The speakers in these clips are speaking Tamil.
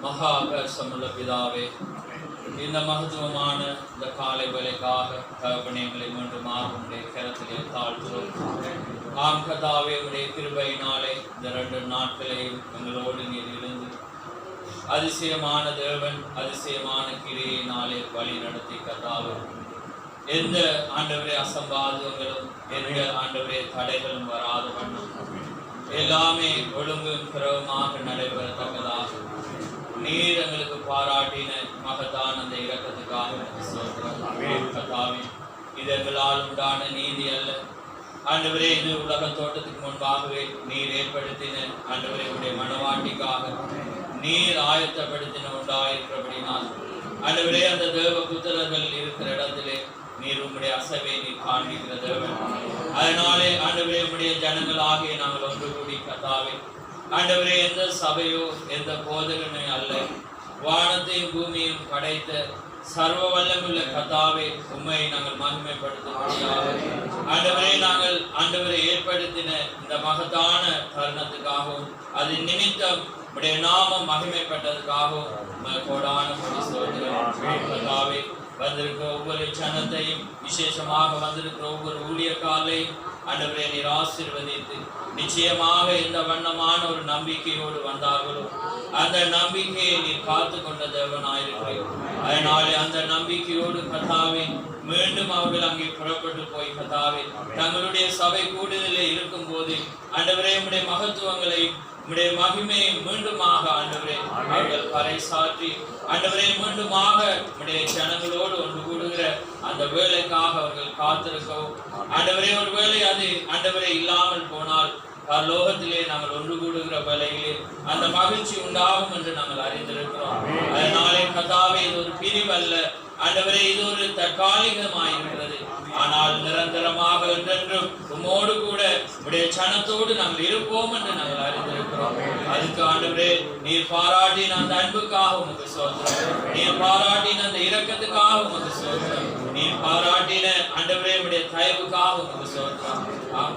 மகாபரிசுத்தமுள்ள பிதாவே, இந்த மகத்துவமான இந்த காலை வேலைக்காக தகப்பனங்களை மீண்டும் உடைய கரத்திலே தாழ்த்துகிறோம். ஆம் கர்த்தாவே, உடைய கிருபையினாலே இந்த 2 நாட்களையும் எங்களோடு நீர் இருந்து அதிசயமான தேவன், அதிசயமான கிரியினாலே வழி நடத்தி கர்த்தாவே, எந்த ஆண்டவரே அசம்பாதங்களும் எந்த ஆண்டவரே தடைகளும் வராத வண்ணம் எல்லாமே ஒழுங்கும் பிறகுமாக நடைபெறத்தக்கதாக நீர் எங்களுக்கு பாராட்டின மகத்தான அந்த இரக்கத்துக்காக கர்த்தாவே, இது எங்களால் உண்டான நீதி அல்ல ஆண்டவரே. இது உலக தோட்டத்துக்கு முன்பாகவே நீர் ஏற்படுத்தின ஆண்டவரே உடைய மனவாட்டிக்காக நீர் ஆயத்தப்படுத்தின உண்டாயிருக்கிறபடினால் ஆண்டவரே, அந்த தேவ புத்திரர்கள் இருக்கிற இடத்திலே நீர் உம்முடைய அசைவை நீர் காண்பிக்கிற தேவன். அதனாலே ஆண்டவரே, உம்முடைய ஜனங்களாகிய நாங்கள் ஒன்று கூடி கர்த்தாவே ஆண்டவரே, எந்த சபையோ எந்த போதகமே அல்ல, வானத்தையும் பூமியையும் படைத்த சர்வ வல்லமுள்ள கர்த்தாவே, உம்மை நாங்கள் மகிமைப்படுத்தும்படியாக ஆண்டவரே, நாங்கள் ஆண்டவரை ஏற்படுத்தின இந்த மகத்தான தருணத்துக்காகவும் அது நிமித்தம் உடைய நாமம் மகிமைப்பட்டதுக்காகவும் கோடான கர்த்தாவே, வந்திருக்கிற ஒவ்வொரு ஜனத்தையும் விசேஷமாக வந்திருக்கிற ஒவ்வொரு ஊழியக்காரையும் ஆண்டவரே நீர் ஆசீர்வதித்து நிச்சயமாக எந்த வண்ணமான ஒரு நம்பிக்கையோடு வந்தார்களோ அந்த நம்பிக்கையை நீர் காத்து கொண்ட தேவனாயிருக்கிறீர். அதனாலே அந்த நம்பிக்கையோடு கர்த்தாவே மீண்டும் அவர்கள் அங்கே புறப்பட்டு போய் கர்த்தாவே தங்களுடைய சபை கூடுதலே இருக்கும் போது ஆண்டவரே உம்முடைய மகத்துவங்களை உம்முடைய மகிமையை மீண்டுமாக ஆண்டவரே அவர்கள் பறைசாற்றி ஆண்டவரே மீண்டுமாக உம்முடைய ஜனங்களோடு ஒன்று கூடுகிற அந்த வேலைக்காக அவர்கள் காத்திருக்கவும் ஆண்டவரே, ஒரு வேளை அது ஆண்டவரே இல்லாமல் போனால் பரலோகத்திலே நாங்கள் ஒன்று கூடுகிற வேலையிலே அந்த மகிழ்ச்சி உண்டாகும் என்று நாங்கள் அறிந்திருக்கிறோம். அதனாலே கர்த்தாவே, இது ஒரு பிரிவு அல்ல ஆண்டவரே, இது ஒரு தற்காலிகமாயிருக்கிறது. ஆனால் நிரந்தரமாக என்றென்றும் உம்மோடு கூட உடைய சனத்தோடு நாங்கள் இருப்போம் என்று நாங்கள் அறிந்திருக்கிறோம். அதுக்கு ஆண்டவரே நீர் பாராட்டின அந்த அன்புக்காக உமக்கு ஸ்தோத்திரம், நீர் பாராட்டின அந்த இரக்கத்துக்காக உமக்கு ஸ்தோத்திரம், நீர் பாராட்டின ஆண்டவரே உடைய தயவுக்காக உமக்கு ஸ்தோத்திரம்.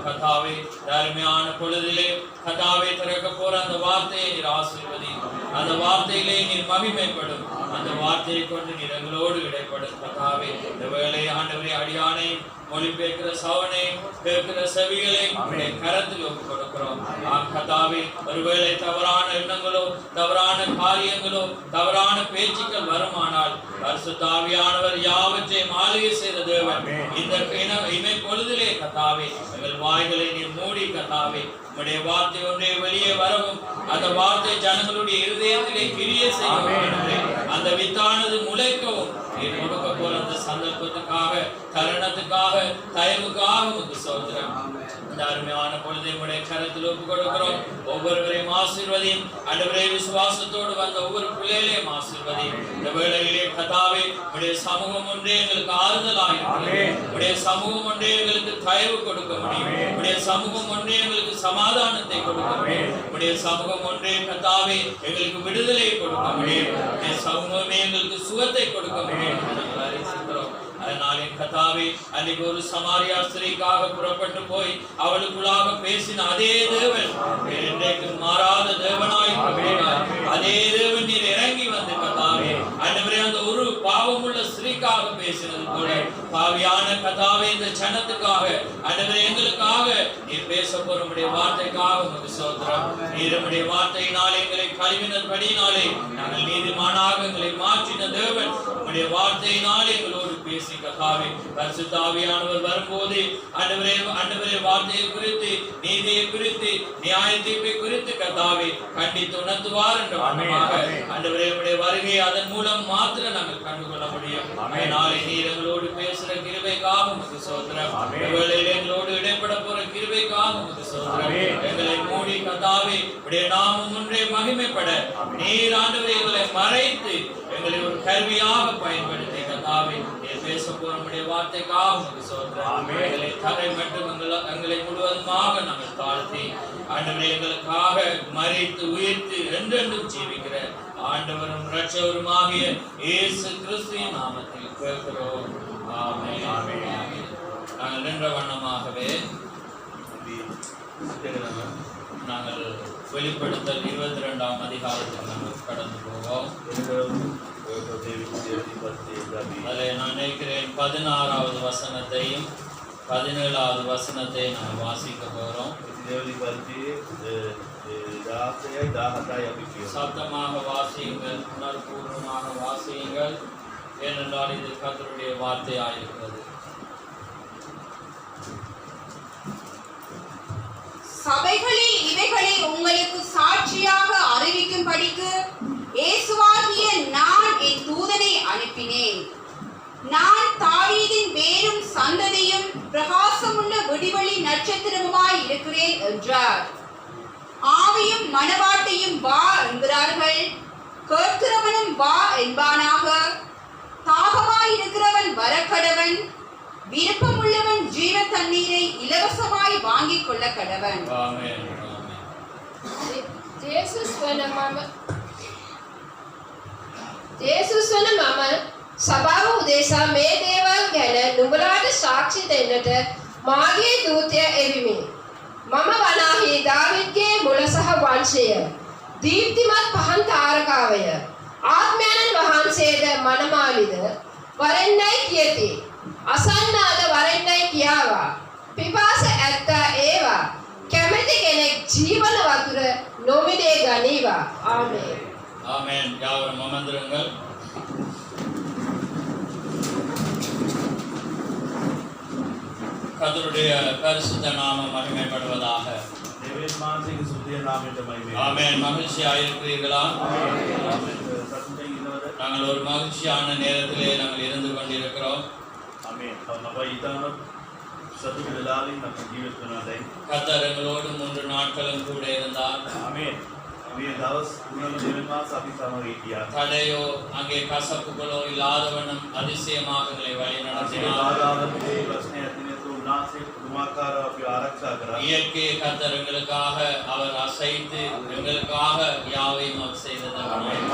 கர்த்தாவே, அருமையான பொழுதிலே கர்த்தாவே திறக்க போற அந்த வார்த்தையை நீர் ஆசீர்வதி, அந்த வார்த்தையிலே நீர் மகிமைப்படும், அந்த வார்த்தையை கொண்டு நீர் எங்களோடு இடைப்படும். கர்த்தாவே, இந்த வேலை ஆண்டவரே அடியானை மொழிபெயர்க்கிற சவனை கேட்கிற செவிகளை கரத்தில் ஒப்புக் கொடுக்கிறோம். கர்த்தாவே, ஒருவேளை தவறான எண்ணங்களோ தவறான காரியங்களோ தவறான பேச்சுக்கள் வருமானால் பரிசுத்த ஆவியானவர் யாவற்றையும் ஆளுகை செய்த தேவன் இந்த இமை பொழுதிலே கர்த்தாவே எங்கள் வாய்களை நீர் மூடி கர்த்தாவே உம்முடைய வார்த்தை ஒன்றே வெளியே வரவும் அந்த வார்த்தை ஜனங்களுடைய இருதயத்திலே கிரியை செய்யவும் அந்த வித்தானது முளைக்கவும் நீர் கொடுக்க போற அந்த சந்தர்ப்பத்துக்காக தருணத்துக்காக தயவுக்காக உமக்கு ஸ்தோத்திரம். இந்த அருமையான பொழுதை உடைய கரத்தில் ஒப்புக் கொடுக்கிறோம். ஒவ்வொருவரையும் ஆசீர்வதியும் ஆண்டவரே, விசுவாசத்தோடு வந்த ஒவ்வொரு பிள்ளைகளையும் ஆசீர்வதியும். இந்த வேளையிலே கர்த்தாவே உடைய சமூகம் ஒன்றே எங்களுக்கு ஆறுதலாயிருக்கும், உடைய சமூகம் ஒன்றே எங்களுக்கு தயவு கொடுக்க முடியும், உடைய சமூகம் ஒன்றே எங்களுக்கு சமாதானத்தை கொடுக்க முடியும், உடைய சமூகம் ஒன்றே கர்த்தாவே எங்களுக்கு விடுதலை கொடுக்க முடியும், உடைய சமூகமே எங்களுக்கு சுகத்தை கொடுக்க முடியும். அதனாலே கர்த்தாவே, அன்னைக்கு ஒரு சமாரியா ஸ்திரீக்காக புறப்பட்டு போய் அவளுக்குள்ளாக பேசின அதே தேவன் இன்றைக்கு மாறாத தேவனாய் அதே தேவன் நீர் இறங்கி வந்து கர்த்தாவே ஆண்டவரே அந்த ஒரு பாவமுள்ள ஸ்திரீக்காக பேசினது போல பாவியான கர்த்தாவே இந்த ஜனத்துக்காக ஆண்டவரே எங்களுக்காக நீர் பேச போற உம்முடைய வார்த்தைக்காக உமக்கு ஸ்தோத்திரம். நீர் உம்முடைய வார்த்தையினாலே எங்களை கழுவினபடியினாலே நாங்கள் நீதிமானாக எங்களை மாற்றின தேவன் உம்முடைய வார்த்தையினாலே எங்களோடு பேசி கர்த்தாவே பரிசுத்த ஆவியானவர் வரும்போது ஆண்டவரே வார்த்தையை குறித்து நீதியை குறித்து நியாய தீர்ப்பை குறித்து கர்த்தாவே கண்டித்து உணர்த்துவார் என்ற ஆண்டவரே உம்முடைய வருகை அதன் மூலம் மாத்திரம் நாங்கள் கண்டுகொள்ள முடியும். நாளை நீர் எங்களோடு பேசுற கிருபைக்காக உமக்கு ஸ்தோத்திரம். எங்களோடு இடைப்பட போற கிருபைக்காக உமக்கு ஸ்தோத்திரம். எங்களை மூடி கர்த்தாவே உம்முடைய நாமம் ஒன்றே மகிமைப்பட நீர் ஆண்டவரே எங்களை மறைத்து எங்களை ஒரு கருவியாக பயன்படுத்தி கர்த்தாவே பேச போற நம்முடைய வார்த்தைக்காக உமக்கு ஸ்தோத்திரம். எங்களை தரை மட்டும் எங்களை முழுவதுமாக நாங்கள் தாழ்த்தி ஆண்டவரே எங்களுக்காக மரித்து உயிர்த்து என்றென்றும் ஜீவிக்கிற ஆண்டவரும் இரட்சகருமாகிய இயேசு கிறிஸ்துவின் நாமத்தில் கேட்கிறோம். ஆமென். நாங்கள் நின்ற வண்ணமாகவே நாங்கள் வெளிப்படுத்தல் 22ஆம் அதிகாரத்துக்கு நாங்கள் கடந்து போவோம். அதில் நான் நினைக்கிறேன் 16வது வசனத்தையும் 17வது வசனத்தையும் நாங்கள் வாசிக்க போகிறோம். சத்தமாக வாசியுங்கள், உணர்வுபூர்வமாக வாசியுங்கள், ஏனென்றால் இது கர்த்தருடைய வார்த்தையாயிருக்கிறது. சபைகளில் இவைகளை உங்களுக்கு சாட்சியாக அறிவிக்கும்படிக்கு இயேசுவாகிய நான் என் தூதனை அனுப்பினேன். நான் தாவீதின் வேரும் சந்ததியும் பிரகாசமுள்ள விடிவெளி நட்சத்திரமுமாய் இருக்கிறேன் என்றார். ஆவியும் மணவாட்டியும் வா என்கிறார்கள், கேட்கிறவனும் வா என்பானாக. தாகமாய் இருக்கிறவன் வரக்கடவன், விருப்பமுள்ளவன் ஜீவ தண்ணீரை இலவசமாய் வாங்கிக் கொள்ள கடவன். ජේසුස් වන මම සභාව උදෙසා මේ දේවල් ගැන නුඹලාට සාක්ෂි දෙන්නට මාගේ දූතය එවිමි. මම වනාහි දාවිද්ගේ මුල සහ වංශය, දීප්තිමත් පහන් තාරකාවය. ආත්මයන්න් වහන්සේද මනමාලිද වරෙන්නයි කියති. අසන්නාද වරෙන්නයි කියාවා. පිපාස ඇත්තා ඒවා. කැමැති කෙනෙක් ජීවන වතුර නොමිලේ ගනීවා. ආමේන්. ஆமென். யாவரும் அமர்ந்திருங்கள். கர்த்தருடைய பரிசுத்த நாமம் மகிமைப்படுவதாக. ஆமென். மகிழ்ச்சியாயிருக்கிறீர்களா? நாங்கள் ஒரு மகிழ்ச்சியான நேரத்திலே நாங்கள் இருந்து கொண்டிருக்கிறோம். கர்த்தர் எங்களோடு 3 நாட்களும் கூட இருந்தார். தடையோ அங்கே கசப்புகளோ இல்லாதவனும் அதிசயமாக எங்களை வழி நடத்தினார். இயற்கை கர்த்தர் எங்களுக்காக அவர் அசைத்து எங்களுக்காக யாவையும் அவர் செய்தது. ஆமென்.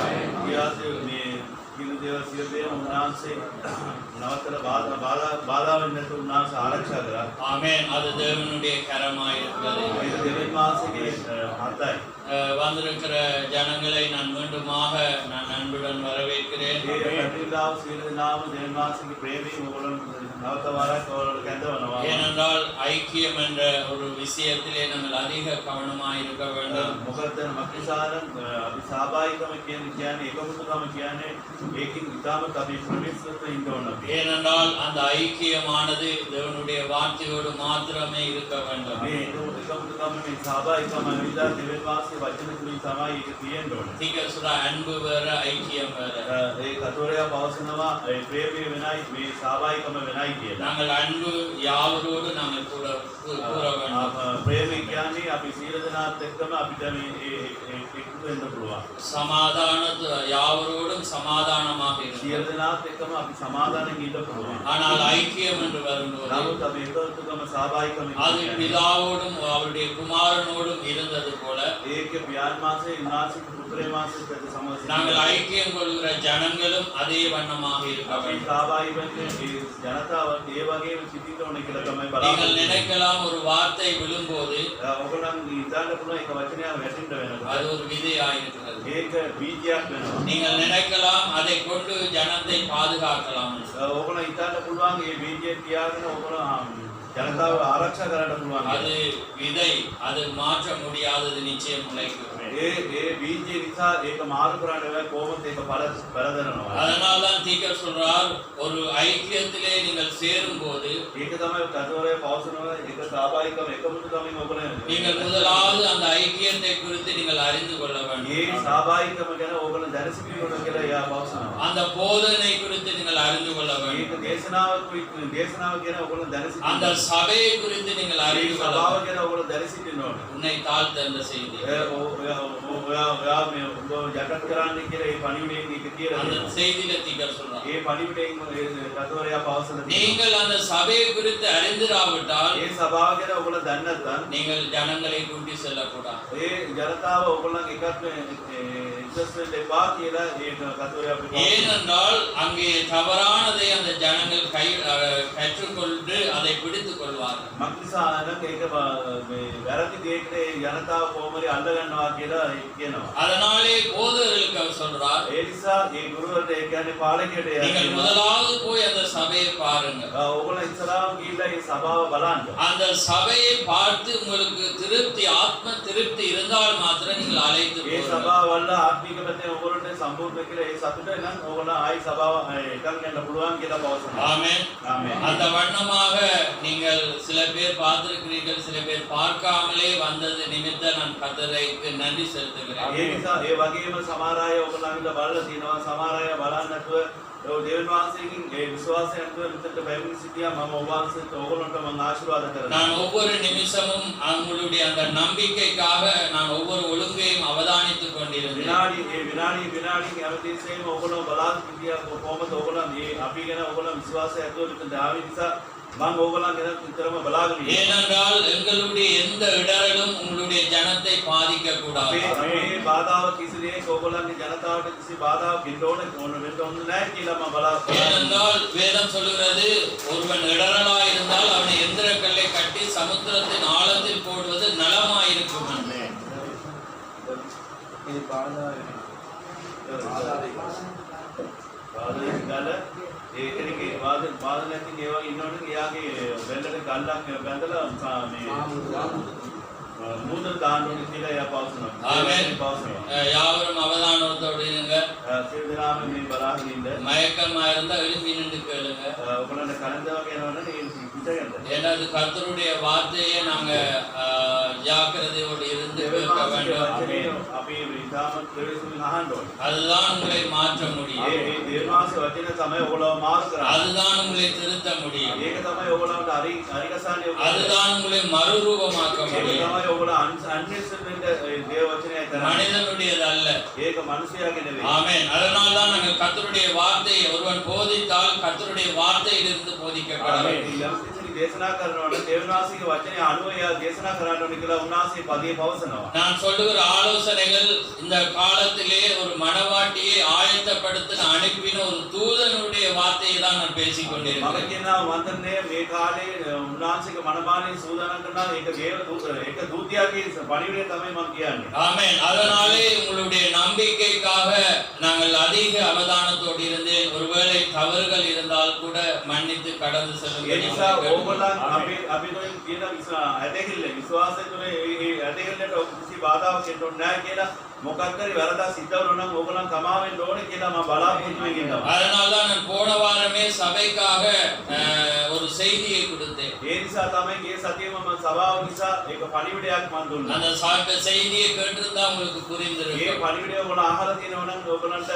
அது தேவனுடைய கரமாயிருக்கிறது. வந்திருக்கிற ஜனங்களை நான் மீண்டுமாக நான் அன்புடன் வரவேற்கிறேன். ஏனென்றால் ஐக்கியம் என்ற ஒரு விஷயத்திலே நாங்கள் அதிக கவனமாக இருக்க வேண்டும். ஏனென்றால் அந்த ஐக்கியமானது தேவனுடைய வார்த்தையோடு மாத்திரமே இருக்க வேண்டும். அன்பு வேற, ஐக்கியம் வேற. நாங்கள் அன்பு யாவரோடு நாங்கள் கூற வேண்டும். சமாதான யாவரோடும் சமாதானமாக ஆனால் ஐக்கியம் என்று வரும்போது அது பிதாவோடும் அவருடைய குமாரனோடும் இருந்தது போல நாங்கள் ஐக்கியம் கொள்கிற ஜனங்களும் அதே வண்ணமாக இருக்க வேண்டும். நீங்கள் நினைக்கலாம் ஒரு வார்த்தை விழும்போது அது ஒரு விதையாயிருக்கிறது. நீங்கள் நினைக்கலாம் அதை கொண்டு ஜனத்தை பாதுகாக்கலாம். அது விதை, அது மாற்ற முடியாதது, நிச்சயம் முளைக்கும். அதனால்தான் தீர்க்கர் சொல்றார், ஒரு ஐக்கியத்திலே நீங்கள் சேரும் போது நீங்கள் முதலாவது அந்த ஐக்கியத்தை குறித்து நீங்கள் அறிந்து கொள்ள வேண்டும். அந்த போதனை குறித்து நீங்கள் அறிந்து கொள்ள வேண்டும். அந்த சபையை குறித்து நீங்கள் அறிந்து கொள்ள வேண்டும். உன்னை தாழ்த்த அந்த செய்தி நீங்கள் அந்த சபையை குறித்து அறிந்திராவிட்டால் දන්නේ නැත්නම් நீங்கள் ஜனங்களை கூட்டி செல்லக்கூடாது. ඒ ජනතාව ඕගොල්ලන් එකත් ඉන්ට්‍රස්ට් වෙන්න එපා කියලා ඒ කතෝලික අපිට ஏனென்றால் அங்கே தவறானதை அந்த ஜனங்கள் கற்றுக்கொண்டு அதை பிடித்துக் கொள்வார்கள். මක්නිසා නම් ඒක මේ වැරදි දෙයකට ඒ ජනතාව කොහොමද අල්ල ගන්නවා කියලා කියනවා. அதனாலே போதகர்களுக்கு அவர் சொல்றார், ඒ නිසා ඒ ගුරුවරට ඒ කියන්නේ පාලකයට நீங்கள் முதலாவது போய் அந்த சபையை பாருங்க. ඕගොල්ලන් ඉස්සරහම ගිහිල්ලා ඒ සභාව බලන්න. அந்த சபையை பார்த்து உங்களுக்கு திருப்தி, ஆத்ம திருப்தி இருந்தால் மாத்திரம் நீங்கள் அழைத்து ඒ போங்க. සභාව වල ආත්මික පැත්තෙන් ඕගොල්ලන්ට සම්පූර්ණ කියලා ඒ සතුට නම් ඕගොල්ලන් ආයි සභාව එකක් යන්න පුළුවන් කියලා පවසනවා. ஆமென். ආමේන්. அந்த வண்ணமாக நீங்கள் சில பேர் பார்த்திருக்கிறீர்கள், சில பேர் பார்க்காமலே வந்தது நிமித்த நான் கர்த்தருக்கு நன்றி செலுத்துகிறேன். ඒ නිසා ඒ වගේම සමහර අය ඕගොල්ලන්ට බලලා තියෙනවා, සමහර අය බලන්නේ නැතුව ඒ දේවල් වහන්සේගෙන් ඒ විශ්වාසයෙන් මෙතනට පැමිණ සිටියා. මම ඔබ වහන්සේට ඕගොල්ලන්ට මම ආශිර්වාද කරනවා. நான் ஒவ்வொரு நிமிஷமும் உங்களுடைய அந்த நம்பிக்கைக்காக நான் ஒவ்வொரு ஒழுங்கையும் அவதானித்துக் கொண்டிருந்தேன். විනාඩි හැමතිස්සෙම ඕගොල්ලෝ බලාගෙන සිටියා කොහොමද ඕගොල්ලන් මේ අපි ගැන ඕගොල්ලන් විශ්වාසය ඇතුළත දාවි නිසා මම ඕගොල්ලන් ගැන විතරම බලාගෙන ඉන්නවා. ஏனென்றால் எங்களுடைய எந்த இடரலும் உங்களுடைய ஜனத்தை பாதிக்க கூடாது. මේ බාධාව කිසිදේක ඕගොල්ලන්ගේ ජනතාවට කිසි බාධාවක් ඉන්න වෙන්න නැහැ කියලා මම බලාගෙන ஏனென்றால் வேதம் சொல்கிறது, ஒருவன் இடரலாய் இருந்தால் அவனை எந்திரக்கல்லை கட்டி சமுத்திரத்தின் ஆழத்தில் போடுவது நலமாயிருக்கும். இது බාධාවේ ගල ඒ කෙනෙක්ගේ බාධා නැති ඒවා ඉන්නවනේ එයාගේ වෙල්ලට ගල්ලක් බැඳලා මේ மூதல் தாண்டோடு கீழே பாவசனம். ஆமென். பாவசனம். யாவரும் அவதானத்தோடு இருங்க. சிறுதிராம நீ பராகிந்த. மயக்கமா இருந்தா எழுப்பி நின்று கேளுங்க. உங்களோட கலந்த வகையான நீ பிச்சையல்ல. ஏன்னா அது கர்த்தருடைய வார்த்தையை நாங்க ஜாக்கிரதையோடு இருந்து கேட்க வேண்டும். අපි විතාම ප්‍රවේශුන් අහන්න ඕනේ. அதுதான் உங்களை மாற்ற முடியும். මේ දේවාස වචන තමයි ඔයගොල්ලෝ මාරු කරන්නේ. அதுதான் உங்களை திருத்த முடியும். ඒක තමයි ඔයගොල්ලන්ට හරිගසන්නේ. அதுதான் உங்களை மறுரூபமாக்க ඒක முடியும். තමයි ඔයගොල්ලෝ අන්‍යසෙන්ට දේව වචනය කරන්නේ. மனிதனுடையது அல்ல. ඒක මිනිසයාගේ නෙවෙයි. ஆமென். அதனால தான் நாங்கள் கர்த்தருடைய வார்த்தையை ஒருவன் போதித்தால் கர்த்தருடைய வார்த்தையிலிருந்து போதிக்கப்பட வேண்டும். දේශනා කරනවා නම් දේවනාසික වචනේ අනුව එයා දේශනා කරන්න ඕනේ කියලා උන්වහන්සේ පදේ පවසනවා. நான் சொல்லுகிற ஆலோசனைகள் இந்த காலத்திலே ஒரு மணவாட்டியை ஆயத்தப்படுத்தின அனுப்பின ஒரு தூதனுடைய வார்த்தையை தான் நான் பேசிக் මම கொண்டிருக்கிறேன். කියනවා වන්දනේ මේ කාලේ උන්වහන්සේගේ මනමානේ සූදානම් කරනවා ඒක දේව ඒක දූතියාගේ පණිවිඩය තමයි මම කියන්නේ. ஆமென். அதனாலே உங்களுடைய நம்பிக்கைக்காக நாங்கள் அதிக அவதானத்தோடு இருந்தேன். ஒருவேளை தவறுகள் இருந்தால் கூட மன்னித்து கடந்து ඒ செல்லுங்கள். නිසා ඕගොල්ලන් අපි තුලින් තියෙන ඇදහිල්ල විශ්වාසය තුළ ඒ ඇදහිල්ලට කිසි බාධාවක් එන්න ඕනේ නැහැ කියලා මොකක් හරි වැරදක් සිද්ධ වුණා නම් ඕගොල්ලන් කමා වෙන්න ඕනේ කියලා මම බලාපොරොත්තු වෙමින් ඉන්නවා. அதனால தான் நான் போன வாரமே சபைக்காக ஒரு செய்தியை கொடுத்தேன். ඒ නිසා තමයි ගිය සතියේ මම සභාව නිසා ඒක පණිවිඩයක් මම දුන්නා. அந்த செய்தியை கேட்டிருந்தா உங்களுக்கு ඒ புரிந்திருக்கும். පණිවිඩය ඔයගොල්ලෝ අහලා තියෙනවා නම් ඕගොල්ලන්ට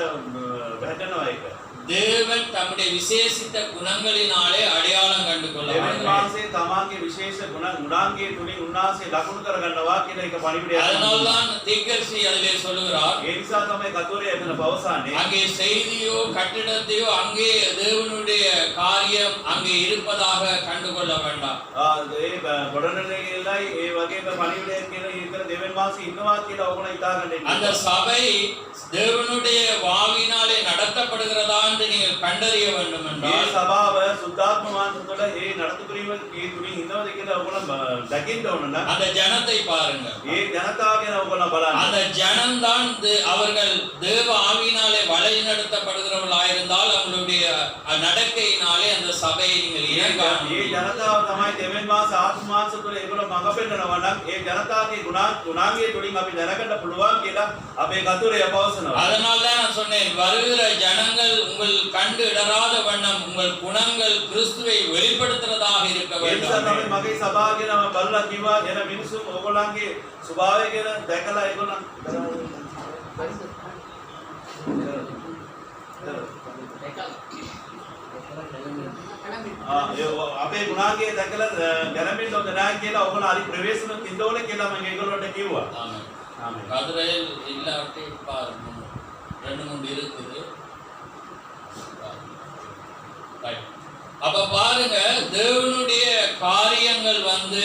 වැටෙනවා ඒක. தேவன் தம்முடைய விசேஷித்த குணங்களினாலே அடையாளம் கண்டு දෙවියන් கொள்வார்கள். වහන්සේ තමන්ගේ විශේෂ ගුණාංගයේ තුලින් උන්වහන්සේ ලකුණු කරගන්නවා කියලා ඒක පණිවිඩයක්. அதனால்தான் தீர்க்கதரிசி அதிலே சொல்லுகிறார், ඒ නිසා තමයි කතෝලික එතන පවසන්නේ. அங்கே செய்தியோ கட்டிடத்தையோ அங்கே தேவனுடைய காரியம் அங்கே இருப்பதாக கண்டுகொள்ள வேண்டாம். ඒ ගොඩනැගිල්ලයි ඒ වගේම පණිවිඩයක් කියන ඉතර දෙවියන් වහන්සේ ඉන්නවා කියලා ඔයගොල්ලෝ හිතාගන්න அந்த சபை தேவனுடைய வாவினாலே நடத்தப்படுகிறதா என்று நீங்கள் கண்டறிய வேண்டும் මේ என்றால் සභාව සුද්ධාත්ම වහන්සේ තුළ ඒ නඩත්තු කිරීම ඒ තුලින් ඉන්නවද කියලා ඔයගොල්ලෝ දකින්න ඕන නම් அந்த ஜனத்தை பாருங்க. ඒ ජනතාව ගැන ඔයගොල්ලෝ බලන්න. அந்த ஜனம்தான் அவர்கள் தேவ ஆவியினாலே வழி நடத்தப்படுகிறவர்களாயிருந்தால் அவங்களுடைய நடக்கையினாலே அந்த சபையை நீங்கள் ඒ இயங்க ජනතාව තමයි දෙවියන් වහන්සේ ආත්ම වහන්සේ තුළ ඒගොල්ලෝ මඟ පෙන්නනවා නම් ඒ ජනතාවගේ ගුණාංගයේ තුලින් අපි දැනගන්න පුළුවන් කියලා අපේ කතුරේ පවසනවා. அதனால தான் நான் சொன்னேன், வருகிற ஜனங்கள் உங்கள் கண்டு இடராத வண்ணம் உங்கள் குணங்கள் கிறிஸ்துவை வெளிப்படுத்துறதாக இருக்க ඒ නිසා வேண்டும். තමයි මගේ සභාව ගැන මම බලලා කිව්වා එන මිනිස්සු ඕගොල්ලන්ගේ ස්වභාවය ගැන දැකලා ඒගොල්ලන් අපේ ගුණාංගයේ දැකලා ගැලපෙන්න හොඳ නැහැ කියලා ඔයගොල්ලෝ හරි ප්‍රවේශන තින්දෝල කියලා මම ඒගොල්ලන්ට කිව්වා. ஆமென். ஆமென். கதிரையில் இல்லாட்டி பாருங்க, 2 3 இருக்குது. ரைட். அப்ப பாருங்க, தேவனுடைய காரியங்கள் வந்து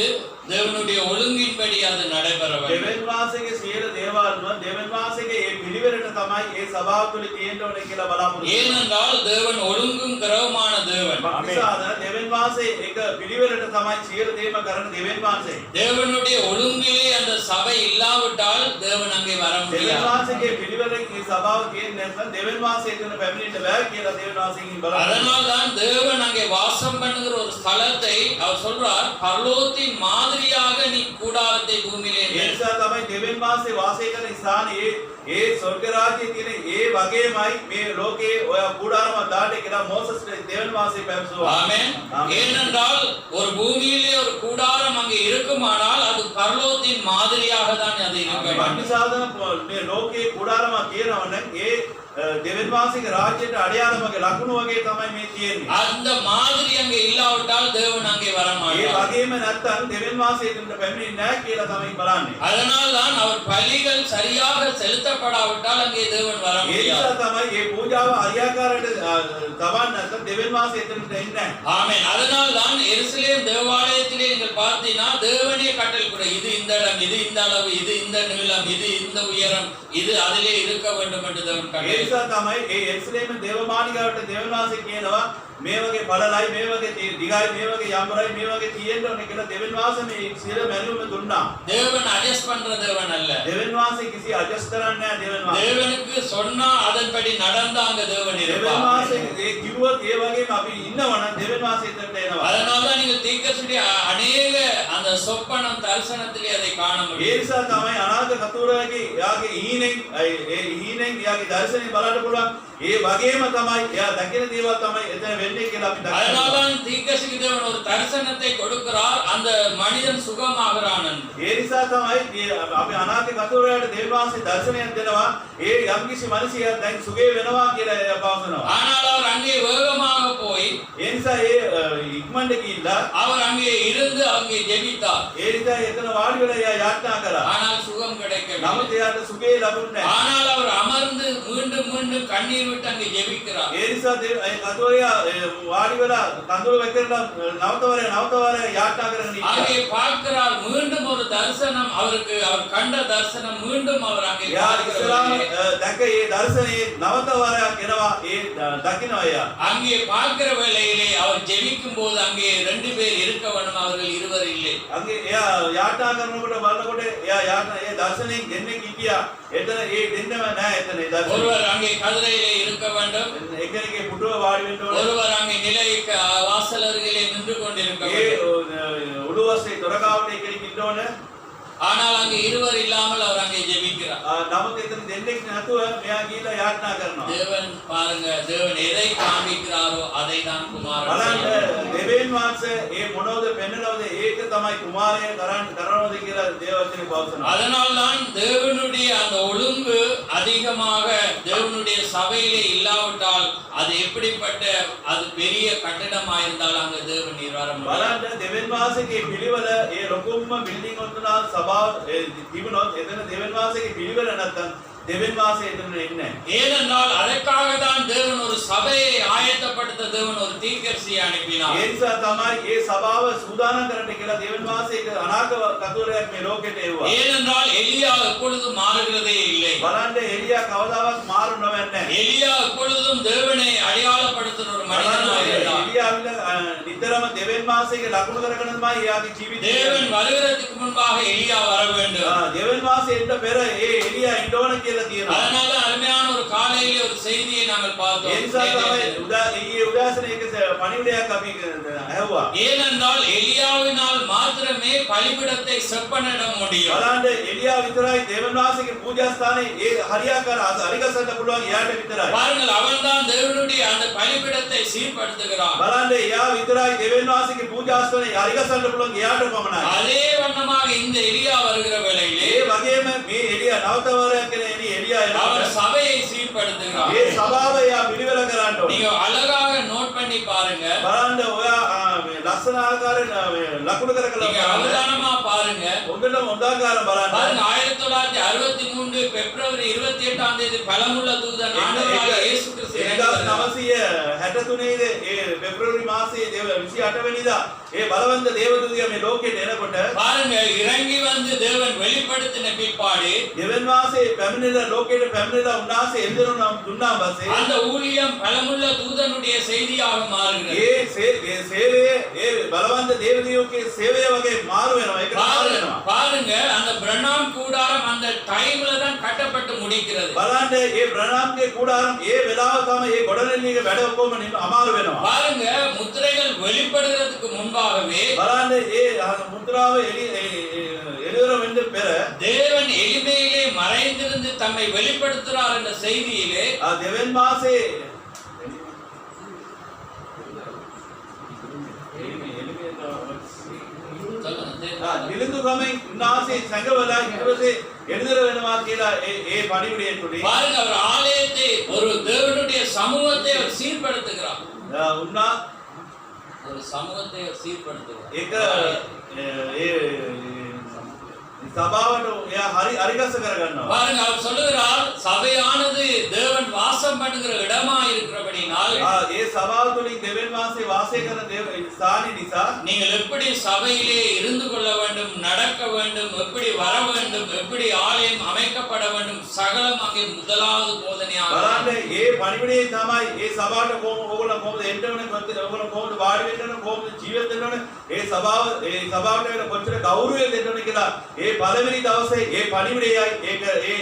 தேவனுடைய ஒழுங்கின்படி அது நடைபெற வேண்டும். දෙවන් වාසයේ සියලු දේවල්ම දෙවන් වාසයේ ඒ පිළිවෙලට තමයි ඒ සභාව තුල තියෙන්න ඕනේ කියලා බලාපොරොත්තු. ஏனென்றால் தேவன் ஒழுங்கும் கிரகமான தேவன். මක්නිසාද දෙවන් වාසයේ එක පිළිවෙලට තමයි සියලු දේම කරන දෙවන් වාසයේ. தேவனுடைய ஒழுங்கிலே அந்த சபை இல்லாவிட்டால் தேவன் அங்கே வர දෙවන් முடியாது. වාසයේ පිළිවෙලේ මේ සභාව තියෙන්නේ නැත්නම් දෙවන් වාසයේ කරන පැමිණෙන්න බෑ කියලා දෙවන් වාසයෙන් බලන්න. அதனால் தான் தேவன் அங்கே வாசம் பண்ணுகிற ஒரு ஸ்தலத்தை அவர் சொல்றார், பரலோகத்தின் மாதிரியாக நீ கூடாரத்தை பூமியிலே ඒ නිසා තමයි දෙවන් වාසයේ වාසය කරන ස්ථානයේ ඒ ස්වර්ග රාජ්‍යයේ තියෙන ඒ වගේමයි මේ ලෝකයේ ඔය කුඩාරම දාට කියලා මෝසස් දෙවන් වාසයේ පැවසුවා. ஆமென். ஆமென். ஏனென்றால் ஒரு பூமியிலே ஒரு கூடாரம் அங்கே இருக்குமானால் அது பரலோகத்தின் மாதிரியாக தான் அது இருக்க வேண்டும். මක්නිසාද මේ ලෝකයේ කුඩාරම තියෙනවනම් ඒ දෙවන් වාසයේ රාජ්‍යයට අඩයාලමගේ ලකුණු වගේ තමයි මේ තියෙන්නේ. அந்த மாதிரி அங்கே இல்லாவிட்டால் தேவன் அங்கே வர ඒ மாட்டார். වගේම නැත්තම් දෙවන් වාසයේ දෙන්න පැමිණෙන්නේ නැහැ කියලා තමයි බලන්නේ. அதனால் தான் அவர் பலிகள் சரியாக செலுத்தப்படாவிட்டால் அங்கே தேவன் வர ඒ முடியாது. නිසා තමයි මේ පූජාව හරියාකාරයට තවන්න නැත්නම් දෙවන් වාසයේ දෙන්න එන්නේ නැහැ. ஆமென். அதனால் தான் எருசலேம் தேவாலயத்திலே நீங்கள் பார்த்தீங்கன்னா தேவனே கட்டளை கூட, இது இந்த இடம், இது இந்த அளவு, இது இந்த நீளம், இது இந்த உயரம், இது அதிலே இருக்க வேண்டும் என்று தேவன் ඒ கட்டளை. නිසා තමයි ඒ එරුසලේම දේවමාලිගාවට දෙවන් වාසයේ කියනවා මේ වගේ පළලයි මේ වගේ දිගයි මේ වගේ යම්බරයි මේ වගේ තියෙන්න ඕනේ කියලා දෙවන් වාසයේ මේ සියලු මැනුම දුන්නා. தேவன் அட்ஜஸ்ட் பண்ற தேவன் அல்ல. දෙවන් වාසයේ කිසි අජස්ට් කරන්නේ නැහැ දෙවන් වාසයේ. தேவனுக்கு சொன்னா அதன்படி நடந்தா அங்க தேவன் දෙවන් இருப்பார். වාසයේ ඒ කිව්වොත් ඒ වගේම අපි ඉන්නවනම් දෙවන් වාසයේ දෙන්න එනවා. அதனால தான் நீங்க தீர்க்கதரிசியுடைய அநேக அந்த சொப்பனம் தரிசனத்திலே அதை காண ඒ முடியும். නිසා තමයි අනාථ කතුරාගේ යාගේ ඊනෙන් ඒ ඊනෙන් යාගේ දර්ශනේ බලන්න පුළුවන්. ඒ වගේම තමයි එයා දකින දේවල් තමයි එතන වෙන්නේ කියලා අපි அதனால දකිනවා. தான் தீர்க்கதரிசி தேவன் ஒரு தரிசனத்தை கொடுக்கிறார், அந்த மனிதன் சுகமாகிறான் என்று. ඒ නිසා තමයි අපි අනාථ කතුරාට දෙවන් වාසයේ දර්ශනයක් දෙනවා. ඒ යම්කිසි මිනිසියා දැන් සුගේ වෙනවා කියලා එයා පවසනවා. ஆனால் அவர் அங்கே வேகமாக போய் ඒ නිසා ඒ ඉක්මනට ගිහිල්ලා அவர் அங்கே இருந்து அங்கே ஜெபித்தார். ඒ නිසා එතන වාඩි වෙලා එයා යාඥා කරා. ஆனால் சுகம் கிடைக்கவில்லை. නමුත් එයාට සුගේ ලැබුණේ නැහැ. ஆனால் அவர் அமர்ந்து மீண்டும் மீண்டும் கண்ணீர் விட்டு அங்கே ஜெபிக்கிறார். ඒ නිසා කතුරයා වාඩි වෙලා කඳුළු වැක්කලා නවතවරේ යාඥා කරගෙන அங்கே ඉන්නවා. பார்க்கிறார், மீண்டும் ஒரு தரிசனம் அவருக்கு, அவர் கண்ட தரிசனம் மீண்டும் அவர் அங்கே එයා ඉස්සරහම பார்க்கிறார். දැක ඒ දර්ශනේ නවතවරයක් එනවා. ඒ දකින්නවා එයා. அங்கே பார்க்கிற வேளையிலே அவர் ஜெபிக்கும் போது அங்கே 2 பேர் இருக்க வேண்டும், அவர்கள் இருவர் இல்லை. අගේ එයා යාඥා කරනකොට බලනකොට එයා යාඥා ඒ දර්ශනේ දෙන්නේ කියා. එතන ඒ දෙන්නම නැහැ එතන ඒ දර්ශනේ. ஒருவர் அங்கே கதிரையிலே இருக்க வேண்டும், එකෙනෙක්ගේ පුටුව වාඩි වෙන්න ඕනේ. ஒருவர் அங்கே நிலை வாசல் அருகிலே நின்று கொண்டிருக்க ඒ வேண்டும். උඩුවස්සේ දොරකාවට එකෙනෙක් ඉන්න ඕනේ. ஆனால் அங்கே இருவர் இல்லாமல் அவர் அங்கே ஜெபிக்கிறார். නමුත් එතන දෙන්නෙක් නැතුව මෙයා ගිහිල්ලා යාඥා කරනවා. தேவன் பாருங்க, தேவன் எதை காண்பிக்கிறாரோ அதை தான் குமாரன் බලන්න செய்வார். දෙවියන් වහන්සේ ඒ මොනවද පෙන්නනවද ඒක තමයි කුමාරයා කරනවද කියලා දේවවචනේ පවසනවා. அதனால் தான் தேவனுடைய அந்த ஒழுங்கு அதிகமாக தேவனுடைய சபையிலே இல்லாவிட்டால் அது எப்படிப்பட்ட அது பெரிய கட்டடமாக இருந்தாலும் அங்க தேவன் நீர் வர முடியாது. බලන්න දෙවියන් වහන්සේගේ පිළිවෙල ඒ ලොකුම බිල්ඩින් වතුනා සභාව තිබුණොත් එතන දෙවියන් වහන්සේගේ පිළිවෙල නැත්තම් දෙවියන් වහන්සේ එතන ඉන්නේ නැහැ. ஏனென்றால் அதற்காக தான் தேவன் ஒரு சபையை ஆயத்தப்படுத்த தேவன் ஒரு தீர்க்கதரிசியை அனுப்பினார். ඒ නිසා තමයි ඒ සභාව සූදානම් කරන්න කියලා දෙවියන් වහන්සේ එක අනාගත කතුරයක් මේ ලෝකෙට එවුවා. ஏனென்றால் எலியா எப்பொழுதும் மாறுகிறதே இல்லை. බලන්න එලියා කවදාවත් මාරු නොවෙන්නේ නැහැ. எலியா எப்பொழுதும் தேவனை அடையாளப்படுத்துகிற ஒரு மனிதனாக இருந்தார். එලියා නිතරම දෙවියන් වහන්සේගේ ලකුණු කරගෙන තමයි එයාගේ ජීවිතය. தேவன் வருகிறதுக்கு முன்பாக எலியா வர வேண்டும். දෙවියන් වහන්සේ එන්න පෙර ඒ එලියා ඉන්න ඕන කියලා තියෙනවා. அதனால அருமையான ஒரு காலையிலே ஒரு செய்தியை நாங்கள் ඒ பார்த்தோம். නිසා තමයි ඊයේ උදෑසන එක පණිවිඩයක් අපි ඇහුවා. ஏனென்றால் எலியாவினால் மாத்திரமே பலிபீடத்தை செப்பனிட முடியும். බලන්න එලියා විතරයි දෙවියන් වහන්සේගේ පූජා ස්ථානයේ ඒ හරියාකාර හරිගසන්න පුළුවන් එයාට විතරයි. பாருங்கள், அவன்தான் தேவனுடைய அந்த பலிபீடத்தை சீர்படுத்துகிறான். බලන්න එයා විතරයි දෙවියන් වහන්සේගේ පූජා ස්ථානයේ හරිගසන්න පුළුවන් එයාට පමණයි. அதே வண்ணமாக இந்த எலியா வருகிற வேளையிலே ඒ වගේම මේ එලියා නවතවරයක් කියන එලියා அவர் එනවා. சபையை சீர்படுத்துகிறார். ඒ සභාව එයා පිළිවෙල කරන්න ඕනේ. நீங்க அழகாக நோட் பண்ணி பாருங்க. බලන්න ඔයා ලස්සන ආකාරයෙන් ලකුණු කර කළ நீங்க බලන්න. அவதானமா பாருங்க. பாருங்க. හොඳටම උදාකාරම් බලන්න. பாருங்க 1963 பிப்ரவரி 28ஆம் தேதி பலமுள்ள தூதன் ஆண்டவராகிய இயேசு கிறிஸ்து இறங்கி 1963 ඒ පෙබ්‍රුවරි මාසයේ 28 වෙනිදා ඒ බලවන්ත දේවදූතයා මේ ලෝකෙට එනකොට பாருங்க இறங்கி வந்து தேவன் வெளிப்படுத்தின பிற்பாடு දෙවන් වාසයේ පැමිණෙන ලෝකෙට පැමිණෙලා උන්වහන්සේ එළිදරුණම් දුන්නා පස්සේ அந்த ஊழியம் பலமுள்ள தூதனுடைய செய்தியாக மாறுகிறது. ඒ සේවය ඒ බලවන්ත දේවදූතයේ සේවය වගේ මාරු වෙනවා. ඒක මාරු වෙනවා. பாருங்க அந்த பிரனாம் கூடாரம் அந்த டைம்ல தான் கட்டப்பட்டு முடிக்கிறது. බලන්න ඒ බ්‍රණාම්ගේ கூடாரம் ඒ වෙලාව තමයි ඒ ගොඩනැගිල්ලේ වැඩ ඔක්කොම අමාරු වෙනවා. பாருங்க முத்திரைகள் வெளிப்படுகிறதுக்கு முன்பாகவே බලන්න ඒ මුද්‍රාව එළිදර වෙන්න පෙර தேவன் எளிமையிலே மறைந்திருந்து தம்மை வெளிப்படுத்துகிறார் என்ற செய்தியிலே දෙවන් මාසේ නිලුඳුගමෙන් උන්වහන්සේ සංගවලා ඊටපස්සේ එළිදර වෙනවා කියලා ඒ පණිවිඩය තුලින් பாருங்க அவர் ஆலயத்தை ஒரு தேவனுடைய சமூகத்தை அவர் சீர்படுத்துகிறார். උන්නා ஒரு சமூகத்தை அவர் சீர்படுத்துகிறார். ඒක ඒ සභාවට එයා හරි අරිගස කරගන්නවා. பாருங்க அவர் சொல்லுகிறார் சபையானது தேவன் வாசம் பண்ணுகிற இடமா இருக்கிறபடினால் ඒ සභාව තුලින් දෙවන් වාසේ වාසය කරන ස්ථානයේ නිසා நீங்கள் எப்படி சபையிலே இருந்து கொள்ள வேண்டும், நடக்க வேண்டும், எப்படி வர வேண்டும், எப்படி ஆலயம் அமைக்கப்பட வேண்டும், சகலம் அங்கே முதலாவது போதனையாக බලන්න ඒ පණිවිඩයේ තමයි ඒ සභාවට ඕගොල්ලෝ කොහොමද එන්න ඕනේ, ඕගොල්ලෝ කොහොමද වාඩි වෙන්න ඕනේ, කොහොමද ජීවත් වෙන්න ඕනේ, ඒ සභාවට වෙන කොච්චර ගෞරවය දෙන්න ඕනේ කියලා ඒ පළවෙනි දවසේ ඒ පණිවිඩයයි ඒක ඒ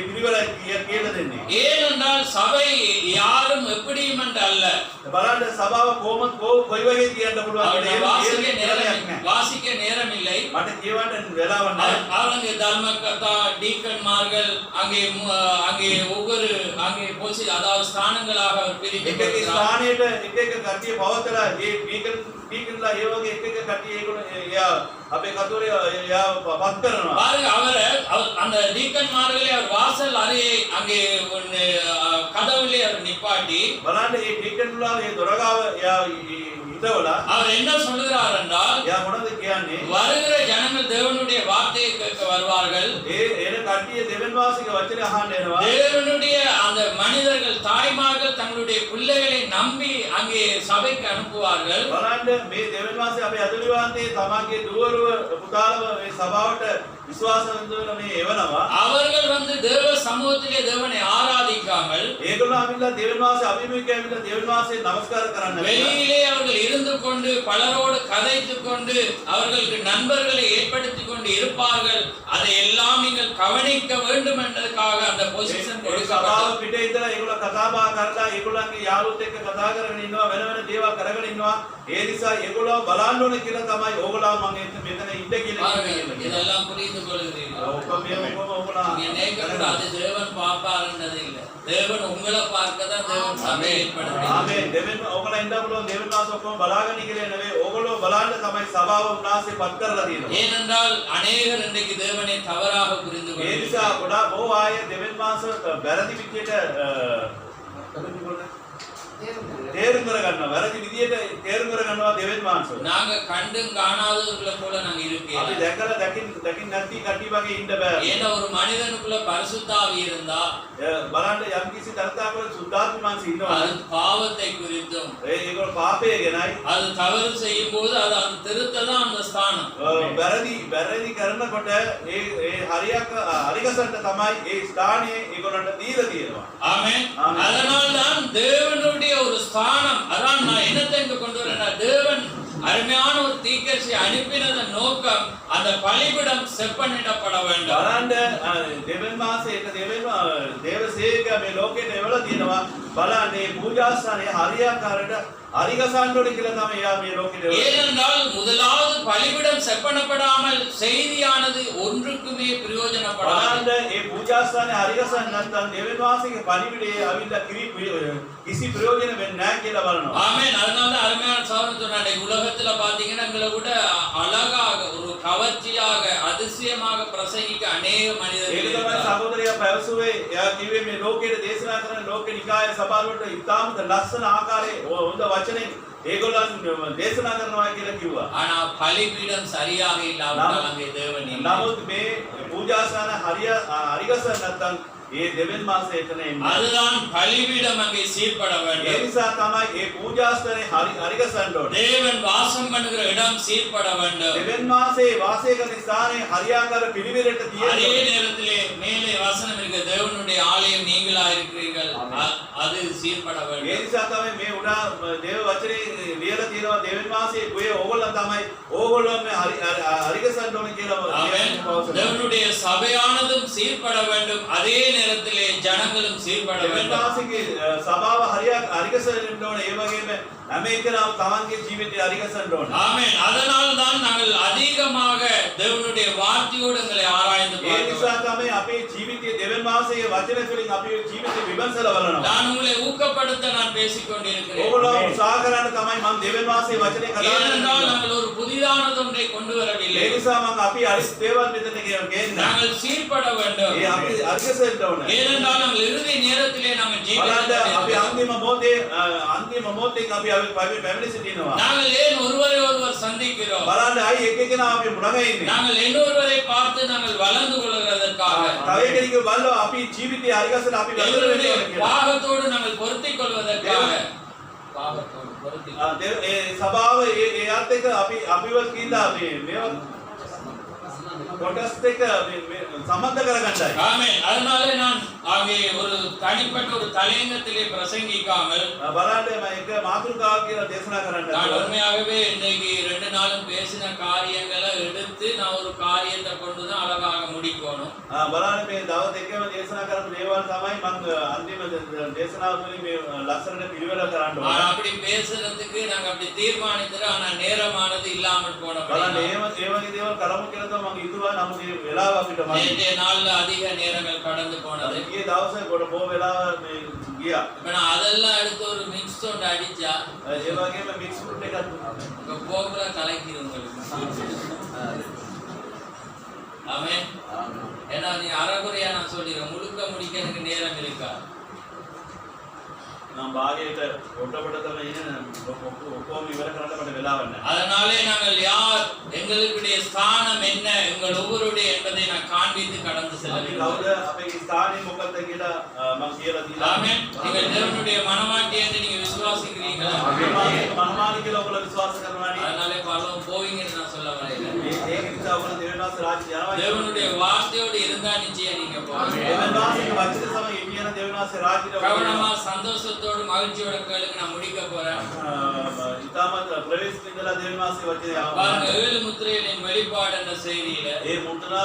පිළිවෙලයි කියලා දෙන්නේ. ஏனென்றால் சபை யாரும் எப்படியும் என்று அல்ல. බලන්න සභාව කොහොමද කොයි වගේ කියන්න පුළුවන් வாசிக்க நேரம் இல்லை. මට කියවන්න වෙලාවක් නැහැ. அவங்க தர்மகர்த்தா டீக்கன்மார்கள் அங்கே ஒவ்வொரு அங்கே போசி அதாவது ஸ்தானங்களாக அவர் එක එක பிரிக்கப்படுகிறார். ස්ථානයට එක එක කට්ටිය පවතලා ඒ ඩීකන්ලා ඒ වගේ එක එක කට්ටිය ඒගොල්ලෝ එයා අපේ කතෝලික එයා පත් කරනවා. பாருங்க அவர் அந்த டீக்கன்மார்களை அவர் வாசல் அறையை அங்கே ஒன்னு கதவுலே அவர் நிப்பாட்டி බලන්න මේ ඩීකන්ලා මේ දොරගාව එයා ඉතවලා அவர் என்ன சொல்லுகிறார் என்றால் එයා මොනවද කියන්නේ? வருகிற ஜனங்கள் தேவனுடைய வார்த்தையை கேட்க வருவார்கள். ඒ එන කට්ටිය දෙවන් වාසික වචනේ අහන්න එනවා. தேவனுடைய அந்த மனிதர்கள் தாய்மார்கள் தங்களுடைய பிள்ளைகளை நம்பி அங்கே சபைக்கு அனுப்புவார்கள். බලන්න මේ දෙවන් වාසික අපේ අදලිවාන්තේ තමන්ගේ දුවරුව පුතාලව මේ සභාවට විශ්වාසවන්තව මේ එවනවා. அவர்கள் வந்து தேவ சமூகத்திலே தேவனை ஆராதிக்காமல் ඒගොල්ලෝ අවිල්ලා දෙවන් වාසික අභිමුඛ ඇවිල්ලා දෙවන් වාසික නමස්කාර කරන්න வெளியிலே அவர்கள் இருந்து கொண்டு பலரோடு கதைத்துக் கொண்டு அவர்களுக்கு நண்பர்களை ஏற்படுத்திக் கொண்டு இருப்பார்கள். அதை எல்லாம் நீங்கள் கவனிக்க வேண்டும் என்பதற்காக அந்த பொசிஷன் සභාව கொடுக்கப்பட்டது. පිටේ ඉඳලා ඒගොල්ලෝ කතා බහ කරලා ඒගොල්ලන්ගේ යාළුවොත් එක්ක කතා කරගෙන ඉන්නවා, වෙන වෙන දේවල් කරගෙන ඉන්නවා. ඒ නිසා ඒගොල්ලෝ බලන්න ඕනේ කියලා තමයි ඕගොල්ලෝ මම මෙතන ඉන්න කියලා பாருங்கள், කියන්නේ. இதெல்லாம் புரிந்து கொள்கிறீர்கள். ඔක්කොම මේ ඔක්කොම ඕගොල්ලෝ நீங்க நினைக்கக்கூடாது தேவன் பார்ப்பாருன்றது இல்ல. தேவன் உங்களை பார்க்க தான் தேவன் சபையை ஏற்படுத்தினார். ආමේන්. දෙවෙනි ඕගොල්ලෝ ඉඳලා පුළුවන් දෙවෙනි මාස ඔක්කොම බලාගෙන කියලා නෙවෙයි. ඕගොල්ලෝ බලන්න තමයි සභාව උන්වහන්සේ පත් කරලා තියෙනවා. ஏனென்றால் அநேகர் இன்றைக்கு தேவனை தவறாக புரிந்து ඒ கொள்கிறார்கள். නිසා ගොඩාක් බොහෝ අය දෙවෙනි මාස වැරදි විදියට තේරුම් කරගන්නවා. වැරදි විදියට තේරුම් කරගන්නවා දෙවෙනි මාස. நாங்க கண்டும் காணாதவர்களை போல நாங்க අපි இருக்கோம். දැකලා දකින්න නැති කටි වගේ ඉන්න බෑ. ஏன்னா ஒரு மனிதனுக்குள்ள பரிசுத்தாவி இருந்தா බලන්න යම් කිසි තරතාවක සුද්ධාත්ම මාංශ ඉන්නවා. அது பாவத்தை குறித்தும் ඒගොල්ලෝ පාපය ගැනයි அது தவறு செய்யும் போது அது அந்த திருத்த தான் அந்த ஸ்தானம். වැරදි කරනකොට ඒ හරිගසන්න තමයි ඒ ස්ථානයේ ඒගොල්ලන්ට දීලා තියෙනවා. ஆமென். ஆமென். அதனால் தான் தேவனுடைய ஒரு ஸ்தானம், அதான் நான் என்னத்தை இங்க கொண்டு வரேன்னா தேவன் அருமையான ஒரு தீர்க்கதரிசி அனுப்பினதன் நோக்கம் அந்த பலிபீடம் செப்பனிடப்பட வேண்டும். බලන්න දෙවෙනි මාසේ එක දේව සේවකයා මේ ලෝකෙට එවලා තියෙනවා. බලන්න මේ පූජාස්ථානයේ හරියාකාරයට හරිගසන්න ඕනේ කියලා තමයි යා මේ ලෝකෙට එවලා. ஏனென்றால் முதலாவது பலிபீடம் செப்பனப்படாமல் செய்தியானது ஒன்றுக்குமே பிரயோஜனப்படாது. බලන්න මේ පූජාස්ථානයේ හරිගසන්න නැත්නම් දෙවෙනි මාසයේ පරිවිඩේ අවිල්ලා කිසි ප්‍රයෝජන වෙන්නේ නැහැ කියලා බලනවා. ஆமென். அதனால தான் அருமையான சகோதரன் சொன்னாங்க, உலகத்துல பாத்தீங்கன்னா எங்களை விட அழகாக ஒரு கவர்ச்சியாக அது அதிசயமாக பிரசங்கிக்க අනේක ඒක මනිதர்கள் තමයි இருக்கிறார்கள். සහෝදරයා පැවසුවේ. එයා කිව්වේ මේ ලෝකෙට දේශනා කරන ලෝක නිකාය සභාවලට ඉතාමත් ලස්සන ආකාරයේ හොඳ වචනෙන් ඒගොල්ලන් දේශනා කරනවා කියලා කිව්වා. ஆனா பலிபீடம் சரியாக இல்லாவிட்டால் அங்கே தேவன் இல்லை. නමුත් මේ පූජාසන හරිගස නැත්තම් ඒ දෙවෙනි මාසේ එතන එන්නේ. அதுதான் பலிபீடம் அங்கே சீர்பட ඒ வேண்டும். නිසා තමයි ඒ පූජාස්තරේ හරිගසන්න ඕනේ. தேவன் வாசம் பண்ணுகிற இடம் சீர்பட வேண்டும். දෙවෙනි මාසේ වාසය කරන ස්ථානයේ හරියාකාර පිළිවෙලට அதே තියෙන්නේ. நேரத்திலே மேலே வசனம் இருக்கு, தேவனுடைய ஆலயம் நீங்களா இருக்கிறீர்கள், அது சீர்பட ඒ வேண்டும். නිසා තමයි මේ උඩා දේව වචනේ ලියලා තියෙනවා දෙවෙනි මාසේ ඔය ඕගොල්ලන් තමයි ඕගොල්ලන් මේ හරිගසන්න ඕනේ කියලා ஆமென். පවසනවා. தேவனுடைய சபையானதும் சீர்பட வேண்டும், அதே நேரத்திலே ஜனங்களும் சீர்பட දෙවෙනි வேண்டும். මාසෙගේ සභාව හරිගසන්න ඕනේ. ඒ වගේම හැම එකනම තමන්ගේ ජීවිතය හරිගසන්න ඕනේ. ஆமென். அதனால் தான் நாங்கள் அதிகமாக தேவனுடைய வார்த்தையோடு எங்களை ஆராய்ந்து ඒ නිසා பார்க்கிறோம். තමයි අපේ ජීවිතයේ දෙවෙනි මාසයේ වචන තුලින් අපේ ජීවිතේ විමසලා බලනවා. நான் உங்களை ஊக்கப்படுத்த நான் பேசிக் கொண்டிருக்கிறேன். ඕගොල්ලෝ උත්සාහ කරන්න තමයි මම දෙවෙනි මාසයේ වචනේ කතා ஏனென்றால் කරන්නේ. நாங்கள் ஒரு புதிதானது ஒன்றை கொண்டு வரவில்லை. ඒ නිසා මම අපි අරිස් දේවල් මෙතන ගේන්න. நாங்கள் சீர்பட வேண்டும். ඒ අපි හරිගසන්න ඕනේ. ஏனென்றால் நாங்கள் இறுதி நேரத்திலே நாங்கள் බලන්න අපි ஜீவிக்கிறோம். අන්තිම මොහොතේ අපි පැමිණ සිටිනවා. நாங்கள் ஏன் ஒருவரை ஒருவர் சந்திக்கிறோம்? බලන්න අයි එක එකනා අපි මුණග ඉන්නේ. நாங்கள் இன்னொருவரை பார்த்து நாங்கள் வளர்ந்து கொள்கிறதற்காக, තව එකෙනෙක් බලලා අපි ජීවිතය හරිගසලා අපි වැළඳ වෙන්න எங்களுடைய ඕනේ කියලා. பாகத்தோடு நாங்கள் பொருத்திக் கொள்வதற்காக, பாகத்தோடு பொருத்திக் ඒ සභාව ඒත් එක්ක අපිව කීලා මේවා කොටස් දෙක සම්බන්ධ කරගන්නයි. ஆமென். அதனாலே நான் ஆகிய ஒரு தனிப்பட்ட ஒரு தலையங்கத்திலே பிரசங்கிக்காமல், බලන්න මම එක මාතෘකාවක් කියලා දේශනා කරන්න. நான் உண்மையாகவே இன்னைக்கு 2 நாளும் பேசின காரியங்களை எடுத்து நான் ஒரு காரியத்தை கொண்டு தான் அழகாக முடிக்கணும். බලන්න මේ දවස් දෙකම දේශනා කරපු දේවල් තමයි මම අන්තිම දේශනාව තුළින් මේ ලස්සනට පිළිවෙල කරන්න ஆனா ඕනේ. அப்படி பேசுறதுக்கு நாங்க அப்படி தீர்மானித்தோம். ஆனா நேரமானது இல்லாமல் බලන්න போனபடியால் ඒ වගේ දේවල් කරමු කියලා තමයි මම හිතුවා. නමුත් මේ වෙලාව අපිට මම நேற்றைய நாள்ல அதிக நேரங்கள் கடந்து போனது. ඊයේ දවසේ කොට බොහෝ වෙලාව මේ ගියා. இப்ப நான் அதெல்லாம் எடுத்து ஒரு மிக்ஸ் சவுண்ட் அடிச்சா ඒ වගේම මික්ස් ෆුඩ් එකක් உங்க போக்குல கலக்கிடும் உங்களுக்கு. ஆமென். ஏன்னா நீ அறகுறையா நான் சொல்லிடுறேன், முழுக்க முடிக்க எனக்கு நேரம் இருக்கா. නම් භාගයට ඔට්ටපට තමයි ඉන්නේ. ඔක්කොම ඉවර කරන්න මට වෙලාවක් නැහැ. அதனாலே நாங்கள் யார், எங்களுடைய ஸ்தானம் என்ன, எங்கள் ஒவ்வொருடைய என்பதை நான் காண்பித்து கடந்து செல்ல අපි வேண்டும். කවුද අපේ ස්ථානේ මොකක්ද කියලා මම කියලා දීලා. ஆமென். நீங்கள் தேவனுடைய மனவாட்டி என்று நீங்க விசுவாசிக்கிறீங்களா? අපි මනමාලි කියලා ඔයගොල්ලෝ විශ්වාස කරනවානේ. அதனாலே பரலோகம் போவீங்கன்னு நான் சொல்ல வரேன். ඒක නිසා ඔයගොල්ලෝ දෙවෙනි මාස රාජ්‍ය යනවා. தேவனுடைய வார்த்தையோடு இருந்தா நிச்சயம் நீங்க போவீங்க. දෙවෙනි මාසයේ වචන තමයි ඉන්දියානු දෙවෙනි මාසේ රාජ්‍යයට கவனமா சந்தோஷத்தோடு மகிழ்ச்சியோட கேளுங்க, நான் முடிக்க போறேன். ඉතාමත් ප්‍රවේශ ඉඳලා දෙවෙනි මාසේ වචනේ பாருங்க, ආවා. 7 முத்திரைகளின் வெளிப்பாடு என்ற செய்தியில ඒ මුද්‍රා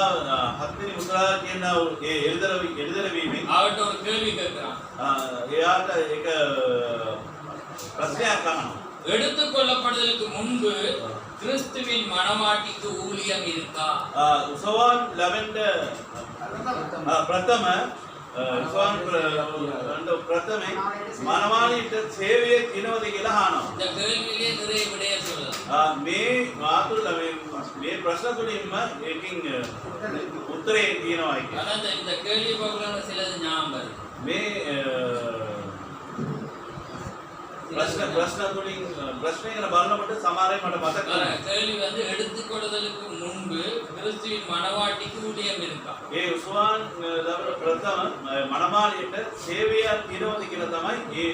හත්වෙනි මුද්‍රා කියන ඒ එළිදර වීමෙන් அவர்கிட்ட ஒரு கேள்வி கேட்கிறான். එයාට ඒක ප්‍රශ්නයක් අහනවා. எடுத்துக் கொள்ளப்படுதலுக்கு முன்பு கிறிஸ்துவின் மனவாட்டிக்கு ஊழியம் இருக்கா? උසවන් ලැබෙන්න ප්‍රථම ප්‍රථමේ මනමාලීට සේවය තියනවද කියලා අහනවා. இந்த கேள்வியிலே நிறைய விடைய சொல்லுது. මේ මාතුල මේ ප්‍රශ්න තුලින්ම ඒකින් උත්තරේ තියෙනවා ඒක. ஆனா இந்த கேள்வி பார்க்கல சிலது ஞாபகம் வருது. මේ ප්‍රශ්න තුලින් ප්‍රශ්නේ ගැන බලනකොට සමහරේ මට මතක பாருங்க, கேள்வி வந்து எடுத்துக் கொள்ளுதலுக்கு முன்பு கிறிஸ்துவின் மனவாட்டிக்கு ஊழியம் இருக்கா? ඒ උසවන් ලැබෙන ප්‍රථම මනමාලීට සේවයක් තියනවද කියලා තමයි මේ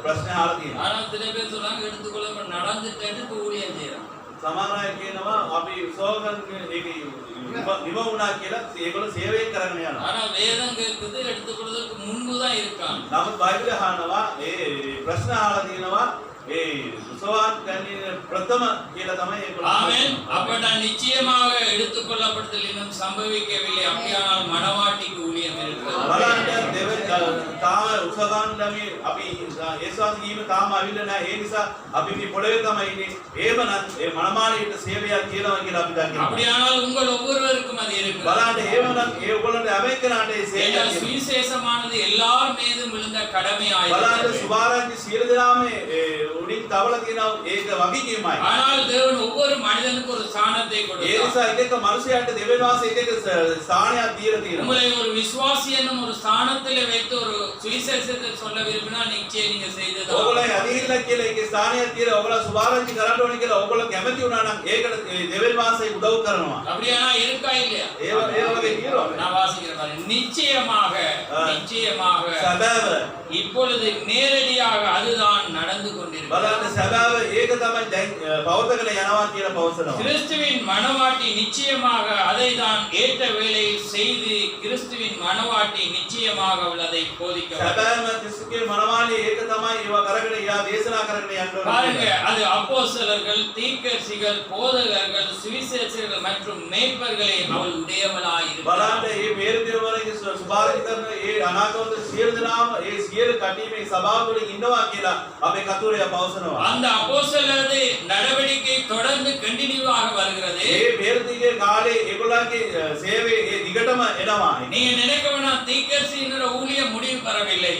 ප්‍රශ්නේ අහලා තියෙන්නේ. ஆனா சில பேர் சொல்றாங்க எடுத்துக்கொள்ள நடந்துட்டு ஊழியம் செய்யறாங்க. සමහර අය කියනවා අපි උසවගන් ඒක නිව වුණා කියලා ඒගොල්ලෝ සේවය කරගෙන යනවා. ஆனா வேதம் கேட்குது எடுத்துக்கொள்வதற்கு முன்பு தான் இருக்காங்க. නමුත් බයිබලය අහනවා ඒ ප්‍රශ්න අහලා තියෙනවා ඒ උසවන් ගන්නේ ප්‍රථම කියලා තමයි ඒගොල්ලෝ. ஆமென். அப்ப நான் நிச்சயமாக எடுத்துக்கொள்ளப்படுதல் இன்னும் சம்பவிக்கவில்லை. அப்படியானால் மனவாட்டிக்கு ஊழியம் இருக்கிறது. බලන්න දෙවෙනි තාම උසවන් ළමයි අපි ඒසවාස ජීව තාම අවිල්ල නැහැ. ඒ නිසා අපි මේ පොළවේ තමයි ඉන්නේ. ඒවනම් ඒ මනමාලීට සේවයක් කියනවා කියලා අපි දකිනවා. அப்படியானால் உங்கள் ஒவ்வொருவருக்கும் அது இருக்கிறது. බලන්න ඒවනම් ඒ ඔයගොල්ලන්ට අමෙකනාට ඒ සේවය ஏன்னா சுவிசேஷமானது எல்லார் மீதும் விழுந்த கடமையாய் බලන්න இருக்கிறது. සුභාරංචි සියලු දෙනාම උඩින් තවල තියෙනවා ඒක වගකීමයි. ஆனால் தேவன் ஒவ்வொரு மனிதனுக்கு ஒரு ஸ்தானத்தை ඒ கொடுத்தார். නිසා එක එක මනුස්සයන්ට දෙවියන් වහන්සේ එක එක ස්ථානයක් දීලා තියෙනවා. உங்களை ஒரு விசுவாசி என்னும் ஒரு ஸ்தானத்திலே வைத்து ஒரு சுவிசேஷத்தை சொல்ல விரும்பினால் நிச்சயம் நீங்க செய்தது. ඔයගොල්ලෝ ඇදහිල්ල කියලා ඒකේ ස්ථානයක් තියලා ඔයගොල්ලෝ සුභාරංචි කරන්න ඕනේ කියලා ඔයගොල්ලෝ කැමති වුණා නම් ඒකට දෙවියන් වහන්සේ උදව් කරනවා. அப்படியானா இருக்கா இல்லையா? ඒ වගේ කියනවා. நான் வாசிக்கிற பாருங்க. நிச்சயமாக நிச்சயமாக සැබෑව இப்பொழுது நேரடியாக அதுதான் நடந்து கொண்டிருக்கிறது. බලන්න සැබෑව ඒක තමයි දැන් පවතකට යනවා කියලා පවසනවා. கிறிஸ்துவின் மனவாட்டி நிச்சயமாக அதை தான் ஏற்ற வேளையில் செய்து கிறிஸ்துவின் மனவாட்டி நிச்சயமாக அதை போதிக்க வேண்டும். සැබෑම ක්‍රිස්තුගේ මනමාලි ඒක තමයි ඒවා කරගෙන යා දේශනා කරගෙන යන්න பாருங்க, ඕනේ. அது அப்போஸ்தலர்கள், தீர்க்கதரிசிகள், போதகர்கள், சுவிசேஷகர்கள் மற்றும் மேய்ப்பர்களை அவள் உடையவளாய் இருக்கிறார். බලන්න මේ මේරුදේවලගේ සුභාරංචි කරන ඒ අනාගත සියලු දෙනාම ඒ සියලු කටීමේ සභාව තුළින් ඉන්නවා කියලා අපේ කතෝලික පවසනවා. அந்த அப்போஸ்தலரது நடவடிக்கை தொடர்ந்து கண்டினியூவாக வருகிறது. මේ මේරුදේගේ කාලේ ඒගොල්ලන්ගේ සේවය ඒ දිගටම එනවා. நீங்க நினைக்க வேணாம், தீர்க்கதரிசியினோட ஊழியம் முடிவு பெறவில்லை.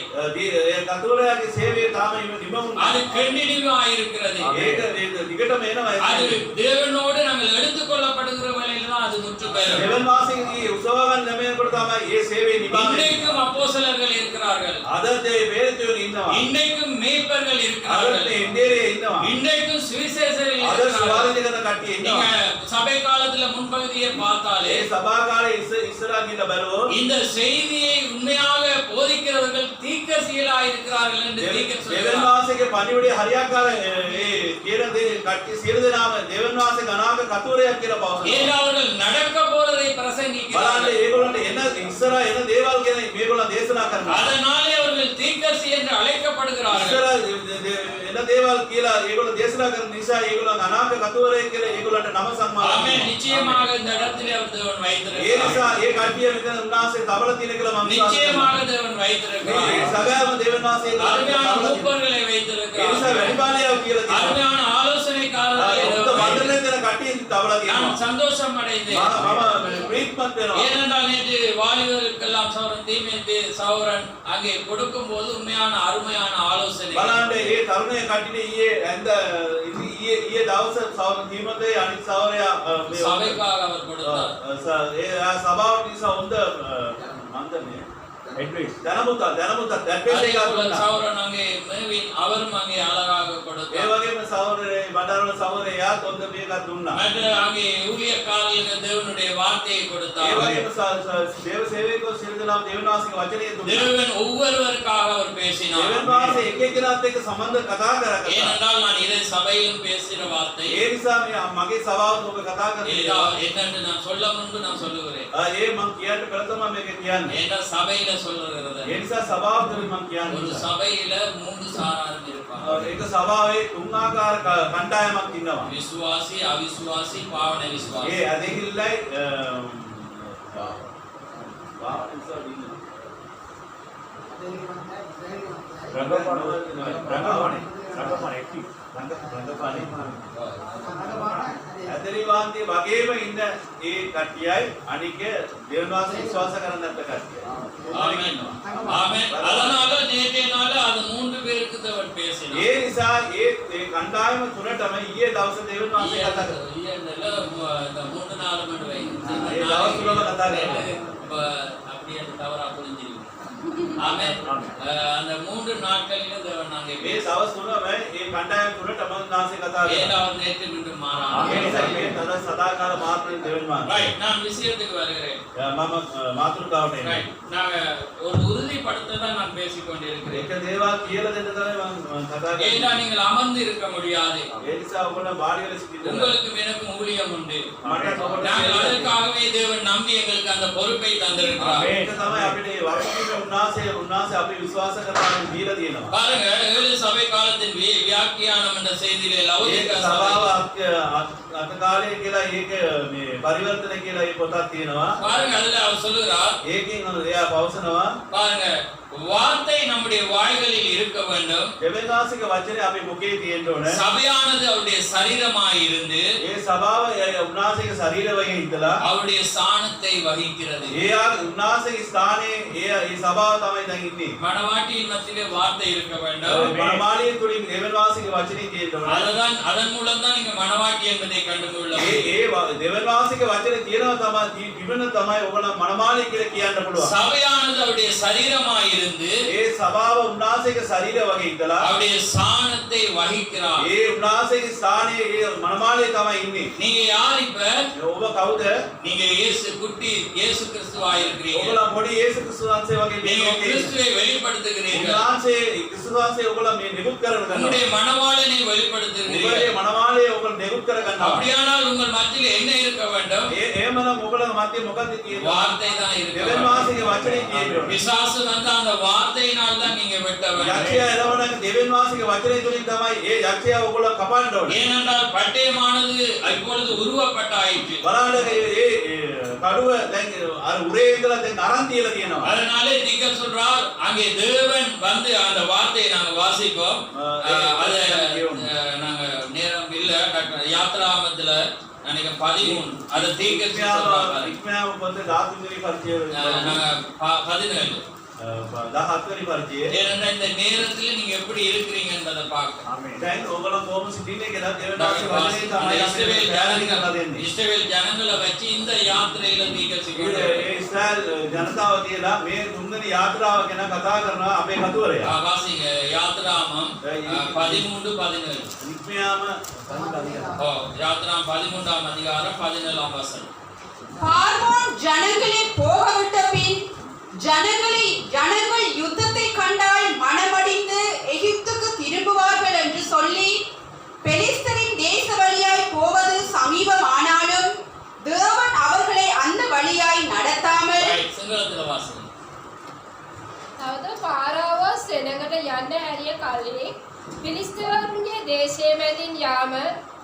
ඒ කතෝලිකගේ සේවය තාම නිමවුනේ. அது கண்டினியூவா இருக்கிறது. ඒක දිගටම එනවා. அது தேவனோடு நாங்கள் எடுத்துக்கொள்ளப்படுகிற வேளையில தான் அது முற்று பெறும். දෙවන් වාසයේ උසවගන්න ලැබෙනකොට තමයි මේ සේවය නිබාන්නේ. இன்றைக்கும் அப்போஸ்தலர்கள் இருக்கிறார்கள். අද මේ මේරුදේවල ඉන්නවා. இன்றைக்கும் மேய்ப்பர்கள் අද இருக்கிறார்கள். මේ ඉන්දියාවේ ඉන්නවා. இன்றைக்கும் சுவிசேஷர்கள் අද இருக்கிறார்கள். සුභාරංචි කරන කට්ටිය நீங்க ඉන්නවා. சபை காலத்துல முன்பகுதியை பார்த்தாலே ඒ සභා කාලේ ඉස්සරහා ගිහින් බලුවොත් இந்த செய்தியை உண்மையாக போதிக்கிறவர்கள் தீர்க்கதரிசிகளாய் இருக்கிறார்கள் என்று දෙවන් தீர்க்கதரிசிகள் වාසයේ පණිවිඩය හරියාකාර ඒ කියන දේ කට්ටිය සියලු දෙනාම දෙවන් වාසයේ අනාගත කතෝලිකයක් කියලා පවසනවා. ஏன் அவர்கள் நடக்க போறதை බලන්න பிரசங்கிக்கிறார்கள். ඒගොල්ලන්ට එන ඉස්සරහා එන දේවල් ගැන මේගොල්ලන් දේශනා කරනවා. அதனாலே அவர்கள் தீர்க்கதரிசி என்று அழைக்கப்படுகிறார்கள். ඉස්සරහා එන දේවල් කියලා ඒගොල්ලෝ දේශනා කරන නිසා ඒගොල්ලන් අනාගත කතෝලිකයෙක් කියලා ඒගොල්ලන්ට නම සම්මාන ஆமென். நிச்சயமாக இந்த இடத்திலே அவர் தேவன் ඒ வைத்திருக்கிறார். නිසා ඒ කට්ටිය මෙතන උන්වහන්සේ තවල තියෙන කියලා මම විශ්වාස நிச்சயமாக කරනවා. தேவன் මේ வைத்திருக்கிறார். සබෑම දෙවන් වාසයේ அருமையான තවල තියෙනවා. மூப்பர்களை ඒ නිසා வைத்திருக்கிறார். වැඩිපාලියව කියලා තියෙනවා. அருமையான ஆலோசனைக்காரர்களை උන්ට தேவன் වන්දනය வைத்திருக்கிறார். කරන කට්ටිය තවල තියෙනවා. நான் சந்தோஷம் அடைந்தேன். මම ප්‍රීත්මත් වෙනවා. ஏனென்றால் நேற்று வாலிபர்களுக்கெல்லாம் சௌரன் தீமேந்து சௌரன் அங்கே கொடுக்கும் போது உண்மையான அருமையான ஆலோசனை. බලන්න මේ තරුණය කට්ටියට ඊයේ දවස් සවන තීමතේ අනිත් සවරයා சபைக்காக அவர் கொடுத்தார். ඒ සභාවට නිසා හොඳ මන්දනේ දැනමුත්ත அதே போல சௌரன் அங்கே மேவின் அவரும் அங்கே அழகாக ඒ கொடுத்தார். වගේම සවරේ බඩරවල සවරයා හොඳ මේකක් දුන්නා. மற்ற அங்கே ஊழியக்காரர்களுக்கு தேவனுடைய வார்த்தையை ඒ கொடுத்தார். වගේම දේව සේවකයෝ සියලු දෙනාම දෙවියන් වහන්සේගේ වචනය දුන්නා. தேவன் ஒவ்வொருவருக்காக அவர் பேசினார். දෙවියන් වහන්සේ එක එක්කෙනාත් එක්ක සම්බන්ධ කතා කරා. ஏனென்றால் நான் இதை சபையிலும் பேசுகிற வார்த்தை. ඒ නිසා මේ මගේ සභාවත් ඔබ කතා කරලා என்னென்று நான் சொல்ல முன்பு நான் சொல்லுகிறேன். ඒ මම කියන්න පෙර තමයි මේක කියන්නේ. ஏன்னா சபையில சொல்லுகிறது. ඒ නිසා සභාව තුළ මම ஒரு කියන්නේ சபையில மூன்று சாராரும் இருப்பாங்க. ඒක සභාවේ තුන් ආකාර කණ්ඩායමක් ඉන්නවා. விசுவாசி, அவிசுவாசி, பாவனை விசுவாசி. ඒ ඇදහිල්ලයි ඇදරිවාන්ති වගේම ඉන්න ඒ කට්ටියයි අනික දෙවියන් වහන්සේ විශ්වාස කරන්න නැත්ත කට්ටිය. ஆமென். ஆமென். அதனால நேற்றைய நாள் அது மூன்று பேருக்கு தேவன் பேசினார். ඒ නිසා ඒ කණ්ඩායම තුනටම ඊයේ දවසේ දෙවියන් වහන්සේ කතා කළා. இந்த மூன்று நாலு மணி வை. ඒ දවස් තුනම කතා කරා. அப்படி அந்த தவறா புரிஞ்சிருக்கு. ஆமென். அந்த மூன்று நாட்களிலும் தேவன் நாங்கள் මේ දවස් තුනම ඒ කණ්ඩායම තුනටම උන්වහන්සේ කතා කළා. ஏழாவது நேற்று மீண்டும் ඒ மாறாமல். නිසා මේ තද සදාකාල මාත්‍රෙන් දෙවියන් වහන්සේ. Right. நான் விஷயத்துக்கு வருகிறேன். මම මාතෘකාවට එන්නේ. Right. நாங்க ஒரு உறுதிப்படுத்த தான் நான் பேசிக் கொண்டிருக்கிறேன். එක දේවල් කියලා දෙන්න තමයි මම කතා කරන්නේ. ஏன்னா நீங்கள் அமர்ந்து இருக்க முடியாது. ඒ නිසා ඔයගොල්ලෝ වාඩි වෙලා සිටින්න. உங்களுக்கும் எனக்கும் ஊழியம் உண்டு. මට ඔබට நாங்கள் அதற்காகவே தேவன் நம்பி எங்களுக்கு அந்த பொறுப்பை தந்திருக்கிறார். මේක තමයි අපිට මේ වචනේ උන්වහන්සේ අපි විශ්වාස කරන දීලා තියෙනවා. பாருங்க, ஏழு சபை காலத்தின் வியாக்கியானம் என்ற செய்தியிலே ඒක லவோதிக்கா සභාව சபை. අත කාලේ කියලා ඒක මේ පරිවර්තන කියලා ඒ පොතක් තියෙනවා. பாருங்க, அதுல அவர் சொல்லுகிறார். ඒකෙන් එයා පවසනවා பாருங்க, வார்த்தை நம்முடைய வாய்களில் இருக்க வேண்டும். දෙවෙනි වාසික වචනේ අපි මුකේ තියෙන්න ඕනේ. சபையானது அவருடைய சரீரமாய் இருந்து ඒ සභාව උන්වහන්සේගේ ශරීරවයේ ඉඳලා அவருடைய ஸ்தானத்தை வகிக்கிறது. උන්වහන්සේගේ ස්ථානයේ ඒ සභාව තමයි දැන් ඉන්නේ. மணவாட்டியின் மத்தியிலே வார்த்தை இருக்க வேண்டும். මනමාලිය තුලින් දෙවෙනි වාසික වචනේ තියෙන්න ඕනේ. அதன் மூலம் தான் நீங்க மணவாட்டி என்பதை கண்டுகொள்ளலாம். දෙවෙනි වාසික වචනේ තියෙනවා තමයි විවන තමයි ඔයගොල්ලෝ මනමාලිය කියලා කියන්න පුළුවන්. சபையானது அவருடைய சரீரமாய் இருந்து ඒ සභාව උන්වහන්සේගේ ශරීරය වගේ ඉඳලා அவருடைய ஸ்தானத்தை வகிக்கிறார். ඒ උන්වහන්සේගේ ස්ථානයේ ඒ මනමාලිය තමයි ඉන්නේ. நீங்க யார் இப்ப? ඔබ කවුද? நீங்க இயேசு கிறிஸ்துவா இருக்கிறீங்க. ඔයගොල්ලෝ පොඩි යේසුස් ක්‍රිස්තුස් වහන්සේ වගේ நீங்க මේ கிறிஸ்துவை வெளிப்படுத்துகிறீர்கள். උන්වහන්සේ ක්‍රිස්තුස් වහන්සේ ඔයගොල්ලෝ මේ නිකුත් කරගෙන உங்களுடைய යනවා. மணவாளனை வெளிப்படுத்துகிறீர்கள். ඔබගේ මනමාලිය ඔයගොල්ලෝ නිකුත් කරගන්නවා. அப்படியானால் உங்கள் மத்தியில் என்ன இருக்க வேண்டும்? එහෙමනම් ඔයගොල්ලෝ මැදේ මොකද්ද කියන්නේ? வார்த்தை தான் இருக்க දෙවෙනි வேண்டும். වාසික වචනේ තියෙනවා. பிசாசு வந்து அந்த வார்த்தையினால் தான் நீங்க வெட்ட வேண்டும். යක්ෂයා එළවන දෙවෙනි වාසික වචනේ තුලින් තමයි ඒ යක්ෂයා ඔයගොල්ලෝ කපන්න ඕනේ. ஏனென்றால் பட்டயமானது இப்பொழுது உருவப்பட்டாயிற்று. බලන්න ඒ කඩුව දැන් අර උරේ ඉඳලා දැන් අරන් තියලා තියෙනවා. அதனாலே நீங்கள் சொல்றார் அங்கே தேவன் வந்து அந்த வார்த்தையை நாங்க வாசிப்போம். அது நாங்க நேரம் இல்ல யாத்ராமத்துல நினைக்க 13 அது தீர்க்கதரிசி சொல்றாங்க. ඉක්මෑව පොතේ 13 වෙනි පරිච්ඡේදය நாங்க 17 17 වෙනි පරිච්ඡේදය. ஏன்னா இந்த நேரத்துல நீங்க எப்படி இருக்கிறீங்க என்பதை பார்க்க. දැන් ඔයගොල්ලෝ කොහොම සිටින්නේ කියලා දෙවෙනි වාසික වචනේ තමයි இஸ்ரவேல் ஜனங்களை வச்சு இந்த யாத்திரையில தீர்க்கதரிசி ඒ ඉස්රායල් ජනතාව කියලා මේ තුන්වෙනි යාත්‍රාව ගැන කතා කරනවා අපේ කතුවරයා. வாசிங்க யாத்ராமம் 13:17. ඉක්මෑම யாத்ராம் 13ஆம் அதிகாரம் 17ஆம் வசனம். பார்வோன் ஜனங்களை போகவிட்ட பின் ஜனங்கள் யுத்தத்தை கண்டால் மனமடிந்து எகிப்துக்கு திரும்புவார்கள் என்று சொல்லி பெலிஸ்தரின் தேச வழியாய் போவது சமீபமானாலும் தேவன் அவர்களை அந்த வழியாய் நடத்தாமல் සිංහලத்துல வாசிங்க. තවද පාරාව සෙනඟට යන්න හැරිය කල්හි පිලිස්තවරුන්ගේ දේශයේ මැදින් යාම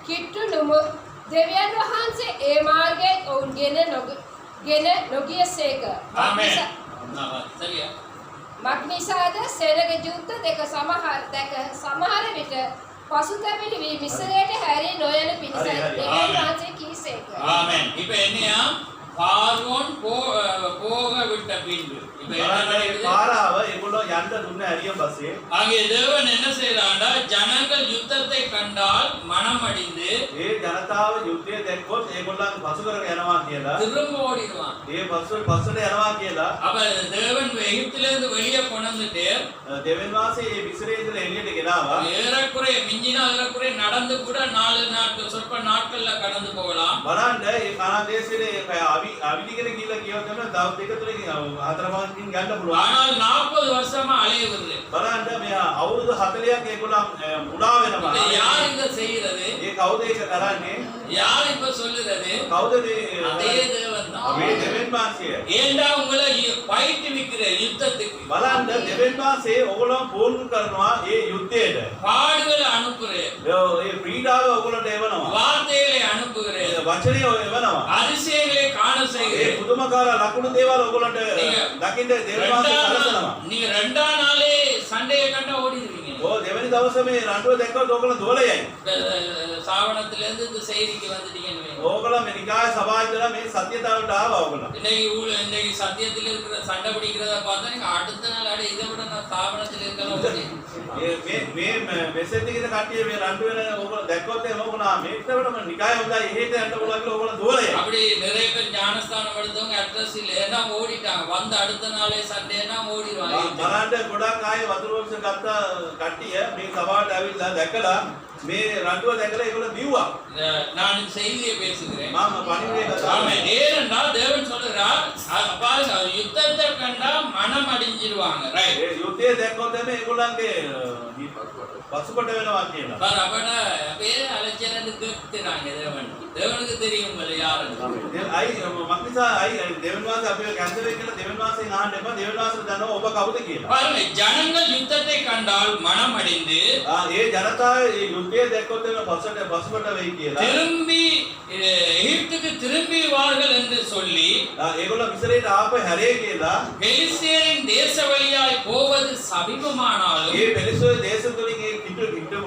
කිට්ටු නොමුත් දෙවියන් වහන්සේ ඒ මාර්ගයෙන් ඔවුන් ගෙන නොගියසේක. சரியா? මක්නිසාද සෙනග යුද්ධ දෙක සමහර විට පසුතැවිලි වී මිස්රයට හැරී නොයන පිණිස දෙවියන් වහන්සේ කීසේක. ஆமென். இப்போ என்னையா பார்வோன் போக விட்ட பின்பு இப்போ என்ன நடக்குது? පාරාව ඒගොල්ලෝ යන්න දුන්න ඇරියන් පස්සේ அங்கே தேவன் என்ன செய்றாண்டா ஜனங்கள் யுத்தத்தை கண்டால் மனமடிந்து ඒ ජනතාව යුද්ධය දැක්කොත් ඒගොල්ලන් පසු කරගෙන යනවා කියලා திரும்ப ஓடிடுவான். ඒ පස්සට යනවා කියලා அப்ப தேவன் எகிப்திலிருந்து வெளியே கொண்டு வந்துட்டு දෙවෙනි වාසේ ඒ මිස්රයේ ඉඳලා එළියට ගෙනාවා. ஏறக்குறை மிஞ்சினா ஏறக்குறை நடந்து கூட 4 நாட்கள் சொற்ப நாட்கள்ல கடந்து போகலாம். බලන්න ඒ කානාන් දේශයේ අවිදිගෙන ගිහිල්ලා කියවද තමයි දවස් දෙක තුනකින් හතර මාසකින් ගන්න පුළුවන්. ஆனால் 40 வருஷமா அலையுது. බලන්න මේ අවුරුදු 40ක් ඒගොල්ලන් මුලා වෙනවා. இதை யார் இத செய்யறது? ඒ කවුද ඒක කරන්නේ? யார் இப்ப சொல்லுறது? කවුද அதே தேவன் தான். මේ දෙවෙනි වාසිය. ஏண்டா உங்களை பயிற்றுவிக்கிற யுத்தத்துக்கு බලන්න දෙවෙනි වාසේ ඔයගොල්ලෝ පෝල්ු කරනවා ඒ යුද්ධයට. பாடுகளை அனுப்புறேன். ඒ පීඩාව ඔයගොල්ලන්ට එවනවා. வார்த்தைகளை அனுப்புகிறேன். වචනය එවනවා. அதிசயங்களை காண ඒ செய்கிறேன். පුදුමකාර ලකුණු දේවල් ඔයගොල්ලන්ට දකින්න දෙවෙනි වාසේ සලසනවා. நீங்க ரெண்டாம் நாளே சண்டையை கண்டா ஓடிடுவீங்க. දෙවෙනි දවසේ මේ රණ්ඩුව දැක්කොත් ඔයගොල්ලෝ දොලයයි. சாவணத்துல இருந்து இந்த செய்திக்கு வந்துட்டீங்கன்னு வைங்க. ඕගොල්ලෝ මේ නිකාය සභාවේදලා මේ සත්‍යතාවට ආවා ඔයගොල්ලෝ. இன்னைக்கு சத்தியத்தில் இருக்கிற சண்டை பிடிக்கிறத பார்த்தா நீங்க அடுத்த நாள் அட இதை விட நான் சாவணத்தில் இருக்கலாம் ஓடி. මේ මෙසේජ් එකේ කට්ටිය මේ රණ්ඩු වෙන ඕගොල්ලෝ දැක්කොත් එහෙම ඕගොල්ලෝ මේකට වඩා නිකාය හොඳයි එහෙට යන්න ඕගොල්ලෝ කියලා ඕගොල්ලෝ දොලයයි. அப்படி நிறைய பேர் ஞானஸ்தானம் எடுத்தவங்க அட்ரஸ் இல்ல ஏன்னா ஓடிட்டாங்க. வந்த அடுத்த நாளே சண்டேனா ஓடிடுவாங்க. බලන්න ගොඩක් ආයේ වතුර වංශ ගත්ත කට්ටිය මේ සභාවට ඇවිල්ලා දැකලා මේ රණ්ඩුව දැකලා ඒගොල්ලෝ දිව්වා. நான் இந்த செய்தியை பேசுகிறேன். මම පණිවිඩය කතා ஆமென். ஏனென்றால் தேவன் சொல்றார் பாருங்க யுத்தத்தை கண்டா மனம் அடிஞ்சிடுவாங்க. ரைட். ඒ යුද්ධය දැක්කොත් එමේ ඒගොල්ලන්ගේ පසුබට වෙනවා කියලා. பாரு அப்பட பேர் அலட்சியன்னு கேட்கிறாங்க தேவன். தேவனுக்கு தெரியும் உங்களை யாருன்னு. අයි මක්නිසා අයි දෙවෙනි වාසේ අපි කැන්සල් එක කියලා දෙවෙනි වාසේ නාන්න එපා. දෙවෙනි වාසේ දන්නවා ඔබ කවුද කියලා. பாருங்க ஜனங்கள் யுத்தத்தை கண்டால் மனம் அடிந்து ඒ ජනතාව ඒ යුද්ධය දැක්කොත් එමේ පසුබට වෙයි කියලා. திரும்பி எகிப்துக்கு திரும்பி வார்கள் என்று சொல்லி ඒගොල්ලෝ මිස්රයට ආපහු හැරේ කියලා பெலிஸ்திய பெலிஸ்தரின் தேச வழியாய் போவது சமீபமானாலும் ඒ පෙලිස්තර දේශතුලින් ඒ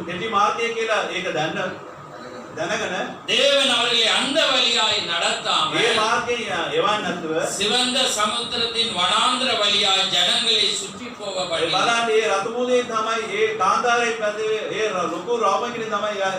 කෙටි මාර්ගය කියලා ඒක දැනගෙන தேவன் அவர்களை அந்த வழியாய் ඒ நடத்தாமல் මාර්ගයෙන් එවන්න නැතුව சிவந்த சமுத்திரத்தின் வனாந்திர வழியாய் ஜனங்களை சுற்றி போக ඒ பண்ணி බලන්න ඒ රතුමුලේ තමයි ඒ කාන්තාරේ පැත්තේ ඒ ලොකු රෝමකින් තමයි අර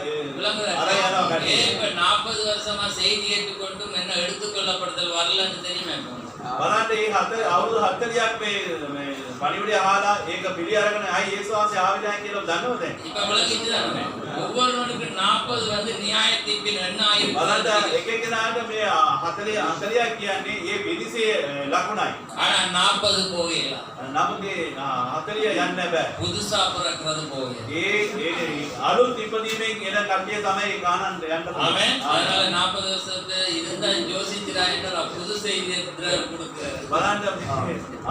යනවා කටේ. இப்ப 40 வருஷமா செய்தி ஏற்றுக்கொண்டும் என்ன எடுத்துக்கொள்ளப்படுதல் வரலன்னு தெரியுமா இப்போ? බලන්න ඒ අවුරුදු 40ක් මේ පණිවිඩය අහලා ඒක පිළි අරගෙන ආයි යේසුස් වහන්සේ ආවිලා කියලා දන්නවද? இப்ப விளங்கிச்சுதானே? ஒவ்வொருவனுக்கு 40 வந்து நியாய தீர்ப்பின் என்ன බලන්න ஆயிருக்கு. එක එකනාට මේ 40 කියන්නේ ඒ විනිසේ ලකුණයි. ஆனா 40 போகல. නමුත් ඒ 40 යන්න බෑ. புதுசா பிறக்கிறது போகல. ඒ අලුත් ඉපදීමෙන් එන කට්ටිය තමයි කානන් යන්න ஆமென். அதனால 40 வருஷத்துல இருந்தா யோசிக்கிறா என்ற புது செய்தியை கொடுக்கிறார். බලන්න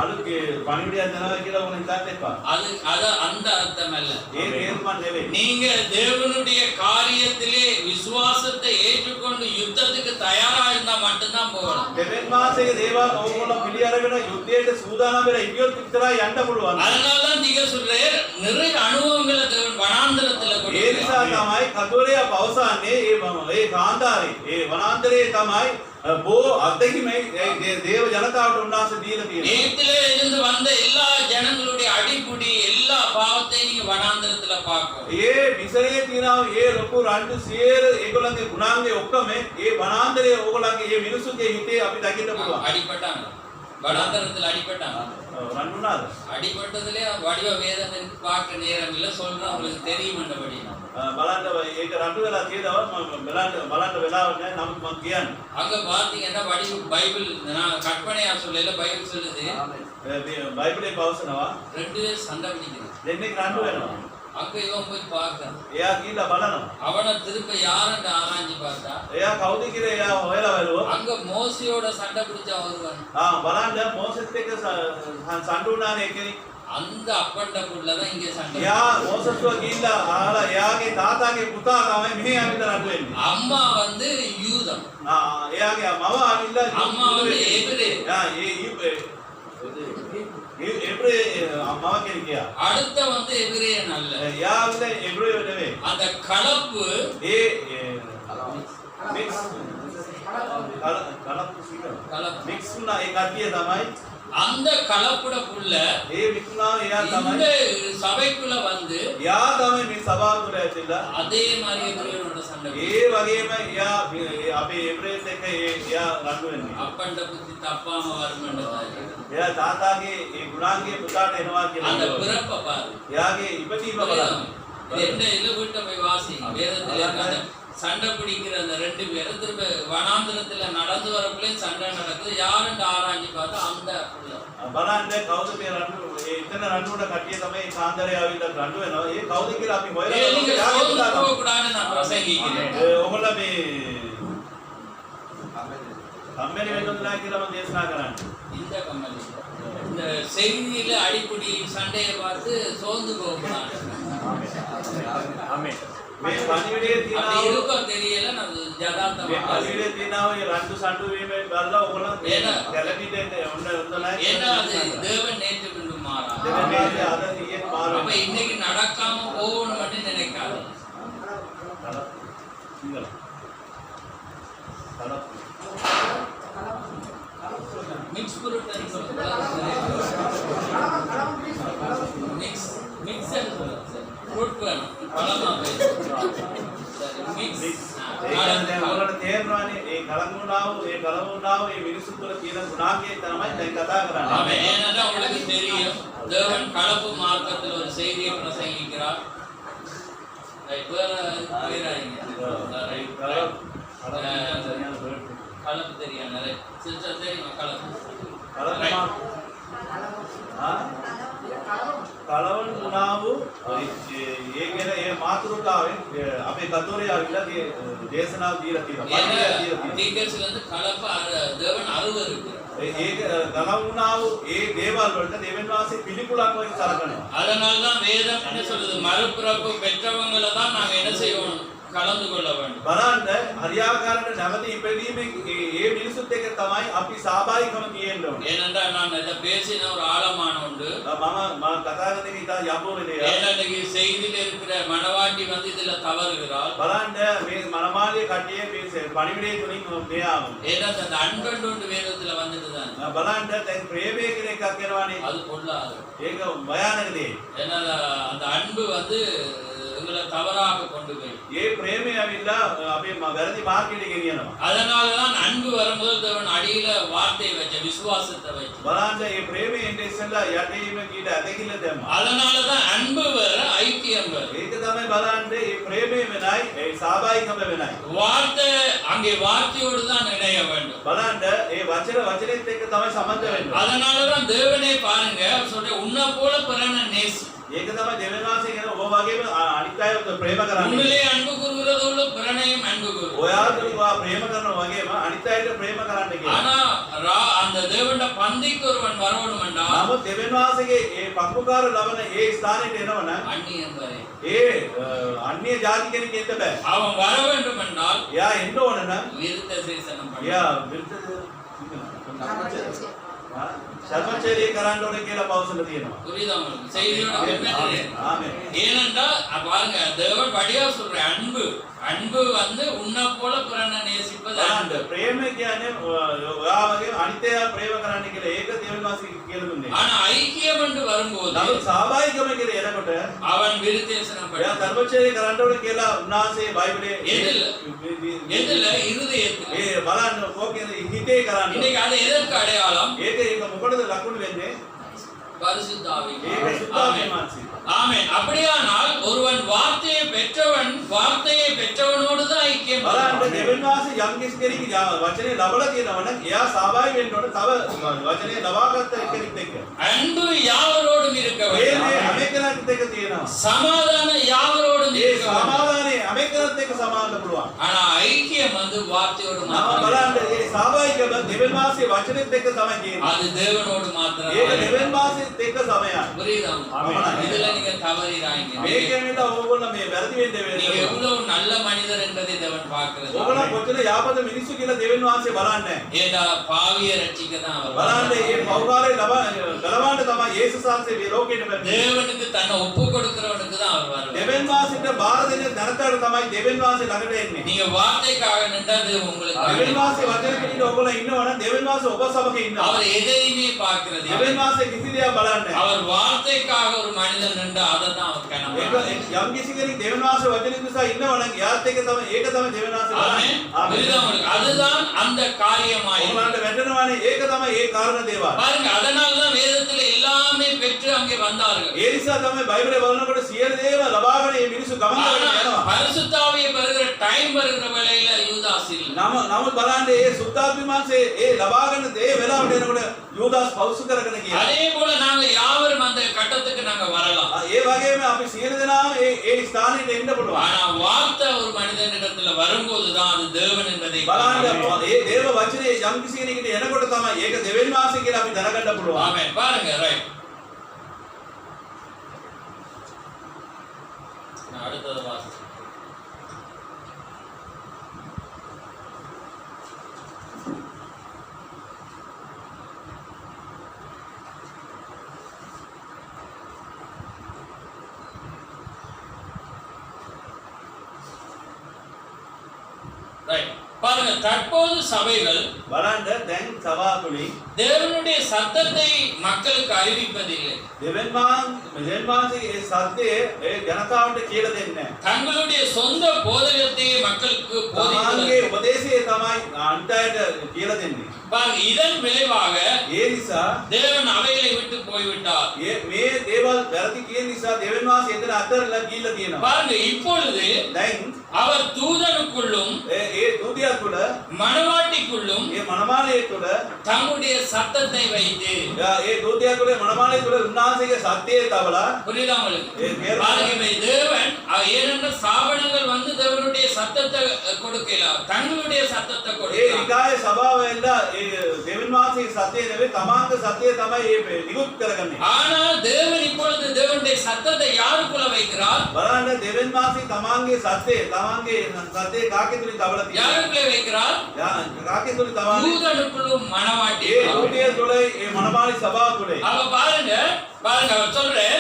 අලුත් පණිවිඩයක් දෙනවා කියලා ඕන හිතන්න එපා. அது அந்த அர்த்தம் அல்ல. ඒ තේරුමක් නෙවෙයි. நீங்க தேவனுடைய காரியத்திலே விசுவாசத்தை ஏற்றுக்கொண்டு யுத்தத்துக்கு தயாரா இருந்தா மட்டும்தான் போகலாம். දෙවෙනි මාසයේ දේවල් ඕගොල්ලෝ පිළි අරගෙන යුද්ධයට සූදානම් වෙලා ඉතියොත් විතරයි යන්න පුළුවන්. அதனாலதான் நீங்க சொல்றேன் நிறைய அனுபவங்களை தேவன் வனாந்தரத்துல ඒ கொடுக்கிறார். නිසා තමයි කතෝලිකයා පවසන්නේ ඒ කාන්තාරේ ඒ වනාන්තරයේ තමයි බෝ අත්දැකීමයි දේව ජනතාවට උන්වහන්සේ දීලා තියෙනවා. எகிப்திலே இருந்து வந்த எல்லா ஜனங்களுடைய அடிப்புடி எல்லா பாவத்தையும் நீங்க வனாந்தரத்துல பார்க்கணும். ඒ මිසරයේ තියෙනවා ඒ ලොකු රණ්ඩු සියර ඒගොල්ලන්ගේ ගුණාංගය ඔක්කොම ඒ වනාන්තරයේ ඕගොල්ලන්ගේ මේ මිනිසුන්ගේ හිතේ අපි දකින්න පුළුවන්. அடிபட்டாங்க வனாந்தரத்துல அடிபட்டாங்க. රණ්ඩුනාද? அடிபட்டதுல வடிவ வேதனை பார்க்க நேரம் இல்ல சொல்றேன் உங்களுக்கு தெரியுமன்றபடி. බලන්න ඒක රණ්ඩු වෙලා තියෙනවා බලන්න වෙලාවක් නැහැ. නමුත් මම කියන්නේ அங்க பாத்தீங்கன்னா வடிவு பைபிள் நான் கற்பனையா சொல்லல பைபிள் சொல்லுது බයිබලයේ පවසනවා ரெண்டு பேரும் சண்டை பிடிக்கிறாங்க. දෙන්නෙක් රණ්ඩු වෙනවා. அங்க இவன் போய் பார்க்கறான். එයා ගිහිල්ලා බලනවා. அவனை திரும்ப யாருன்னு ஆராய்ஞ்சு பார்த்தா එයා කවුද කියලා එයා හොයලා බලුවා. அங்க மோசையோட சண்டை பிடிச்சா வருவான். බලන්න මෝසෙස් එක්ක සම්ඩු වුණානේ කෙනෙක්. அந்த அப்பண்ட புள்ளதான் இங்க சண்டை. එයා මෝසස්ව ගිහිල්ලා අහලා එයාගේ තාතාගේ පුතා තමයි මෙහි ආවිල්ලා රණ්ඩු වෙන්නේ. அம்மா வந்து யூதம். එයාගේ මව ආවිල්ලා அம்மா வந்து எபிரே. එබ්‍රේ මව කෙනෙක් එයා. அடுத்த வந்து எபிரேயன் அல்ல. එයාගේ එබ්‍රේ නෙවෙයි. அந்த கலப்பு ඒ මික්ස් කලප්පු සීකර. கலப்பு මික්ස් වුණා ඒ කට්ටිය තමයි அந்த கலப்புட புள்ள ඒ විකුණා එයා இந்த තමයි சபைக்குள்ள வந்து එයා තමයි මේ සභාව තුළ ඇවිල්ලා அதே மாதிரி எபிரேயனோட சண்டை. ඒ වගේම එයා අපේ එබ්‍රේස් එක්ක එයා රණ්ඩු වෙන්නේ. அப்பண்ட புத்தி தப்பாம வருமன்றதாய். එයා තාතාගේ ඒ ගුණාංගයේ පුතාට එනවා அந்த කියලා. பிறப்ப பாரு. එයාගේ ඉපදීම බලන්න. என்ன இல்ல வீட்டை போய் வாசி. வேதத்துல இருக்காத சண்டை பிடிக்கிற அந்த ரெண்டு பேரும் திரும்ப வனாந்திரத்துல நடந்து வரக்குள்ளே சண்டை நடக்குது. யாருன்னு ஆராய்ஞ்சு பார்த்தா அந்த புள்ள. බලන්න කවුද මේ රණ්ඩු ඒ ඉතන රණ්ඩුවට කට්ටිය තමයි කාන්දරේ ආවිල්ලා රණ්ඩු වෙනවා. ඒ කවුද කියලා අපි හොයලා நீங்க බලමු. சோர்ந்து එයාගේ පුතා போகக்கூடாதுன்னு நான் பிரசங்கிக்கிறேன். ඔයගොල්ලෝ මේ කම්මැලි වෙන්නලා කියලා මම දේශනා කරන්නේ. இந்த கம்மலி இந்த செய்தியில அடிப்படி சண்டையை பார்த்து சோர்ந்து போகக்கூடாது. මේ පණිවිඩයේ அப்படி තියෙනවා இருக்கும் தெரியல நான் මේ யதார்த்தமா පණිවිඩයේ තියෙනවා ඒ රණ්ඩු සණ්ඩු වීමේ බලලා ඔයගොල්ලෝ කැලණිට ஏன்னா அது தேவன் நேற்று கொண்டு மாறா. දෙවෙනි අද ඊයේ அப்ப මාරු இன்னைக்கு நடக்காம போகணும் மட்டும் நினைக்காது. Sinhala mix protein mix mix fruit வேணும் பழமா மிக்ஸ் ඒකෙන් දැන් ඔයාලට තේරෙනවානේ ඒ කලමුණාව ඒ මිනිසුන් තුළ තියෙන ගුණාංගය තමයි දැන් කතා කරන්නේ. ஆமென். ஏன்னா உங்களுக்கு தெரியும் தேவன் கலப்பு மார்க்கத்தில் ஒரு செய்தியை பிரசங்கிக்கிறார். கலப்பு தெரியும் நிறைய சிஸ்டர் தெரியுமா கலப்பு කලවුන් වුණාව ඒ ගැන ඒ මාතෘකාවෙන් අපේ කතෝලිකයා ආවිල්ලා දේශනාව දීලා තියෙනවා. டீச்சர்ஸ்ல இருந்து கலப்பு தேவன் அருள் இருக்கு. ඒක කලවුන් වුණාව ඒ දේවල් වලට දෙවියන් වහන්සේ පිළිකුලක් වගේ සලකනවා. அதனால தான் வேதம் என்ன சொல்லுது மறுபிறப்பு பெற்றவங்களை தான் நாங்க என்ன செய்யணும் கலந்து கொள்ள வேண்டும். බලන්න හරියාකාරට නැවත ඉපදීමේ ඒ මිනිසුත් එක්ක තමයි අපි සහභාගීකම තියෙන්න ඕනේ. ஏனென்றால் நான் இதை பேசின ஒரு ஆழமான உண்டு. මම කතා කරන එක ඉතා යම්බෝල දෙයක්. ஏனென்றைக்கு செய்தியில இருக்கிற மணவாட்டி வந்து இதுல தவறுகிறாள். බලන්න මේ මනමාලිය කට්ටිය මේ පණිවිඩය තුලින් මෙයා ஏன்னா அந்த அன்பண்டு வேதத்துல வந்துட்டுதான். බලන්න දැන් ප්‍රේමය කියන එකක් එනවානේ. அது பொல்லாது. ඒක භයානක දෙයක්. ஏன்னா அந்த அன்பு வந்து எங்களை தவறாக கொண்டு போய் ඒ ප්‍රේමය ඇවිල්ලා අපේ වැරදි මාර්ගයට ගෙනියනවා. அதனாலதான் அன்பு வரும்போது தேவன் அடியில வார்த்தையை வச்ச விசுவாசத்தை வச்சு. බලන්න මේ ප්‍රේමය එන්නේ ඉස්සෙල්ලා යටීම කීට ඇදහිල්ල දැම්මා. அதனாலதான் அன்பு வேற ஐக்கியம் வேற. ඒක තමයි බලන්න මේ ප්‍රේමය වෙනයි ඒ සහභාගීකම වෙනයි. வார்த்தை அங்கே வார்த்தையோடு தான் இணைய வேண்டும். බලන්න මේ වචනෙත් එක්ක තමයි සම්බන්ධ වෙන්නේ. அதனாலதான் தேவனே பாருங்க அவர் சொல்ற உன்னை போல பிறனை நேசி. ඒක තමයි දෙවියන් වහන්සේ කියන ඔබ වගේම අනිත් අයව ප්‍රේම කරන්න. உண்மையிலே அன்பு கூறுகிறதோடு பிறனையும் அன்பு கூறு. ඔයාලට ප්‍රේම කරනවා වගේම අනිත් අයට ප්‍රේම කරන්න කියලා. ஆனா அந்த தேவண்ட பந்திக்கு ஒருவன் வரணும் என்றால் නමුත් දෙවියන් වහන්සේගේ මේ පංගුකාර ලබන ඒ ස්ථානෙට එනවනම් அந்நியம் வரை ඒ අන්‍ය ජාති කෙනෙක් එන්න බෑ. அவன் வர வேண்டும் என்றால் එයා එන්න ඕන නම් விருத்த சேசனம் பண்ண. එයා සර්වචර්ය කරන්න ඕනේ කියලා පෞසල තියෙනවා. புரியுதா உங்களுக்கு? செய்தியோட ආමේන්. ආමේන්. ஏனென்றால் பாருங்க தேவன் வடிவா சொல்ற அன்பு அன்பு வந்து உன்னை போல பிறனை நேசிப்பது බලන්න அன்பு. ප්‍රේම කියන්නේ ඔයා වගේ අනිත් අය ප්‍රේම කරන්න කියලා ඒක දෙවියන් වහන්සේ කියලා දුන්නේ. ஆனா ஐக்கியம் என்று வரும்போது නමුත් සහභාගීකම කියලා එනකොට அவன் விருத்தேசனம் එයා பண்ண. සර්වචර්ය කරන්න ඕනේ කියලා උන්වහන්සේ බයිබලයේ எதுல இருதயத்துல. ඒ බලන්න ඕකේ හිතේ කරන්න. இன்னைக்கு அது எதற்கு அடையாளம்? ඒක මොකටද ලකුණු වෙන්නේ? பரிசுத்த ஆவி. ඒක සුද්ධාත්ම ஆமென். මානසික. ஆமென். அப்படியானால் ஒருவன் வார்த்தையை பெற்றவன் வார்த்தையை பெற்றவனோடு தான் ஐக்கியம் බලන්න கொள்வான். දෙවියන් වහන්සේ යම් කිසි කෙනෙක් වචනේ ලබලා තියෙනවා නම් එයා සහභාගී වෙන්න ඕනේ තව වචනේ ලබාගත්ත කෙනෙක් එක්ක. அன்பு யாவரோடும் இருக்க මේ வேண்டும். හැමකෙනෙකුට එක්ක තියෙනවා. சமாதானம் யாவரோடும் ඒ இருக்க வேண்டும். සමාදානයේ හැමකෙනෙකුට එක්ක සමාදන්න පුළුවන්. ஆனா ஐக்கியம் வந்து வார்த்தையோடு නම மாத்திரம். බලන්න මේ සහභාගීකම දෙවියන් වහන්සේ වචනේත් එක්ක තමයි කියන්නේ. அது தேவனோடு மாத்திரம். ඒක දෙවියන් වහන්සේත් එක්ක සමයයි. புரியுதா? ஆமென். இதுல நீங்க தவறிறாங்க. මේකෙන්ද ඕගොල්ලෝ මේ වැරදි වෙන්න நீங்க වෙන්නේ. எவ்வளவு நல்ல மனிதர் என்பதை தேவன் பார்க்கிறது. ඕගොල්ලෝ කොච්චර යාපත මිනිස්සු කියලා දෙවියන් වහන්සේ බලන්නේ. ஏண்டா பாவியை ரட்சிக்க தான் அவர் බලන්න வந்தார். මේ පෞකාරේ ගලවන්න තමයි යේසුස් වහන්සේ මේ ලෝකෙට බැන්නේ. தேவனுக்கு தன்னை ஒப்பு கொடுக்கிறவனுக்கு தான் அவர் வருவார். දෙවියන් වහන්සේට බාර දෙන ධනතර තමයි දෙවියන් වහන්සේ ළඟට එන්නේ. நீங்க வார்த்தைக்காக நின்றது உங்களுக்கு දෙවියන් වහන්සේ වචන පිළිද ඔයගොල්ලෝ ඉන්නවනම් දෙවියන් වහන්සේ ඔබ සමග ඉන්නවා. அவர் எதையுமே பார்க்கிறது இல்லை. දෙවියන් වහන්සේ කිසි දෙයක් බලන්නේ නැහැ. அவர் வார்த்தைக்காக ஒரு மனிதன் நின்று அதை தான் அவர் ඒක கனவு. යම් කිසි කෙනෙක් දෙවියන් වහන්සේ වචන නිසා ඉන්නවනම් එයාත් එක්ක තමයි ඒක තමයි දෙවියන් වහන්සේ බලන්නේ. ஆமென். புரியுதா உங்களுக்கு? அதுதான் அந்த காரியமாய். ඔයාලට වැටෙනවානේ ඒක තමයි ඒ කාරණා දේවල්. பாருங்க அதனால தான் வேதத்துல எல்லாமே பெற்று அங்கே வந்தார்கள். ඒ නිසා තමයි බයිබලේ බලනකොට සියලු දේවල් ලබාගෙන මේ මිනිස්සු ගමන් කරගෙන ஆனா යනවා. பரிசுத்தாவியை பெறுகிற டைம் வருகிற வேளையில யூதாஸ் இல்லை. නමුත් බලන්න මේ සුද්ධාත්ම මාංශයේ ඒ ලබාගෙන දේ වෙලාවට එනකොට යූදාස් පෞසු කරගෙන ගියා. அதே போல நாங்க யாவரும் அந்த கட்டத்துக்கு நாங்க வரலாம். ඒ වගේම අපි සියලු දෙනාම ඒ ස්ථානෙට එන්න පුළුවන්. ஆனா வார்த்தை ஒரு மனிதனிடத்துல வரும்போதுதான் அது தேவன் என்பதை බලන්න காண ඒ දේව වචනේ යම් කිසි කෙනෙකුට එනකොට තමයි ඒක දෙවියන් වහන්සේ කියලා අපි දැනගන්න පුළුවන්. ஆமென். பாருங்க ரைட். நான் அடுத்தது வாசி. ரைட். பாருங்க தற்போது சபைகள் බලන්න දැන් සභා තුලින් தேவனுடைய சத்தத்தை மக்களுக்கு அறிவிப்பதில்லை. දෙවියන් වහන්සේ ඒ සත්‍යය ඒ ජනතාවට කියලා දෙන්නේ නැහැ. தங்களுடைய சொந்த போதகத்தை மக்களுக்கு போதிப்பதில்லை. තමන්ගේ උපදේශය තමයි අන්තයට කියලා දෙන්නේ. பாருங்க இதன் விளைவாக ඒ නිසා தேவன் அவைகளை விட்டு போய்விட்டார். මේ දේවල් වැරදි කියන නිසා දෙවියන් වහන්සේ එතන අතරලා ගිහිල්ලා තියෙනවා. பாருங்க இப்பொழுது දැන් அவர் தூதனுக்குள்ளும் ඒ දූතියා තුළ மணவாட்டிக்குள்ளும் ඒ මනමාලයේ තුළ தம்முடைய சத்தத்தை வைத்து ඒ දූතියා තුළ මනමාලයේ තුළ උන්වහන්සේගේ සත්‍යය තවලා புரியுதா உங்களுக்கு? ඒ பாருங்க இப்ப தேவன் ஏனென்ற ஸ்தாபனங்கள் வந்து தேவனுடைய சத்தத்தை கொடுக்கல, தங்களுடைய சத்தத்தை ඒ கொடுக்கிறார். විකාය සභාව වෙලා ඒ දෙවියන් වහන්සේගේ සත්‍යය නෙවෙයි තමාංග සත්‍යය තමයි මේ නිකුත් කරගන්නේ. ஆனால் தேவன் இப்பொழுது தேவனுடைய சத்தத்தை யாருக்குள்ள வைக்கிறார்? බලන්න දෙවියන් වහන්සේ තමාංගේ සත්‍යය කාගේ තුලින් තබලා තියෙනවා. யாருக்குள்ள வைக்கிறார்? කාගේ තුලින් තබන්නේ? தூதனுக்குள்ளும் ඒ மணவாட்டிக்குள்ளும். රූපිය තුල ඒ මනමාලි සභාව තුල. அப்ப பாருங்க அவர் சொல்றேன்,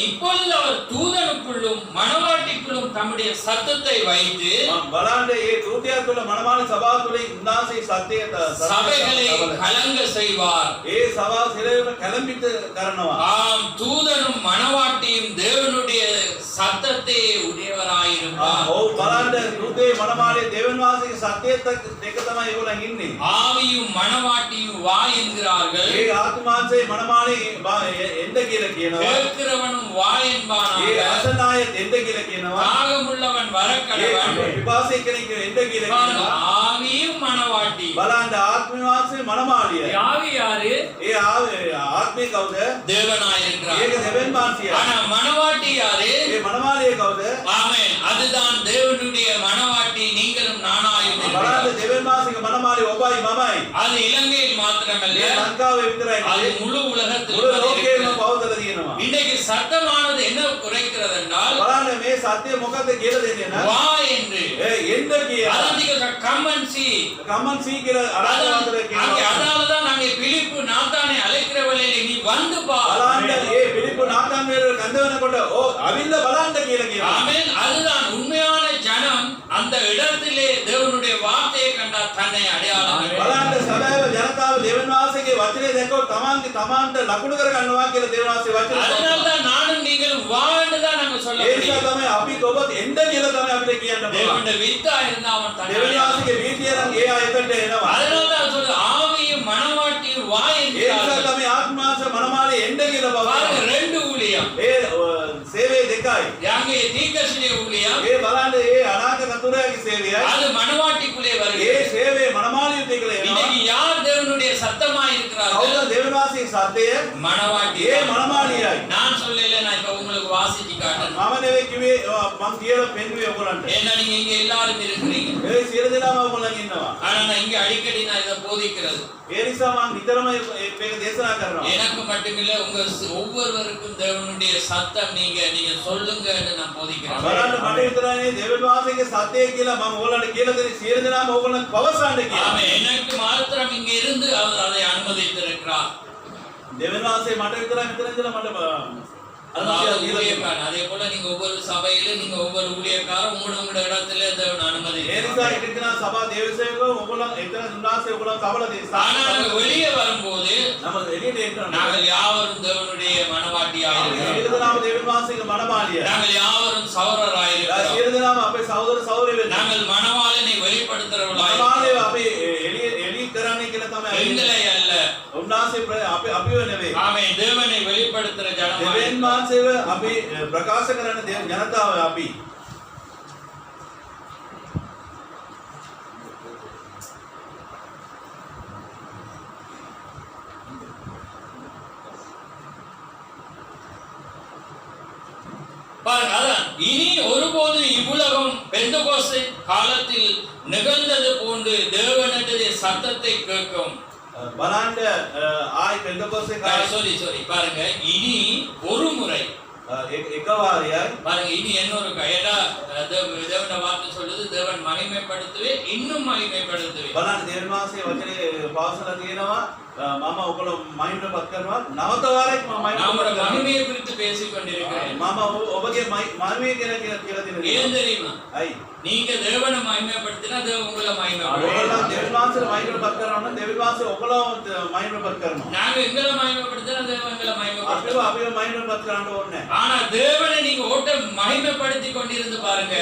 இப்பொழுது அவர் தூதனுக்குள்ளும் மணவாட்டிக்குள்ளும் தம்முடைய சத்தத்தை வைத்து බලන්න ඒ රූපිය තුල මනමාලි සභාව තුල උන්වහන්සේ සත්‍යය சபைகளை கலங்க செய்வார். ඒ සභාව සිරේම කැළඹිට කරනවා. ஆம், தூதனும் மணவாட்டியும் தேவனுடைய சத்தத்தை உடையவராயிருப்பார். ඔව් බලන්න රූපේ මනමාලි දෙවියන් වහන්සේගේ සත්‍යයත් දෙක තමයි ඒගොල්ලන් ඉන්නේ. ஆவியும் மணவாட்டியும் வா என்கிறார்கள். ඒ ආත්මාංශේ මනමාලි එන්න කියලා කියනවා. கேட்கிறவனும் வா ඒ என்பானாக. අසනාය එන්න කියලා කියනවා. தாகமுள்ளவன் ඒ வரக்கடவன். විපාසය කෙනෙක් එන්න කියලා பாருங்க, කියනවා. ஆவியும் மணவாட்டி. බලන්න ආත්මවාසී මනමාලිය. ஆவி யாரு? ඒ ආත්මේ කවුද? தேவனாயிருக்கிறார். ඒක දෙවියන් වහන්සේ. ஆனா மணவாட்டி யாரு? ඒ මනමාලිය කවුද? ஆமென். அதுதான் தேவனுடைய மணவாட்டி, நீங்களும் நானாயும் බලන්න இருக்கிறார். දෙවියන් වහන්සේගේ මනමාලිය ඔබයි මමයි. அது இலங்கையில் மாத்திரமல்ல, මේ ලංකාවේ විතරයි அது නෙවෙයි. முழு මුළු உலகத்திலும் அது ලෝකේම இருக்கிறது. බෞද්ධල තියෙනවා. இன்னைக்கு சத்தமானது என்ன குறைக்கிறது என்றால், බලන්න මේ සත්‍ය මොකද්ද කියලා දෙන්නේ නේ? வா என்று. ඒ එන්න කියලා. அதான் come and see. කමන් සී කියලා ආරාධනා කියනවා. அதனாலதான் நாங்க பிலிப்பு நாத்தானை அழைக்கிற வேளையிலே நீ வந்து பார். බලන්න ඒ පිළිපු නාතන් වේර කඳ වෙනකොට ඕ අවිල්ල බලන්න කියලා කියනවා. ஆமென். அதுதான் உண்மையான ஜனம் அந்த இடத்திலே தேவனுடைய வார்த்தையை கண்டால் தன்னை அடையாளம் බලන්න கண்டு. සදාව ජනතාව දෙවියන් වහන්සේගේ වචනේ දැක්කොත් තමාන්ට ලකුණු කර ගන්නවා කියලා දෙවියන් වහන්සේ වචනේ. அதனால்தான் நானும் நீங்களும் வா என்று தான் நாங்க சொல்ல ඒ නිසා முடியும். තමයි අපි ඔබත් එන්න කියලා තමයි අපිට කියන්න පුළුවන්. தேவனுடைய வித்தா இருந்தா அவன் தன்னை දෙවියන් அடையாளம். වහන්සේගේ වීතිය නම් ඒ ආයතනට එනවා. அதனால்தான் சொல்றது ஆவியும் மணவாட்டியும் வா ඒ නිසා என்கிறார்கள். තමයි ආත්මාංශ මනමාලි එන්න කියලා பாருங்க, බලන්න. ரெண்டு ஊழியம். ඒ සේවයේ දෙකයි. அங்கே தீர்க்கதரிசியுடைய ஊழியம், ඒ බලන්න ඒ අනාථ කතුරයාගේ සේවයයි. அது மணவாட்டிக்குள்ளே ඒ வருகிறது. සේවයේ මනමාලි දෙකල එනවා. இன்னைக்கு யார் தேவனுடைய சத்தமா இருக்கிறார்கள்? කවුද දෙවියන් වහන්සේගේ සත්‍යය? மணவாட்டி. ඒ මනමාලියයි. நான் சொல்லல, நான் இப்ப உங்களுக்கு வாசிச்சு காட்டுறேன். මම නෙවෙයි කිව්වේ මං කියලා පෙන්වුවේ ඔයගොල්ලන්ට. ஏன்னா நீங்க இங்க எல்லாரும் இருக்கிறீங்க. ඒ සියලු දෙනාම ඔයගොල්ලන් ඉන්නවා. ஆனா நான் இங்க அடிக்கடி நான் இதை போதிக்கிறது. ඒ නිසා මං නිතරම මේක දේශනා කරනවා. எனக்கு மட்டுமில்ல, உங்க ஒவ்வொருவருக்கும் தேவனுடைய சத்தம் நீங்க சொல்லுங்க என்று நான் போதிக்கிறேன். බලන්න මට විතරනේ දෙවියන් වහන්සේගේ සත්‍යය කියලා මම ඔයගොල්ලන්ට කියලා දෙන්නේ සියලු දෙනාම ඔයගොල්ලන් පවසන්න කියලා. ஆமென். எனக்கு மாத்திரம் இங்க இருந்து அவர் அதை அனுமதித்திருக்கிறார். දෙවියන් වහන්සේ මට විතරයි මෙතන ඉඳලා මට அதாவது ஊழியக்காரன். அதே போல நீங்க ஒவ்வொரு சபையில நீங்க ஒவ்வொரு ஊழியக்காரரும் உங்களோட இடத்துல தேவன் அனுமதி. ඒ නිසා ඉතින් සභා දේවසේවකව ඔයගොල්ලන් එතන උන්වහන්සේ ඔයගොල්ලන් තවල ஆனா நாங்க வெளியே வரும்போது නම එළියට එන්න நாங்கள் யாவரும் தேவனுடைய மனவாட்டியாக இருக்கிறோம். සියලු දෙනාම දෙවියන් වහන්සේගේ මනමාලිය. நாங்கள் யாவரும் சகோதரராக இருக்கிறோம். සියලු දෙනාම අපේ සහෝදර සහෝදරියෝ වෙන්න. நாங்கள் மணவாளனை வெளிப்படுத்துறவர்களாக මනමාලිය අපි එළිය කරන්නේ කියලා තමයි பெண்களை அல்ல. උන්වහන්සේ අපිව නෙවෙයි. ஆமென். தேவனை வெளிப்படுத்துற ஜனமாக දෙවියන් වහන්සේව අපි ප්‍රකාශ කරන ජනතාව අපි. பாருங்க, அதான் இனி ஒருபோதும் இவ்வுலகம் பெந்தகோஸ்து காலத்தில் நிகழ்ந்தது போன்று தேவனுடைய சத்தத்தை கேட்கும். බලන්න ආයි පෙන්තකොස්සේ කාලේ sorry பாருங்க, இனி ஒரு முறை එක වාරයයි பாருங்க, இனி இன்னொரு ஏன்னா தேவன வார்த்தை சொல்லுது, தேவன் மகிமைப்படுத்துவே இன்னும் மகிமைப்படுத்துவே. බලන්න දෙවියන් වහන්සේ වචනේ පවසලා තියෙනවා මම ඔයගොල්ලෝ මහිමපත් කරනවා නවත වාරයක් මම நம்மளோட මහිමපත් மகிமையை குறித்து பேசிக் கொண்டிருக்கிறேன். මම ඔබගේ මහිමය කියලා දෙනවා. ஏன் தெரியுமா? අයි நீங்க தேவனை மகிமைப்படுத்தினா தேவன் உங்களை மகிமைப்படுத்தும். ඔයගොල්ලෝ දෙවියන් වහන්සේ මහිමපත් කරනවා නම් දෙවියන් වහන්සේ ඔයගොල්ලෝ මහිමපත් කරනවා. நாங்க எங்களை மகிமைப்படுத்தினா தேவன் எங்களை மகிமைப்படுத்தும். අපිව මහිමපත් කරන්න ඕනේ නැහැ. ஆனா தேவனை நீங்க ஓட்ட மகிமைப்படுத்தி கொண்டிருந்து பாருங்க,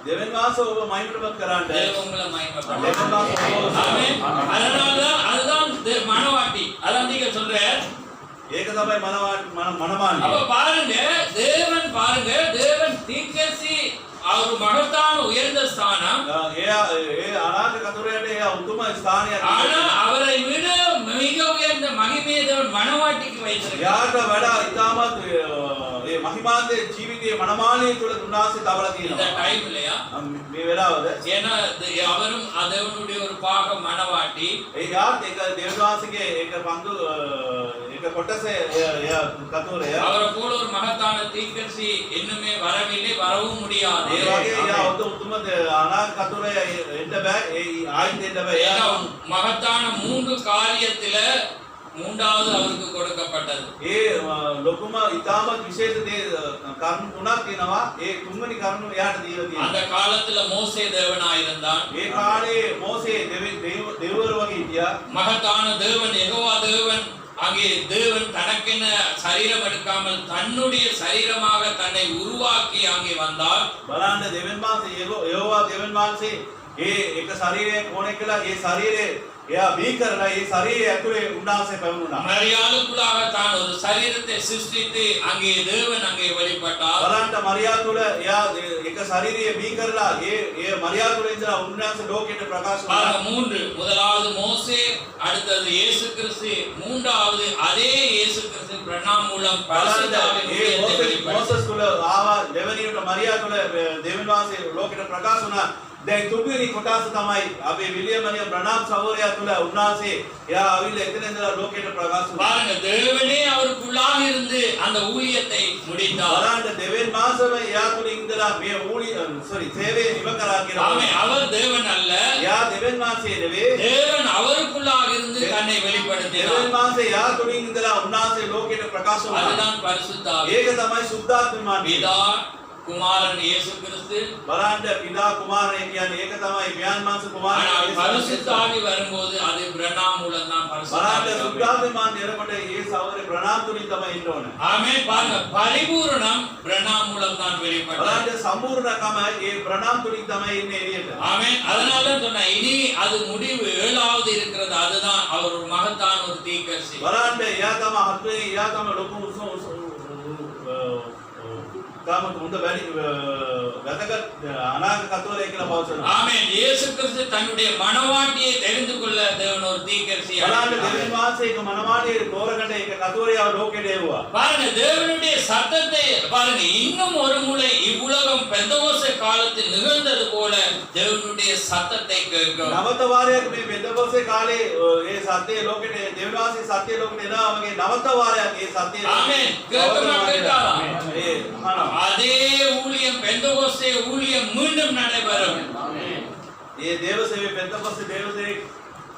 දෙවියන් වහන්සේ ඔබ මහිමපත් කරාට தேவன் உங்களை දෙවියන් மகிமைப்படுத்தும். වහන්සේ ඔබ ஆமென். அதனாலதான் அதுதான் மனவாட்டி. அதான் நீங்க சொல்ற. ඒක තමයි මනමාලිය. அப்ப பாருங்க, தேவன் தீர்க்கதரிசி அவர் மகத்தான உயர்ந்த ஸ்தானம். ඒ අනාථ කතුරයාට ඒ උතුම් ස්ථානයක්. ஆனா அவரை விட மிக உயர்ந்த மகிமையை தேவன் மனவாட்டிக்கு வைத்திருக்கிறார். යාට වඩා ඉතාමත් ඒ මහිමාන්ත ජීවිතයේ මනමාලයේ තුල උන්වහන්සේ තවලා இந்த තියෙනවා. டைம் இல்லையா? මේ වෙලාවද ஏன்னா அவரும் அதவனுடைய ஒரு பாக மனவாட்டி. ඒ යාත් ඒක දේවදාසගේ ඒක පන්දු ඒක කොටස එයා කතෝරය. அவரை போல ஒரு மகத்தான தீர்க்கதரிசி இன்னுமே வரவில்லை, வரவும் முடியாது. ඒ වගේ එයා උතුම අනාගත කතෝරය එන්න බෑ. ඒ ආයිත් එන්න බෑ. ஏன்னா එයා மகத்தான 3 காரியத்துல மூன்றாவது அவருக்கு கொடுக்கப்பட்டது. ඒ ලොකුම ඉතාමත් විශේෂ දේ කරුණු තුනක් තියෙනවා. ඒ තුන්වෙනි කරුණ එයාට දීලා அந்த තියෙනවා. காலத்துல மோசே தேவனாய் இருந்தான். ඒ කාලේ මෝසේ දෙවිවරු වගේ හිටියා. மகத்தான தேவன் யெகோவா தேவன். அங்கே தேவன் தனக்கென சரீரம் எடுக்காமல் தன்னுடைய சரீரமாக தன்னை உருவாக்கி அங்கே வந்தார். බලන්න දෙවියන් වහන්සේ යெகோவா දෙවියන් වහන්සේ ඒ එක ශරීරයක් ඕනේ කියලා ඒ ශරීරේ එයා බී කරලා ඒ ශරීරය ඇතුලේ උන්වහන්සේ පැවුණා. மரியாளுக்குள்ளாக தான் ஒரு சரீரத்தை சிருஷ்டித்து அங்கே தேவன் அங்கே வெளிப்பட்டார். බලන්න මරියා තුල එයා එක ශරීරය බී කරලා ඒ මරියා තුල ඉඳලා උන්වහන්සේ ලෝකෙට ප්‍රකාශ ஆக කළා. 3 முதலாவது மோசே, அடுத்தது இயேசு கிறிஸ்து, மூன்றாவது அதே இயேசு கிறிஸ்து பிரணாம் மூலம் பரிசுத்தாவின் ඒ ஊழியத்தை வெளிப்படுத்தினார். මෝසස් තුල ආවා දෙවනියට මරියා තුල දෙවියන් වහන්සේ ලෝකෙට ප්‍රකාශ වුණා. දැන් තුන්වෙනි කොටස තමයි අපේ විලියම් අනිය බ්‍රණාම් සහෝදරයා තුල උන්වහන්සේ එයා අවිල්ල එතන ඉඳලා ලෝකෙට ප්‍රකාශ වුණා. பாருங்க, தேவனே அவருக்குள்ளாக இருந்து அந்த ஊழியத்தை முடித்தார். බලන්න දෙවියන් වහන්සේම එයා තුල ඉඳලා මේ සේවය නිම කරා කියලා. ஆமே, அவர் தேவன் அல்ல, එයා දෙවියන් වහන්සේ නෙවෙයි. தேவன் அவருக்குள்ளாக இருந்து தன்னை வெளிப்படுத்தினார். දෙවියන් වහන්සේ එයා තුලින් ඉඳලා උන්වහන්සේ ලෝකෙට ප්‍රකාශ වුණා. அதுதான் பரிசுத்தாவி. ඒක තමයි සුද්ධාත්මයන්. பிதா, குமாரன் இயேசு கிறிஸ்து. බලන්න පිතා කුමාරය කියන්නේ ඒක තමයි පියාණන් වහන්සේ කුමාරය. ஆனால் பரிசுத்தாவி வரும்போது அது பிரணாம் மூலம் தான் බලන්න பரிசுத்தாவி. සුද්ධාත්මයන් එනකොට ඒ සහෝදරේ ප්‍රණාම තුලින් තමයි ඉන්න ඕනේ. ஆமே, பாருங்க, பரிபூரணம் பிரணாம் மூலம் தான் வெளிப்பட்டது. බලන්න සම්පූර්ණකම ඒ ප්‍රණාම තුලින් තමයි ඉන්නේ එළියට. ஆமே, அதனால தான் சொன்னேன், இனி அது முடிவு 7வது இருக்கிறது. அதுதான் அவர் ஒரு மகத்தான ஒரு தீர்க்கதரிசி. බලන්න එයා තමයි හත්වේ එයා තමයි ලොකු තාමත් හොඳ වැඩි වැදගත් අනාගත කතෝලික කියලා පවසනවා. ஆமென். இயேசு கிறிஸ்து தன்னுடைய மனவாட்டியை தெரிந்து கொள்ள தேவன் ஒரு தீர்க்கதரிசி බලන්න அனுப்பினார். දෙවියන් වහන්සේ එක මනමාලියේ තෝරගන්න එක කතෝලියාව ලෝකෙට එවුවා. பாருங்க, தேவனுடைய சத்தத்தை பாருங்க, இன்னும் ஒரு முறை இவ்வுலகம் பெந்தகோஸ்தே காலத்தில் நிகழ்ந்தது போல தேவனுடைய சத்தத்தை கேட்கும். නවත වාරයක් මේ පෙන්තකොස්තේ කාලේ ඒ සත්‍යය ලෝකෙට දෙවියන් වහන්සේ සත්‍යය ලෝකෙට එනවා වගේ නවත වාරයක් ඒ සත්‍යය ஆமென். கேட்குமா கேட்காதா? ඒ අහනවා. அதே ஊழியம், பெந்தகோஸ்தே ஊழியம் மீண்டும் நடைபெறும். ඒ දේව සේවය පෙන්තකොස්තේ දේව සේවය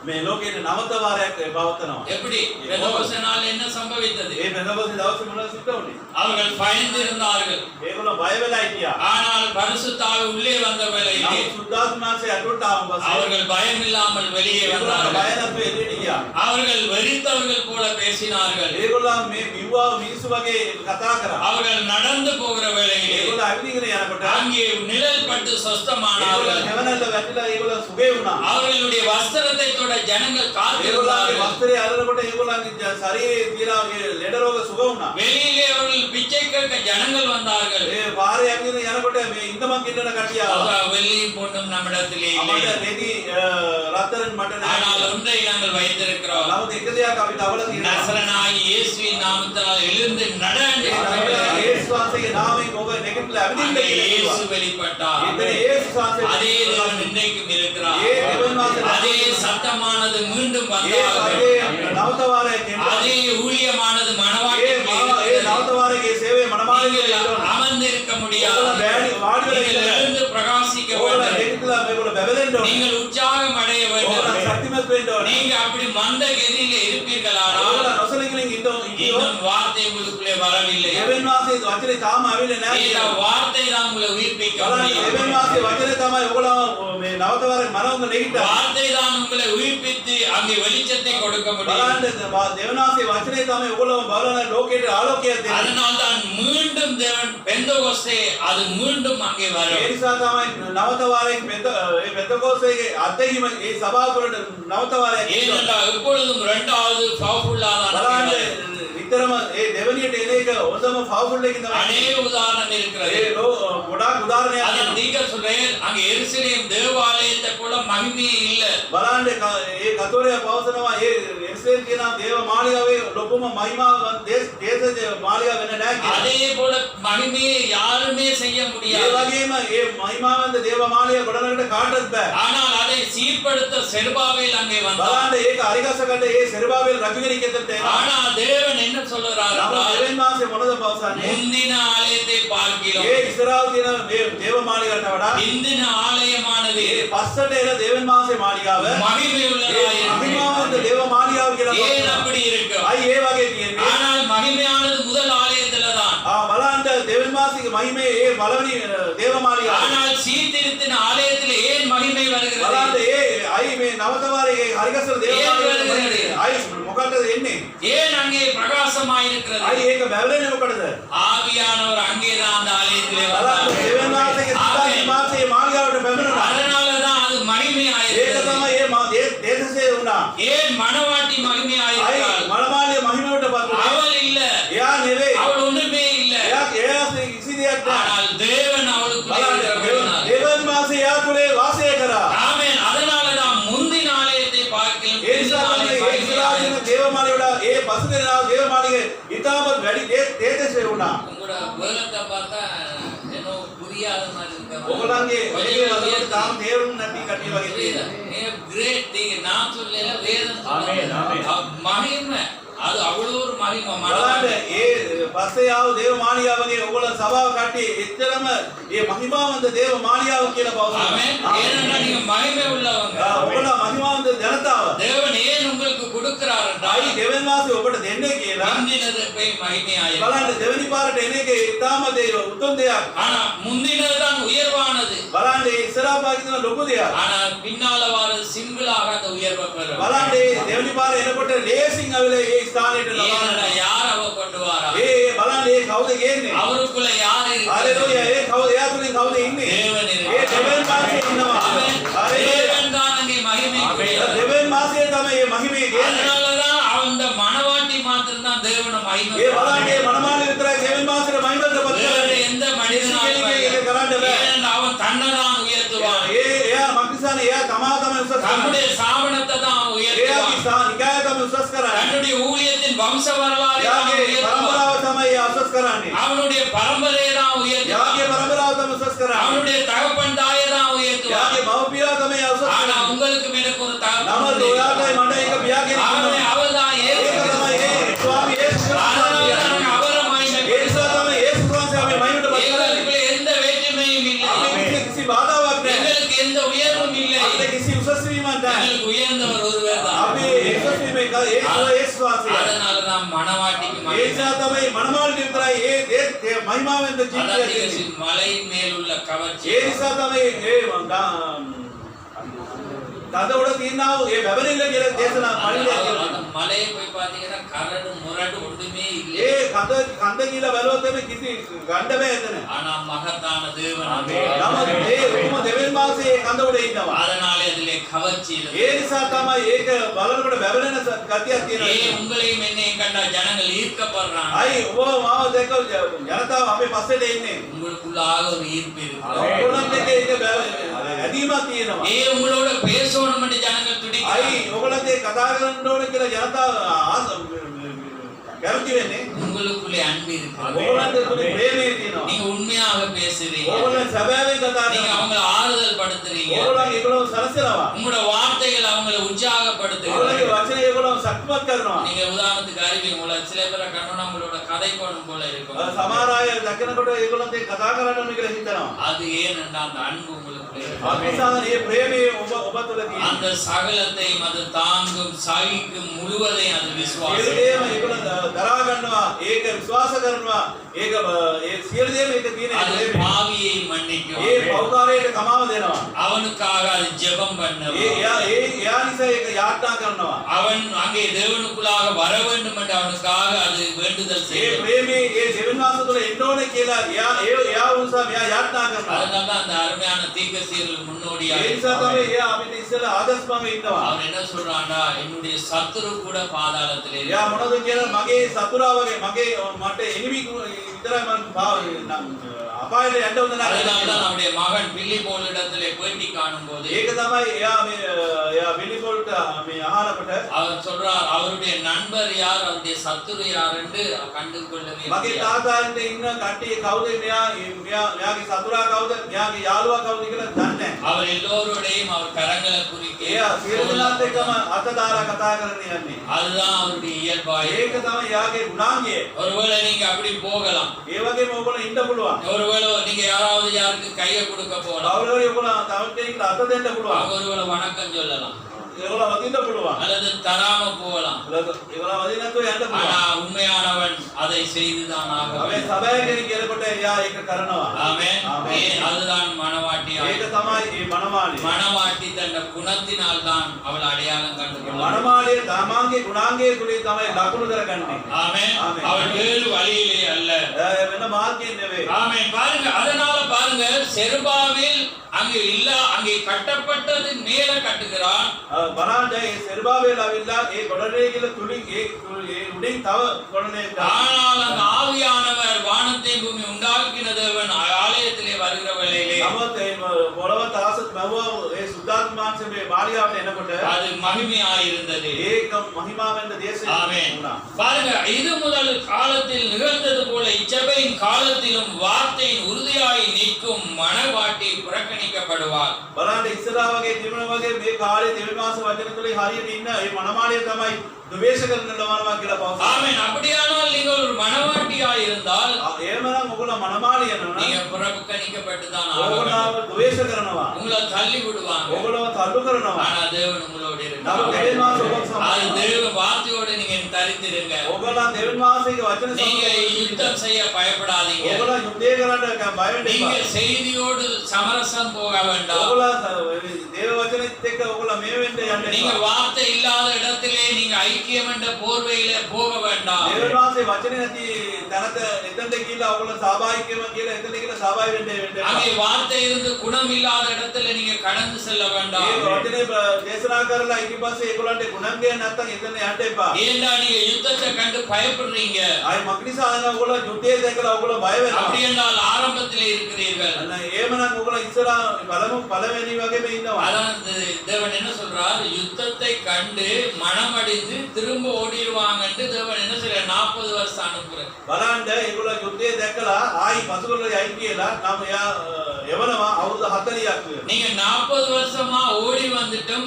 මේ ලෝකෙට නවත වාරයක් පවත්වනවා. எப்படி? பெந்தகோஸ்தே நாள் என்ன சம்பவித்தது? ඒ පෙන්තකොස්තේ දවසේ මොනවද සිද්ධ වුනේ? அவர்கள் பயந்து இருந்தார்கள். ඒගොල්ලෝ බය වෙලා හිටියා. ஆனால் பரிசுத்த ஆவி உள்ளே வந்த வேளையிலே නමුත් සුද්ධාත්මාංශය අටුවට ආවම පස්සේ அவர்கள் பயம் இல்லாமல் வெளியே ඒගොල්ලෝ வந்தார்கள். බය නැතුව එළියට ගියා. அவர்கள் வெறித்தவர்கள் போல பேசினார்கள். ඒගොල්ලෝ මේ විව්වා මිනිස්සු වගේ කතා කරා. அவர்கள் நடந்து போகிற வேளையிலே ඒගොල්ලෝ අවිදිගෙන යනකොට அங்கே நிழல் பட்டு ඒගොල්ලෝ சொஸ்தமானார்கள். හැවනල්ල වැටිලා ඒගොල්ලෝ සුවේ වුණා. அவர்களுடைய வஸ்திரத்தை தொட ஜனங்கள் ඒගොල්ලන්ගේ காத்திருந்தார்கள். වස්ත්‍රය අරනකොට ඒගොල්ලන්ගේ ශරීරයේ තියෙන ලෙඩ රෝග සුව වුණා. வெளியிலே அவர்கள் பிச்சை கேட்க ஜனங்கள் வந்தார்கள். ඒ පාරේ යන්නේ යනකොට මේ ඉන්දමක් ඉන්නන කටිය ආවා. அவர் வெள்ளியும் பொன்னும் நம்மிடத்திலே අපිට இல்லை. රෙදි රත්තරන් මට ஆனால் නැහැ. ஒன்றை நாங்கள் வைத்திருக்கிறோம். නමුත් එක දෙයක් අපිට අවල තියෙනවා. நசரனாகி இயேசுவின் நாமத்தினால் எழுந்து நட என்று යේසුස් වහන්සේගේ නාමයෙන් ඔබ නැගිටලා ඇවිදින්න அங்கே කියලා இயேசு කිව්වා. வெளிப்பட்டார். එතන යේසුස් වහන්සේ அதே தேவன் இன்றைக்கும் இருக்கிறார். ඒ දෙවියන් වහන්සේ அதே சத்தமானது மீண்டும் ඒ வந்தார்கள். නවත වාරයක් එනවා. அதே ஊழியமானது ඒ மனவாட்டில் නවත වාරයේ සේවය මනමාලියේ நீங்கள் அமர்ந்திருக்க முடியாது. වාඩි நீங்கள் වෙලා எழுந்து பிரகாசிக்க ඕගොල්ලෝ வேண்டும். නැගිටලා මේගොල්ලෝ බැබලෙන්න ඕනේ. நீங்கள் உற்சாகம் அடைய வேண்டும். ඕගොල්ලෝ ශක්තිමත් වෙන්න ඕනේ. நீங்க அப்படி மந்த கதியில இருப்பீர்களானால் ඕගොල්ලෝ නොසලකලින් ඉන්නෝ இன்னும் வார்த்தை உங்களுக்குள்ளே வரவில்லை. දෙවියන් වහන්සේ වචනේ තාම ආවිල්ලා නැහැ. இந்த வார்த்தை தான் உங்களை உயிர்ப்பிக்க බලන්න முடியும். දෙවියන් වහන්සේ වචනේ තමයි ඕගොල්ලෝ මේ නවත වාරේ මනෝංග නැගිට්ටා. வார்த்தை தான் உங்களை உயிர்ப்பித்து அங்கே வெளிச்சத்தை கொடுக்க முடியும். බලන්න දෙවියන් වහන්සේ වචනේ තමයි ඕගොල්ලෝ බලන ලෝකයට ආලෝකයක් දෙන්නේ. அதனால் தான் மீண்டும் தேவன் பெந்தகோஸ்தே அது மீண்டும் அங்கே ඒ வரும். නිසා තමයි නවත වාරයේ මේ පෙන්තකොස්තේගේ අත්දැකීම ඒ සභාව තුළට නවත වාරයක් එනවා. ஏனென்றால் எப்பொழுதும் 2வது பவர்ஃபுல்லான බලන්න විතරම ඒ දෙවනියට එන එක හොඳම පවුල් එකකින් තමයි. அநேக உதாரணம் இருக்கிறது. ඒ ගොඩාක් උදාහරණයක් அதான் තියෙනවා. நீங்க சொல்றேன் அங்க எருசலேம் தேவாலயத்தை கூட மகிமையே இல்ல. බලන්න ඒ කතෝලික පවසනවා ඒ එරුසලේම් කියන දේව මාලිගාවේ ලොකුම මහිමාව දේශ මාලිගාව වෙන්නේ නැහැ කියලා. அதே போல மகிமையை யாருமே செய்ய ඒ முடியாது. වගේම ඒ මහිමාවන්ත දේව මාලිගාව ගොඩනගන්න කාටවත් බෑ. ஆனால் அதை சீர்படுத்த செருபாபேல் அங்கே வந்தார். බලන්න ඒක අරිගසකට ඒ සෙරුබාබෙල් රජු කෙනෙක් එතනට එනවා. ஆனா தேவன் என்ன சொல்றார் නමුත් என்றால், දෙවියන් වහන්සේ මොනවද පවසන්නේ? முந்தின ஆலயத்தை பார்க்கிறோம். ඒ ඉස්සරහව තියෙන මේ දේව මාලිගාවට වඩා இந்தின ஆலயமானது ඒ පස්සට එන දෙවියන් වහන්සේ මාලිගාව மகிமை உள்ளதா ඒ මහිමාවන්ත දේව මාලිගාව කියලා ஏன் පවසනවා. அப்படி இருக்கு? අයි ඒ වගේ තියෙන්නේ. ஆனால் மகிமையானது முதல் ஆலயத்துல தான். බලන්න දෙවියන් වහන්සේගේ මහිමේ ඒ බලවනි දේව මාලිගාව. ஆனால் சீர்திருத்தின ஆலயத்துல ஏன் மகிமை வருகிறது? බලන්න ඒ අයි මේ නවතවාරයේ හරිගස්සන දේව මාලිගාව අයි මොකටද එන්නේ? ஏன் அங்கே பிரகாசமாய் இருக்கிறது? අයි ඒක බැලුනේ මොකටද? ஆவியானவர் அங்கேதான் அந்த ஆலயத்திலே බලන්න வந்தார். දෙවියන් වහන්සේගේ සිතාගේ මාසේ මාලිගාවට පැමිණුණා. அதனாலதான் அது மகிமையாய் ඒක இருக்கிறது. තමයි දේශසේ වුණා. ஏன் மணவாட்டி மகிமையாய் අයි இருக்கிறாள்? මනමාලිය මහිමවටපත් වුණා. அவள் இல்ல, එයා නෙවෙයි. அவள் ஒன்றுமே இல்ல. එයා කිසි දෙයක් නැහැ. ஆனால் தேவன் அவளுக்குள்ளே බලන්න இருக்கிறபடியினால். දෙවියන් වහන්සේ එයා තුලේ වාසය කරා. ஆமென். அதனாலதான் முந்தின ஆலயத்தை பார்க்கலாம் ඒ නිසා තමයි ඒ ඉස්රායලින දේව මාලිගාවට ඒ පසුදෙනා දේව මාලිගේ ඉතාමත් වැඩි දේශේ වුණා. உங்களோட வேலத்தை பார்த்தா என்னோ புரியாத மாதிரி இருக்கு. ඔයගොල්ලන්ගේ கொஞ்சம் වචනේ වලට வேதம் තාම තේරුම් නැති කට්ටිය වගේ புரியுதா? තියෙනවා. கிரேட் திங் நான் சொல்லல வேதம் ஆமென், ஆமென். மகிமை அது அவ்வளவு ஒரு மகிமை. බලන්න மனவாட்டி ඒ පස්සේ ආව දේව මාලිගාවගේ ඔයගොල්ලෝ සභාව කට්ටිය එච්චරම මේ මහිමාවන්ත දේව මාලිගාව කියලා ஆமென். පවසනවා. ஏனென்றா நீங்க மகிமை உள்ளவங்க. ඔයගොල්ලෝ මහිමාවන්ත ජනතාව. தேவன் ஏன் உங்களுக்கு கொடுக்கிறார் என்றால் අයි දෙවියන් වහන්සේ ඔබට දෙන්නේ කියලා. முந்தினது போய் மகிமையாயிருக்கு. බලන්න දෙවෙනි පාරට එන එක ඉතාම උතුම් දෙයක්. ஆனா முந்தினதுதான் உயர்வானது. බලන්න ඒ ඉස්සරහා පාකින ලොකු දෙයක්. ஆனால் பின்னால வர சிம்பிளாக அந்த உயர்வை பெறும். බලන්න ඒ දෙවෙනි පාර එනකොට ලේසින් අවිල ඒ ස්ථානයට ஏனென்றா ලබනවා. யார் அவ கொண்டு வாரா? ඒ බලන්න ඒ කවුද ගේන්නේ? அவருக்குள்ள யார் හalleluya ඒ කවුද එයා තුලින් කවුද ඉන්නේ? தேவன் ඒ இருக்கிறார். දෙවියන් වහන්සේ ඉන්නවා. ஆமென். හalleluya. தேவன் தான் அங்கே மகிமைக்குரியவர். දෙවියන් වහන්සේ තමයි මේ මහිමේ ගේන්නේ. அதனாலதான் அந்த மணவாட்டி மாத்திரம் தான் தேவனை மகிமை. ඒ බලන්න ඒ මනමාලි විතරයි දෙවියන් වහන්සේට මහිමවටපත් வேற කරන්නේ. எந்த மனிதனாலும் ஏனென்றால் அவன் தன்னைதான் உயர்த்துவான். ඒ එයා මක්නිසානේ එයා තමා තමයි උසස් කරන්නේ. தன்னுடைய சாபனத்தை தான் உயர்த்துவான். එයාගේ නිකාය තමයි උසස් කරන්නේ. தன்னுடைய ஊழியத்தின் வம்ச வரலாறை தான் එයාගේ உயர்த்துவான். පරම්පරාව තමයි එයා උසස් කරන්නේ. அவனுடைய பரம்பரையை தான் உயர்த்துவான். එයාගේ පරම්පරාව තමයි උසස් කරන්නේ. அவனுடைய தகப்பன் தாயை தான் உயர்த்துவான். එයාගේ මව්පියා තමයි එයා උසස් ஆனா කරන්නේ. உங்களுக்கு எனக்கு ஒரு නමුත් ඔයාලයි මට ඒක පියාගෙන அவனை ඉන්නවා. அவர்தான் ඒක ஏற்று. තමයි ඒ ස්වාමී යේසුස් அதனாலதான் ක්‍රිස්තුස්. அவரை ඒ மகிமை. නිසා තමයි යේසුස් වහන්සේ අපි මහිමවටපත් කරන්නේ. எங்களுக்குள்ள எந்த வேற்றுமையும் இல்லை. අපිට කිසි බාධාවක් නැහැ. எங்களுக்கு எந்த உயர்வும் இல்லை. අපිට කිසි උසස් වීමක් නැහැ. எங்களுக்கு உயர்ந்தவர் ஒருவர் தான். අපි උසස් වීමේ යේසුස් වහන්සේ. அதனாலதான் மணவாட்டிக்கு ඒ மகிமை. නිසා තමයි මනමාලිට විතරයි ඒ මහිමාවෙන්ද ජීවිතය அதான் තියෙන්නේ. மலையின் மேல் உள்ள கவர்ச்சி. ඒ නිසා තමයි තද උඩ තියෙනා වූ ඒ වැවරිල්ල කියලා දේශනා පරිලයක් அந்த තියෙනවා. மலையை போய் பாத்தீங்கன்னா கரடு முரடு ஒன்றுமே இல்லை. ඒ කඳ කියලා බැලුවොත් එමේ කිසි ගණ්ඩ බෑ එතන. ஆனா மகத்தான தேவன் නමුත් ඒ උතුම දෙවියන් වහන්සේ ඒ කඳ උඩ ඉන්නවා. அதனாலே அதிலே கவர்ச்சி இருக்கு. ඒ නිසා තමයි ඒක බලනකොට වැවරෙන ගතියක් තියෙනවා. ஏன் உங்களையும் என்னையும் கண்டா ஜனங்கள் ஈர்க்கப்படுறாங்க. අයි ඔබ මාව දැක්ක ජනතාව අපේ පස්සේට ඉන්නේ. உங்களுக்குள்ளாக ஒரு ஈர்ப்பு இருக்கு. ඔයගොල්ලන්ට ඒක ඇදීමක් තියෙනවා. ஏன் உங்களோட பேசணும் என்று ஜனங்கள் අයි துடிக்கிறாங்க. ඔයගොල්ලන්ට කතා කරන්න ඕන කියලා ජනතාව කැමති වෙන්නේ. உங்களுக்குள்ளே அன்பு இருக்கு. ඔයගොල්ලන්ට තුනේ ප්‍රේමය තියෙනවා. நீங்க உண்மையாக பேசுறீங்க. ඔයගොල්ලන් සැබෑවෙන් කතා நீங்க කරනවා. அவங்களை ஆறுதல் படுத்துறீங்க. ඔයගොල්ලන් ඒගොල්ලෝ සලසනවා. உங்களோட வார்த்தைகள் அவங்களை உற்சாகப்படுத்துகிறது. ඔයගොල්ලන්ගේ වචනේ ඒගොල්ලෝ සක්මත් කරනවා. நீங்க உதாரணத்துக்கு அறிவீங்க, உங்களை சில பேரை கண்டோன்னா உங்களோட கதை கோணம் போல இருக்கும். සමහර අය දකිනකොට ඒගොල්ලන්ට කතා කරන්න ඕන කියලා හිතනවා. அது ஏனென்றால் அந்த அன்பு உங்களுக்கு இருக்கு. අනිසාන මේ ප්‍රේමය ඔබ තුළ තියෙනවා. அந்த சகலத்தையும் அது தாங்கும் சகிக்கும் முழுவதையும் அது සියලු விசுவாசம். දේම ඒගොල්ලෝ දරා ගන්නවා. ඒක විශ්වාස කරනවා. ඒක ඒ සියලු දේම ඒක තියෙන அது ප්‍රේමය. பாவியை மன்னிக்கும். ඒ පෞකාරයට කමාව දෙනවා. அவனுக்காக அது ஜெபம் ඒ பண்ணும். එයා නිසා ඒක යාත්‍රා කරනවා. அவன் அங்கே தேவனுக்குள்ளாக வர வேண்டும் என்று அவனுக்காக அது வேண்டுதல் ඒ செய்யும். ප්‍රේමයේ ඒ දෙවියන් වහන්සේ තුළ එන්න ඕනේ කියලා එයා උන්සා මෙයා යාත්‍රා කරනවා. அதனால அந்த அருமையான தீர்க்கதரிசிகள் முன்னோடியாக ඒ නිසා තමයි එයා අපිට ඉස්සෙල්ලා ආදර්ශමව ඉන්නවා. அவன் என்ன சொல்றான்டா, என்னுடைய சத்துரு கூட பாதாளத்திலே එයා මොනවද කියලා මගේ සතුරා වගේ මගේ මට එනිමි විතරයි මම අපායට යන්න හොඳ නැහැ. அதனால்தான் நம்முடைய மகன் பிலிப்போலிடத்திலே பேட்டி காணும்போது ඒක තමයි එයා විලිපොල්ට මේ අහනකොට அவர் சொல்றார் அவருடைய நண்பர் யார் அவருடைய சத்துரு யார் என்று கண்டு கொள்ளவே මගේ முடியாது. තාත්තාන්ට ඉන්න කට්ටිය කවුද මෙයාගේ සතුරා කවුද මෙයාගේ යාළුවා කවුද කියලා දන්නේ නැහැ. அவர் எல்லோரோடையும் அவர் கரங்களை குறிக்க එයා සියලු දෙනාත් එක්කම අත දාලා කතා කරන්න යන්නේ. அதுதான் அவருடைய இயல்பாய். ඒක තමයි එයාගේ ගුණාංගය. ஒருவேளை நீங்க அப்படி போகலாம், ඒ වගේම ඔයගොල්ලෝ ඉන්න පුළුවන්. ஒருவேளை நீங்க யாராவது யாருக்கு கையை கொடுக்க போகலாம், කවුරු හරි ඔයගොල්ලෝ තවත් කෙනෙක්ට අත දෙන්න පුළුවන්. ஒருவேளை வணக்கம் சொல்லலாம், ඒගොල්ලෝ වදින්න පුළුවන්. அல்லது தராம போகலாம். ඒගොල්ලෝ වදින්න නැතුව යන්න ஆனா පුළුවන්. உண்மையானவன் அதை செய்துதான் ஆக අපි வேண்டும். සබෑ කෙනෙක් කියනකොට එයා ඒක කරනවා. ஆமென். ஆமென். அதுதான் மணவாட்டியாய். ඒක තමයි මේ මනමාලිය. மணவாட்டி தன் குணத்தினால் தான் அவள் அடையாளம் கண்டு கொள்வாள். මනමාලිය තමන්ගේ ගුණාංගයේ තුලින් තමයි ලකුණු කරගන්නේ. ஆமென். ஆமென். அவள் வேறு வழியிலே அல்ல. වෙන මාර්ගයෙන් නෙවෙයි. ஆமென். பாருங்க, அதனால பாருங்க, செருபாவில் அங்கே கட்டப்பட்டது மேல கட்டுகிறான். බලන්න මේ සෙරුබාබේල ආවිල්ලා ඒ ගොඩනැගිල්ල තුලින් ඒ උඩින් තව ගොඩනැගිල්ල ஆனால் அந்த ஆவியானவர் வானத்தை பூமி உண்டாக்கின தேவன் ஆலயத்திலே வருகிற வேளையிலே නමුත් ඒ පොළව තාසත් මැවුවා ඒ සුද්ධාත්මාංශ මේ මාලිගාවට එනකොට அது மகிமையாய் இருந்தது. ඒක මහිමාවෙන්ද දේශේ ஆமென். වුණා. பாருங்க, இது முதல் காலத்தில் நிகழ்ந்தது போல இச்சபையின் காலத்திலும் வார்த்தையின் உறுதியாய் நிற்கும் மணவாட்டி புறக்கணிக்கப்படுவார். බලන්න ඉස්සරහා වගේ තිබුණ වගේ මේ කාලේ දෙවියන් වහන්සේ වචන තුලින් හරියට ඉන්න මේ මනමාලිය තමයි ද්වේෂ කරන ලවනවා කියලා පවසනවා. ஆமென். அப்படியானால் நீங்கள் ஒரு மணவாட்டியாய் இருந்தால் එහෙමනම් ඔයගොල්ලෝ මනමාලිය නෝ நீங்க புறக்கணிக்கப்பட்டு தான் ஆக வேண்டும். ඔයගොල්ලෝ ද්වේෂ කරනවා. உங்களை தள்ளி விடுவாங்க. ඔයගොල්ලෝ තල්ලු කරනවා. ஆனா தேவன் உங்களோடு නමුත් இருக்கிறார். දෙවියන් වහන්සේ ඔබ அது සමාන. தேவ வார்த்தையோடு நீங்க தரித்திருங்க. ඔයගොල්ලෝ දෙවියන් වහන්සේගේ වචන நீங்க யுத்தம் செய்ய பயப்படாதீங்க. ඔයගොල්ලෝ යුද්ධය කරන්න බය වෙන්න நீங்க එපා. செய்தியோடு சமரசம் போக வேண்டாம். ඔයගොල්ලෝ දේව වචනෙත් එක්ක ඔයගොල්ලෝ මේ වෙන්න යන්න நீங்க එපා. வார்த்தை இல்லாத இடத்திலே நீங்க ஐக்கியம் என்ற போர்வையில போக வேண்டாம். දේව වහන්සේ වචනේ නැති තැනට එතනට ගිහිල්ලා ඔයගොල්ලෝ සහභාගීකම කියලා එතන කියලා සහභාගී වෙන්න එපා. அங்கே வார்த்தை இருந்து குணம் இல்லாத இடத்துல நீங்க கடந்து செல்ல வேண்டாம். මේ වචනේ දේශනා කරලා ඊට පස්සේ ඒගොල්ලන්ට ගුණංගය නැත්තම් එතන යන්න එපා. ஏண்டா நீங்க யுத்தத்தை கண்டு பயப்படுறீங்க? ආයි මක්නිසා ඔයගොල්ලෝ යුද්ධය දැකලා ඔයගොල්ලෝ බය වෙනවා. அப்படி என்றால் ஆரம்பத்திலே இருக்கிறீர்கள். අන්න එහෙමනම් ඔයගොල්ලෝ ඉස්සරහා පළවෙනි වගේම ඉන්නවා. அதான் தேவன் என்ன சொல்றார்? யுத்தத்தை கண்டு மனமடிந்து திரும்ப ஓடிடுவாங்கன்னு தேவன் என்ன சொல்ற? 40 வருஷம் அனுப்புறார். බලන්න ඒගොල්ලෝ යුද්ධය දැකලා ආයි පසුකොල්ල යයි කියලා නම් එයා යවනවා අවුරුදු 40ක් විතර. நீங்க 40 வருஷமா ஓடி வந்துட்டும்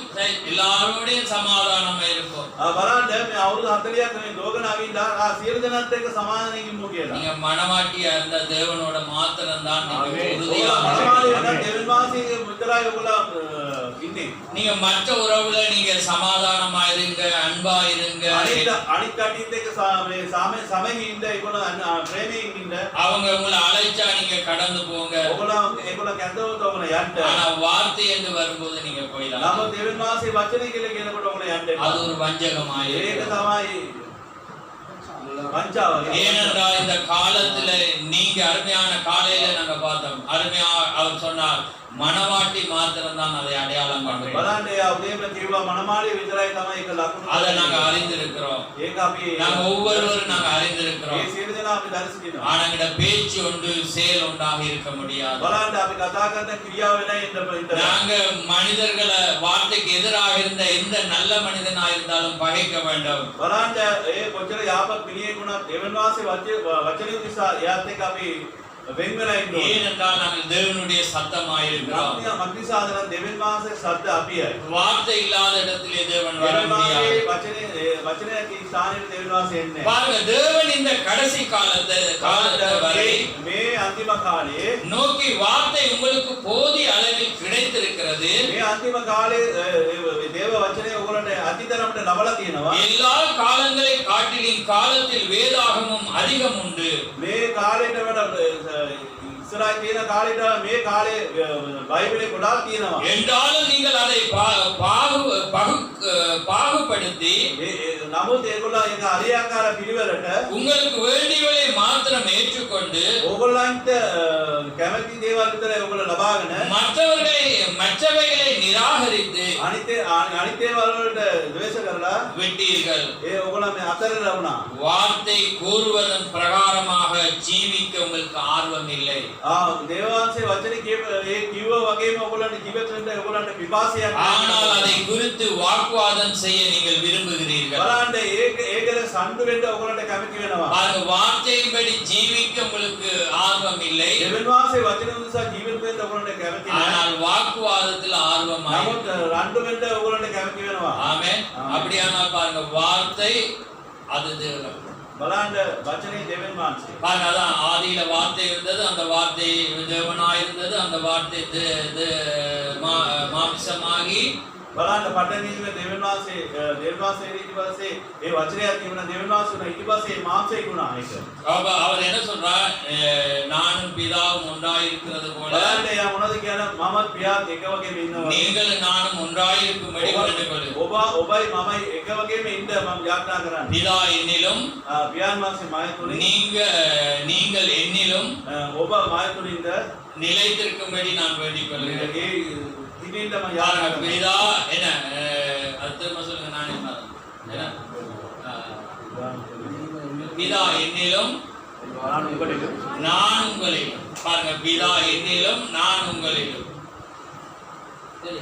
எல்லாரோடையும் சமாதானமா இருக்கும். බලන්න මේ අවුරුදු 40ක් මේ ලෝකන අවිල්ලා සියලු දෙනාත් එක්ක සමාදානයෙන් ඉන්නු කියලා. நீங்க மனவாட்டியா இருந்த தேவனோட மாத்திரம் தான் நீங்க உறுதியா මනමාලිය නම් දෙවියන් වහන්සේගේ විතරයි ඔයගොල්ලෝ ඉන්නේ. நீங்க மற்ற உறவுல நீங்க சமாதானமா இருங்க, அன்பா இருங்க. අනිත් කටියත් එක්ක මේ සමයෙන් ඉන්න ඒගොල්ලෝ ප්‍රේමයෙන් ඉන්න. அவங்க உங்களை அழைச்சா நீங்க கடந்து போங்க. ඒගොල්ලෝ කැඳවුවොත් ඔයගොල්ලෝ යන්න. ஆனா வார்த்தை என்று வரும்போது நீங்க போயிடலாம். නමුත් දෙවියන් වහන්සේ වචනේ කියලා කියනකොට ඔයගොල්ලෝ යන්න එපා. அது ஒரு வஞ்சகமாய் ඒක இருக்கும். තමයි வஞ்சாව. ஏனென்றால் இந்த காலத்துல நீங்க அருமையான காலையில நாங்க பார்த்தோம், அருமையா அவர் சொன்னார், மணவாட்டி மாத்திரம் தான் அதை அடையாளம் காண்கிறோம். බලන්න එයා උදේම කිව්වා මනමාලිය විතරයි තමයි ඒක ලකුණු. அதை நாங்க அறிந்திருக்கிறோம். ඒක අපි நாங்க ஒவ்வொருவரும் நாங்க அறிந்திருக்கிறோம். මේ සියලු දෙනා අපි දර්ශිනවා. ஆனா எங்கட பேச்சு ஒன்று செயல் ஒன்றாக இருக்க முடியாது. බලන්න අපි කතා කරන ක්‍රියාව වෙනයි இந்த நாங்க மனிதர்களை வார்த்தைக்கு எதிராக இருந்த எந்த நல்ல மனிதனா இருந்தாலும் பகைக்க வேண்டும். බලන්න ඒ කොච්චර යාපත් පිළියෙකුණත් දෙවියන් වහන්සේ වචනේ නිසා එයාත් එක්ක අපි වෙන් වෙලා ඉන්නවා. ஏனென்றால் நாங்கள் தேவனுடைய சத்தமாய் இருக்கிறோம். මක්නිසාදන දෙවියන් වහන්සේ ශබ්ද අපියයි. வார்த்தை இல்லாத இடத்திலே தேவன் வர දෙවියන් முடியாது. වහන්සේ වචනේ ඇති ස්ථානෙට දෙවියන් වහන්සේ එන්නේ. பாருங்க, தேவன் இந்த கடைசி காலத்தை வரை මේ අන්තිම කාලේ நோக்கி வார்த்தை உங்களுக்கு போதிய அளவில் கிடைத்திருக்கிறது. මේ අන්තිම කාලේ දේව වචනේ ඔයගොල්ලන්ට අතිතරමට ලබලා තියෙනවා. எல்லா காலங்களை காட்டிலும் காலத்தில் வேதாகமும் அதிகம் உண்டு. මේ කාලේට වඩා ඉස්සරහ තියෙන කාලේට මේ කාලේ බයිබලේ ගොඩාක් තියෙනවා. என்றாலும் நீங்கள் அதை பாகுபடுத்தி නමුත් ඒගොල්ලෝ ඒක හරියාකාර පිළිවෙලට உங்களுக்கு வேண்டியவளை மாத்திரம் ஏற்றுக்கொண்டு ඕගොල්ලන්ට කැමති දේවල් විතර ඔයගොල්ලෝ ලබාගෙන மற்றவர்களை மற்றவைகளை நிராகரித்து අනිත් ඒවා වලට ද්වේෂ කරලා விட்டீர்கள். ඔයගොල්ලෝ මේ අතරලා වුණා. வார்த்தை கூறுவதன் பிரகாரமாக ஜீவிக்க உங்களுக்கு ஆர்வம் இல்லை. දේවාංශයේ වචනේ කිව්වා වගේම ඔයගොල්ලන්ට ජීවිත වෙන්න ඔයගොල්ලන්ට විපාසයක් ஆனால் அதை குறித்து வாக்குவாதம் செய்ய நீங்கள் விரும்புகிறீர்கள். බලන්න ඒකල සම්ඩු වෙන්න ඔයගොල්ලන්ට කැමති වෙනවා. அந்த வார்த்தையின்படி ஜீவிக்க உங்களுக்கு ஆர்வம் இல்லை. දෙවියන්වහන්සේ වචන උදෙසා ජීවිත වෙන්න ඔයගොල්ලන්ට කැමති නැහැ. ஆனால் வாக்குவாதத்தில் ஆர்வமாய். නමුත් රණ්ඩු වෙන්න ඔයගොල්ලන්ට කැමති වෙනවා. ஆமென். அப்படியானால் பாருங்க வார்த்தை அது தேவன். බලන්න වචනේ දෙවියන්වහන්සේ. பாருங்க அதான் ஆதியில வார்த்தை இருந்தது, அந்த வார்த்தை தேவனாய் இருந்தது, அந்த வார்த்தை மாம்சமாகி බලන්න පටන් දෙවියන්වහන්සේ ඊට පස්සේ ඒ වචනයක් තිබුණා දෙවියන්වහන්සේ උනා ඊට පස්සේ මාංශයක් වුණා ඒක. அவர் என்ன சொல்றார்? நானும் பிதாவும் ஒன்றாய் இருக்கிறது போல බලන්න එයා මොනවද කියන්නේ මමත් පියාත් එක වගේම ඉන්නවා. நீங்களும் நானும் ஒன்றாய் இருக்கும்படி வேண்டுகொள்ளுங்கள். ඔබයි මමයි එක වගේම ඉන්න මම යාඥා කරන්නේ. பிதா என்னிலும் පියාන් වහන්සේ මාය තුලින් நீங்கள் என்னிலும் ඔබ මාය තුලින්ද நிலைத்திருக்கும்படி நான் வேண்டிக் கொள்கிறேன். ඒ திடீர்னு நம்ம யாரா பிதா என்ன அர்த்தமா சொல்லுங்க, நானே என்ன பிதா என்னிலும் நான் உங்களிலும். பாருங்க, பிதா என்னிலும் நான் உங்களிலும். சரி,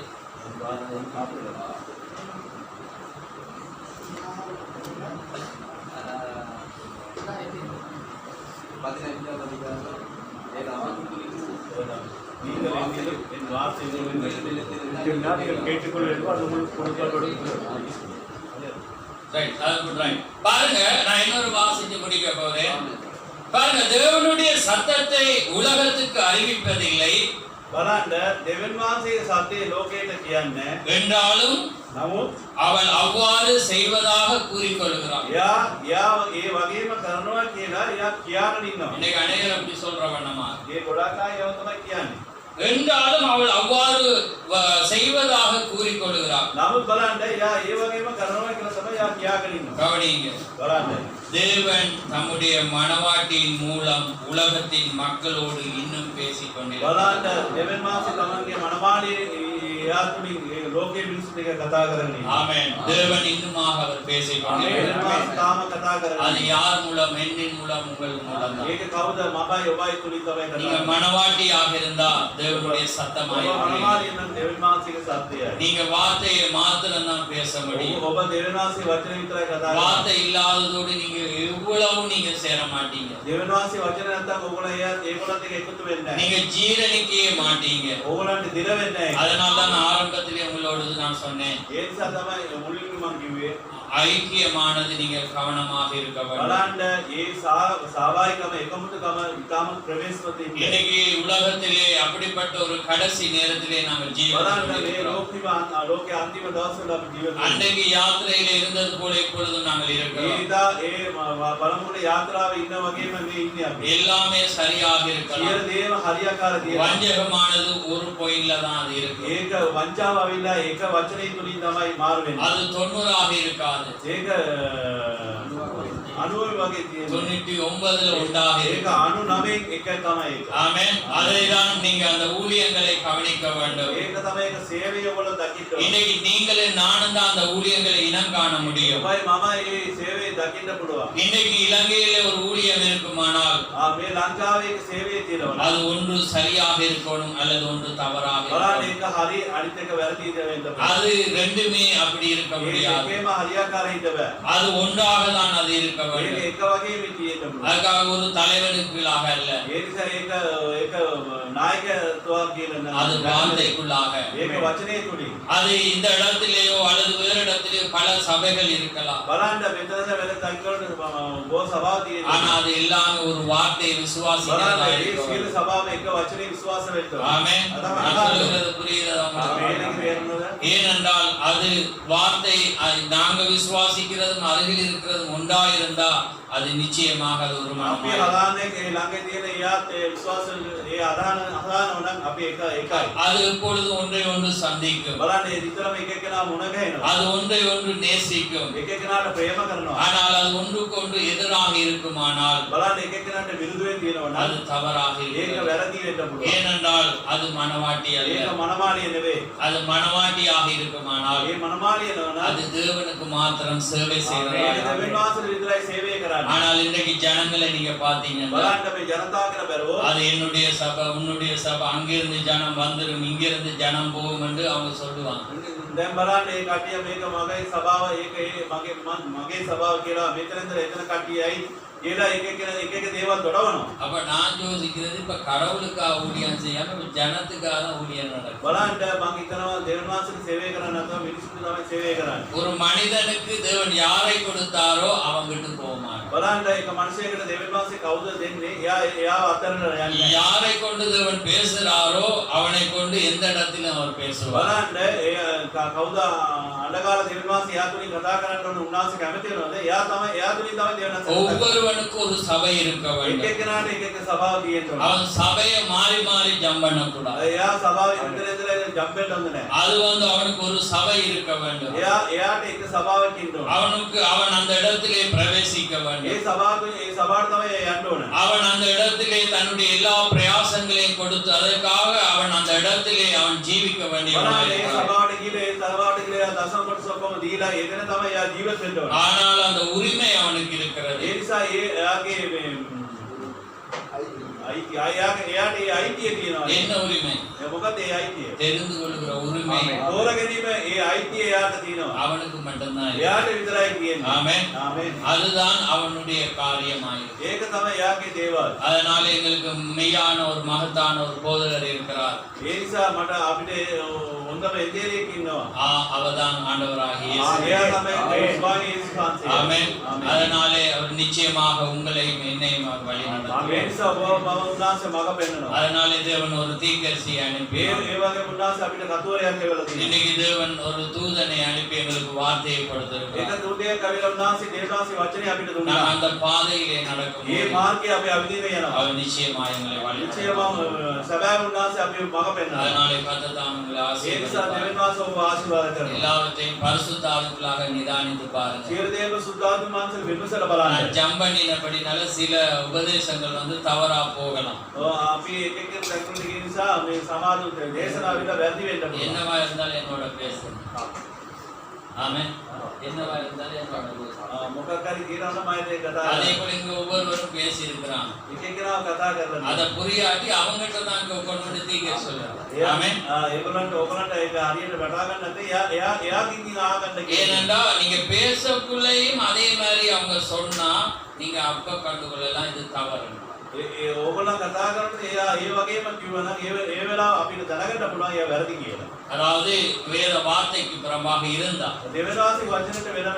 பாருங்க, நான் இன்னொரு வாசிச்சு முடிக்க போறேன். பாருங்க, தேவனுடைய சத்தத்தை உலகத்துக்கு அறிவிப்பதில்லை බලන්න දෙවියන් වහන්සේගේ සත්‍යය ලෝකයට කියන්නේ என்றாலும் නමුත් அவள் அவ்வாறு செய்வதாக கூறிக்கொள்கிறார். යා ඒ වගේම කරනවා කියලා යා කියාගෙන ඉන්නවා. இன்னைக்கு அநேகர் அப்படி சொல்றவண்ணமா ඒ ගොඩක් අය ඒව තමයි කියන්නේ. என்றாலும் அவள் அவ்வாறு செய்வதாக கூறிக்கொள்கிறார். නමුත් බලන්න යා ඒ වගේම කරනවා කියලා තමයි යා කියාගෙන ඉන්නවා. கவனிங்க, බලන්න தேவன் தம்முடைய மணவாட்டியின் மூலம் உலகத்தின் மக்களோடு இன்னும் பேசிக் கொண்டிருக்கிறார். බලන්න දෙවියන් වහන්සේ තමන්ගේ මනමාලී යා තුලින් ලෝකයේ මිනිස්සුන්ට කතා කරන්නේ. ஆமென். தேவன் இன்னுமாக அவர் பேசிக் දෙවියන් கொண்டிருக்கிறார். වහන්සේ තාම කතා அது කරන්නේ. யார் மூலம்? என்னின் மூலம், உங்கள் மூலம் தான். ඒක කවුද? මමයි ඔබයි තුලින් තමයි කතා நீங்க කරන්නේ. மணவாட்டியாக இருந்தா தேவனுடைய சத்தமாய் ඔබ இருக்கிறீர்கள். මනමාලී නම් දෙවියන් වහන්සේගේ සත්‍යයයි. நீங்க வார்த்தையை மாத்திரம் தான் பேச முடியும். ඔබ දෙවියන් වහන්සේ වචන විතරයි කතා කරන්නේ. வார்த்தை இல்லாததோடு நீங்க எவ்வளவு நீங்க சேர மாட்டீங்க. දෙවියන් වහන්සේ වචන නැත්තම් ඔයගොල්ලෝ ඒගොල්ලන්ට එකතු වෙන්නේ නැහැ. நீங்க ஜீரணிக்கவே மாட்டீங்க. ඕගොල්ලන්ට දිර වෙන්නේ නැහැ. அதனால தான் நான் ஆரம்பத்திலே உங்களோடு நான் சொன்னேன், ඒ නිසා තමයි මුලින්ම මම කිව්වේ ஐக்கியமானது நீங்கள் கவனமாக இருக்க வேண்டும். බලන්න ඒ සාවායිකම එකමුතුකම ඉතාම ප්‍රවේශවත් ඉන්නේ. இன்னைக்கு உலகத்திலே அப்படிப்பட்ட ஒரு கடைசி நேரத்திலே நாங்கள் බලන්න මේ ஜீவிக்கிறோம். ලෝකයේ අන්තිම දවස්වල අපි ජීවත් වෙනවා. அன்றைக்கு யாத்திரையிலே இருந்தது போல இப்பொழுதும் நாங்கள் இருக்கிறோம். ඒදා ඒ බලමුනේ යාත්‍රාවේ ඉන්න වගේම මේ ඉන්නේ අපි. எல்லாமே சரியாக සියලු இருக்கலாம். දේම හරියාකාර තියෙනවා. வஞ்சகமானது ஒரு பொய்யில தான் அது இருக்கு. ඒක වංචාව අවිලා ඒක වචනේ තුලින් තමයි මාරු වෙන්නේ. அது 90 இருக்காது, ඒක 90 වගේ තියෙනවා. 99ல உண்டாக ඒක இருக்கு. 99 එක තමයි ඒක. ஆமென். அதைதான் நீங்க அந்த ஊழியங்களை கவனிக்க வேண்டும். ඒක තමයි ඒක සේවය ඔයගොල්ලෝ දකින්න ඕනේ. இன்னைக்கு நீங்களே நானும் தான் அந்த ஊழியங்களை இனம் காண முடியும். ඔබයි මමයි මේ සේවය දකින්න පුළුවන්. இன்னைக்கு இலங்கையிலே ஒரு ஊழியம் இருக்குமானால் මේ ලංකාවේ ඒක සේවය තියෙනවා. அது ஒன்று சரியாக இருக்கணும் அல்லது ஒன்று தவறாக බලන්න இருக்கணும். ඒක හරි අනිත් එක වැරදි වෙන්න බෑ. அது ரெண்டுமே அப்படி இருக்க முடியாது. ඒකේම හරියාකාර හිට බෑ. அது ஒன்றாக தான் அது இருக்க ඒක வேண்டும். එක වගේම තියෙන්න පුළුවන්. அதுக்காக ஒரு தலைவனுக்குள்ளாக அல்ல, ඒ නිසා ඒක නායකත්වයක් කියන அது வார்த்தைக்குள்ளாக. ඒක වචනේ තුලින්. அது இந்த இடத்திலேயோ அல்லது வேறு இடத்திலேயோ பல சபைகள் இருக்கலாம். බලන්න මෙතනද වෙන තත්ත්වවල බොහෝ සභාව තියෙනවා. ஆனா அது எல்லாமே ஒரு வார்த்தையை விசுவாசிக்கிறதா බලන්න මේ இருக்கும். සියලු සභාවම එක වචනේ විශ්වාස වෙන්න ඕනේ. ஆமென். நான் சொல்லுகிறது புரியுதா உங்களுக்கு? මේක තේරෙනවද? ஏனென்றால் அது வார்த்தை, அது நாங்க விசுவாசிக்கிறதும் அருகில் இருக்கிறதும் ஒன்றாயிருந்தா அது நிச்சயமாக அது ஒரு අපි மனமாய். හදාන්නේ ඒ ළඟ තියෙන යාත් ඒ විශ්වාස ඒ අදහන නම් අපි එකයි. அது எப்பொழுது ஒன்றை ஒன்று சந்திக்கும், බලන්න ඒ විතරම එක එකනා මුණ ගැහෙනවා. அது ஒன்றை ஒன்று நேசிக்கும். එක එකනාට ප්‍රේම කරනවා. ஆனால் அது ஒன்றுக்கு ஒன்று எதிராக இருக்குமானால் බලන්න එක එක්කෙනාට විරුද්ධ තියෙනවා அது නම් தவறாக ඒක இருக்கிறது. වැරදි වෙන්න පුළුවන්. ஏனென்றால் அது மனவாட்டி ඒක அல்ல. මනමාලිය නෙවෙයි. அது மனவாட்டியாக இருக்குமானால் ඒ මනමාලිය නෝනා அது தேவனுக்கு மாத்திரம் சேவை ඒක செய்கிறதா. දෙවියන් වහන්සේ විතරයි සේවය කරන්නේ. ஆனால் இன்றைக்கு ஜனங்களை நீங்க பாத்தீங்கன்னா බලන්න මේ ජනතාව කියලා බැලුවොත් அது என்னுடைய சபை உன்னுடைய சபை அங்கிருந்து ஜனம் வந்துடும் இங்கிருந்து ஜனம் போகும் என்று அவங்க சொல்லுவாங்க. දැන් බලන්න මේ කට්ටිය මේක මගේ සභාව ඒක මගේ සභාව කියලා මෙතනද එතන කට්ටියයි කියලා එක එක දේවල් දොඩවනවා. அப்ப நான் யோசிக்கிறது இப்ப கடவுளுக்காக ஊழியம் செய்யாம இப்ப ஜனத்துக்காக தான் ஊழியம் நடக்கும். බලන්න මම හිතනවා දෙවියන් වහන්සේට සේවය කරන්න නැත්නම් මිනිස්සුන්ට තමයි සේවය කරන්නේ. ஒரு மனிதனுக்கு தேவன் யாரை கொடுத்தாரோ அவன் விட்டு போக மாட்டான். බලන්න එක මිනිසෙකුට දෙවියන් වහන්සේ කවුද දෙන්නේ? එයාව අතරට යන්නේ. யாரை கொண்டு தேவன் பேசுறாரோ அவனை கொண்டு எந்த இடத்திலும் அவர் பேசுவார். බලන්න කවුද අඬකාල දෙවියන් වහන්සේ එයා තුලින් කතා කරන්න ඕන උන්වහන්සේ කැමති වෙනවද? එයා තුලින් තමයි දෙවියන් වහන්සේ ஒவ்வொருவனுக்கு ஒரு சபை இருக்க එක வேண்டும். එක්කෙනාට එක එක සභාව තියෙනවා. அவன் சபையை மாறி மாறி ஜம்ப் பண்ணக்கூடாது. එයා සභාව ඉදලා ජම්පෙන්න හොඳ නැහැ. அது அவனுக்கு ஒரு சபை இருக்க வேண்டும். එයාට එක සභාවක් ඉන්න ඕන. அவன் அந்த இடத்திலே பிரவேசிக்க ඒ வேண்டும். සභාවට තමයි යන්න ඕන. அவன் அந்த இடத்திலே தன்னுடைய எல்லா பிரயாசங்களையும் கொடுத்து அதற்காக அவன் அந்த இடத்திலே அவன் ஜீவிக்க බලන්න ඒ வேண்டியவனாக. සභාවට ගිහලා දසම කොටස ඔක්කොම දීලා එතන තමයි එයා ජීවත් වෙන්න ඕන. ஆனால் அந்த உரிமை அவனுக்கு இருக்கிறது. ඒ නිසා එයාගේ මේ එයාට ඒ අයිතිය තියෙනවා. என்ன உரிமை? මොකද ඒ අයිතිය? தெரிந்து கொள்கிற உரிமை තෝරගැනීම ඒ අයිතිය එයාට තියෙනවා. அவனுக்கு மட்டும்தான் இருக்கு. එයාට විතරයි තියෙන්නේ. ஆமென். ආමෙන්. அதுதான் அவனுடைய காரியமாயிருக்கு. ඒක තමයි එයාගේ දේවල්. அதனால எங்களுக்கு மெய்யான ஒரு மகத்தான ஒரு போதகர் இருக்கிறார். ඒ නිසා මට අපිට හොඳම එදේරියෙක් ඉන්නවා. அவர்தான் ஆண்டவராகிய இயேசு. එයා තමයි ස්වාමී යේසුස් වහන්සේ. ஆமென். அதனாலே அவர் நிச்சயமாக உங்களையும் என்னையும் அவர் வழி ඒ நடத்துவார். නිසා ඔබ උන්වහන්සේ මඟ පෙන්නනවා. அதனாலே தேவன் ஒரு தீர்க்கதரிசியை அனுப்பி ඒ වගේ උන්වහන්සේ අපිට කතුවරයක් එවලා තියෙනවා. இன்னைக்கு தேவன் ஒரு தூதனை அனுப்பி எங்களுக்கு வார்த்தையை கொடுத்திருக்கிறார். ඒක දුදයක් කවිලා උන්වහන්සේ දේවදාසී වචනේ අපිට දුන්නා. நான் அந்த பாதையிலே நடக்கும் මේ මාර්ගය අපි අවිදින යනවා. அவர் நிச்சயமா எங்களை வழி නිශ්චයම நடத்துவார். සබෑ උන්වහන්සේ අපි මඟ පෙන්නනවා. அதனாலே கர்த்தர் தாம் உங்களை ඒ නිසා ஆசீர்வதிப்பார். දේවදාස ඔබ ආශිර්වාද කරනවා. எல்லாவற்றையும் பரிசுத்த ஆவிக்குள்ளாக நிதானித்து பாருங்க. සියලු දේව සුද්ධාත්ම මාංශ විමසලා බලන්න. நான் ஜம்ப் பண்ணினபடினால சில உபதேசங்கள் தவறா போகலாம். අපි එක එක තැන්වලට ගිය නිසා මේ සමාධි දේශනා විතර වැරදි වෙන්න පුළුවන්. என்னவா இருந்தாலும் என்னோட பேசுங்க. ஆமென். என்னவா இருந்தாலும் என்னோட பேசுங்க. මොකක් හරි කියනවා නම් මම ඒක කතා அதே කරනවා. போல இங்க ஒவ்வொருவரும் பேசி இருக்கிறாங்க. එක එකනාව කතා කරලා அத புரியாட்டி அவங்ககிட்ட தான் இங்க கொண்டு தீக்க சொல்லுங்க. ஆமென். ඒගොල්ලන්ට ඕගොල්ලන්ට ඒක හරියට වටහා ගන්න නැත්නම් එයාකින් ඉතින් ආගන්න කියලා. ஏனென்றா நீங்க பேசக்குள்ளேயும் அதே மாதிரி அவங்க சொன்னா நீங்க அப்ப கண்டுகொள்ளலாம் இது தவறு. ඕගොල්ලන් කතා කරනකොට එයා ඒ වගේම කිව්වනම් ඒ වෙලාව අපිට දැනගන්න පුළුවන් එයා වැරදි කියලා. அதாவது வேத வார்த்தைக்கு புறம்பாக இருந்தா දෙවනාසි වචනෙට වෙනම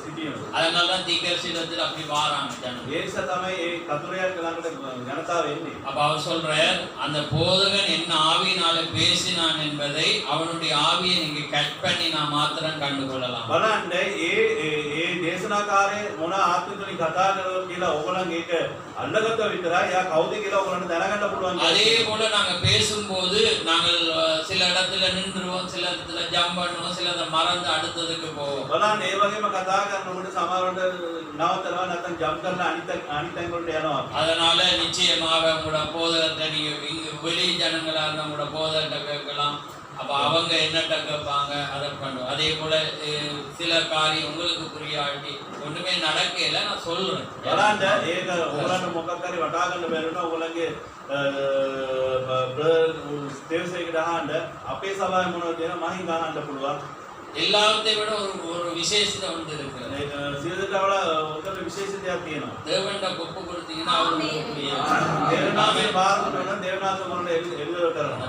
සිටිනවා. அதனால தான் தீர்க்கதரிசியிடத்தில் அப்படி வாராங்க ஜனம். ඒ නිසා තමයි ඒ කතුරයක් ළඟට ජනතාව එන්නේ. அப்ப அவர் சொல்றார் அந்த போதகன் என்ன ஆவியினால பேசினான் என்பதை அவனுடைய ஆவியை நீங்க கட் பண்ணி நான் மாத்திரம் கண்டுகொள்ளலாம். බලන්න ඒ දේශනාකාරයේ මොන ආත්මිකවලින් කතා කරනවා කියලා ඕගොල්ලන් ඒක අල්ලගත්තා විතරයි එයා කවුද කියලා ඕගොල්ලන්ට දැනගන්න පුළුවන්. அதே போல நாங்க பேசும்போது நாங்கள் சில இடத்துல நின்றுவோம், சில இடத்துல ஜம்ப் பண்ணுவோம், சில இடத்துல மறந்து அடுத்ததுக்கு போவோம். බලන්න ඒ වගේම කතා කරනකොට සමහරවිට නවතනවා නැත්නම් ජම්ප් කරලා අනිත් තැන් වලට යනවා. அதனால நிச்சயமாக உங்களோட போதகத்தை நீங்க இங்க வெளி ஜனங்களா இருந்தா உங்களோட போதகத்தை கேட்கலாம். அப்ப அவங்க என்னட்ட கேட்பாங்க அதை பண்ணுவோம். அதே போல சில காரியம் உங்களுக்கு புரியாட்டி ஒண்ணுமே நடக்கல நான் சொல்றேன். බලන්න ඒක ඕගොල්ලන්ට මොකක් හරි වටහා ගන්න බැරි වුණා ඕගොල්ලන්ගේ දේවසේකට අහන්න අපේ සභාවේ මොනවද කියන මහින් අහන්න පුළුවන්. எல்லாத்தையும் விட ஒரு விசேஷத்தை ஒன்று இருக்கிறது. සියලුට වඩා උත්තර විශේෂිතයක් තියෙනවා. தேவன்ட ஒப்பு கொடுத்தீங்கன்னா அவர் உங்களுக்கு දේවනාථේ බාරකට නම් දේවනාථ මොනවද එළිදව කරනවා.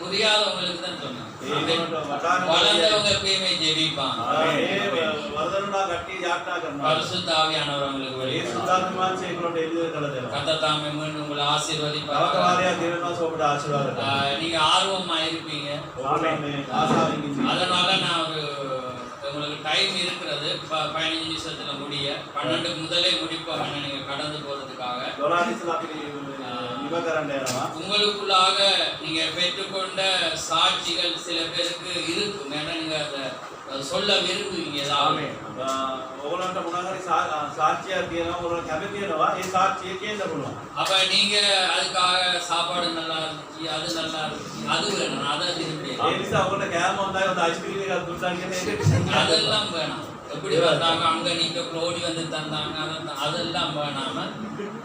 புரியாதவங்களுக்கு தான் சொன்னேன். ඒකට වටහා ගන්න வளர்ந்தவங்க எப்பயுமே ஜெபிப்பாங்க. ඒ වර්ධනුණා කට්ටිය යාත්‍රා කරනවා. பரிசுத்த ஆவியானவர் உங்களுக்கு ඒ வெளிப்படுத்துவார். සුද්ධාත්ම මාංශය ඒකට එළිදව කළා දෙනවා. கர்த்தர் தாமே மீண்டும் உங்களை තව ஆசீர்வதிப்பார். කාර්යයක් දේවනාථ ඔබට ආශිර්වාද කරනවා. நீங்க ஆர்வமா இருப்பீங்க. ආමේන්. මේ ආසාවෙන් ඉන්න. அதனால நான் உங்களுக்கு டைம் இருக்கிறது 15 நிமிஷத்துல முடிய 12க்கு முதலே முடிப்போம். நீங்க கடந்து போறதுக்காக 12 ඉස්සලා අපි ඉව කරන්න යනවා. உங்களுக்குள்ளாக நீங்க பெற்றுக்கொண்ட சாட்சிகள் சில பேருக்கு இருக்கும். ஏன்னா நீங்க அதை அது சொல்ல விரும்புவீங்க ஏதாவது? ඕගොල්ලන්ට මොනවා හරි සාක්ෂියක් තියෙනවා ඕගොල්ලෝ කැමති වෙනවා ඒ සාක්ෂිය කියන්න පුළුවන්. அப்ப நீங்க அதுக்காக சாப்பாடு நல்லா இருந்துச்சு, அது நல்லா இருந்துச்சு, அது வேணும், அதை விரும்பி ඒ නිසා ඔයගොල්ලෝ කෑම හොඳයි හොඳ අයිස්ක්‍රීම් එකක් දුන්නා කියන එක அதெல்லாம் வேணாம். எப்படி வந்தாங்க அங்க நீங்க ஓடி வந்து தந்தாங்க அதெல்லாம் வேணாம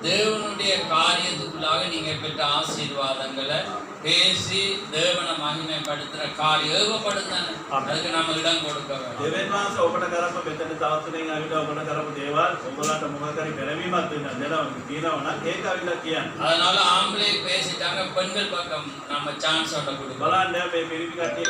தேவனுடைய காரியத்துக்குள்ளாக நீங்க பெற்ற ஆசீர்வாதங்களை பேசி தேவனை மகிமைப்படுத்துற காரியம் ஏவப்படுத்தானே அதுக்கு நம்ம இடம் கொடுக்க வேண்டும். දෙවෙනි මාස ඔබට කරපු මෙතන තවස්තුනෙන් අවිත ඔබට කරපු දේවල් ඔයගොල්ලන්ට මොකක් හරි පෙරවීමක් දෙනවා තියෙනවා නම් ඒක අවිලා කියන්න. அதனால ஆம்பளை பேசிட்டாங்க, பெண்கள் பக்கம் நம்ம சான்ஸ் ஓட்ட கொடுக்கலாம். බලන්න මේ පිරිමි කට්ටිය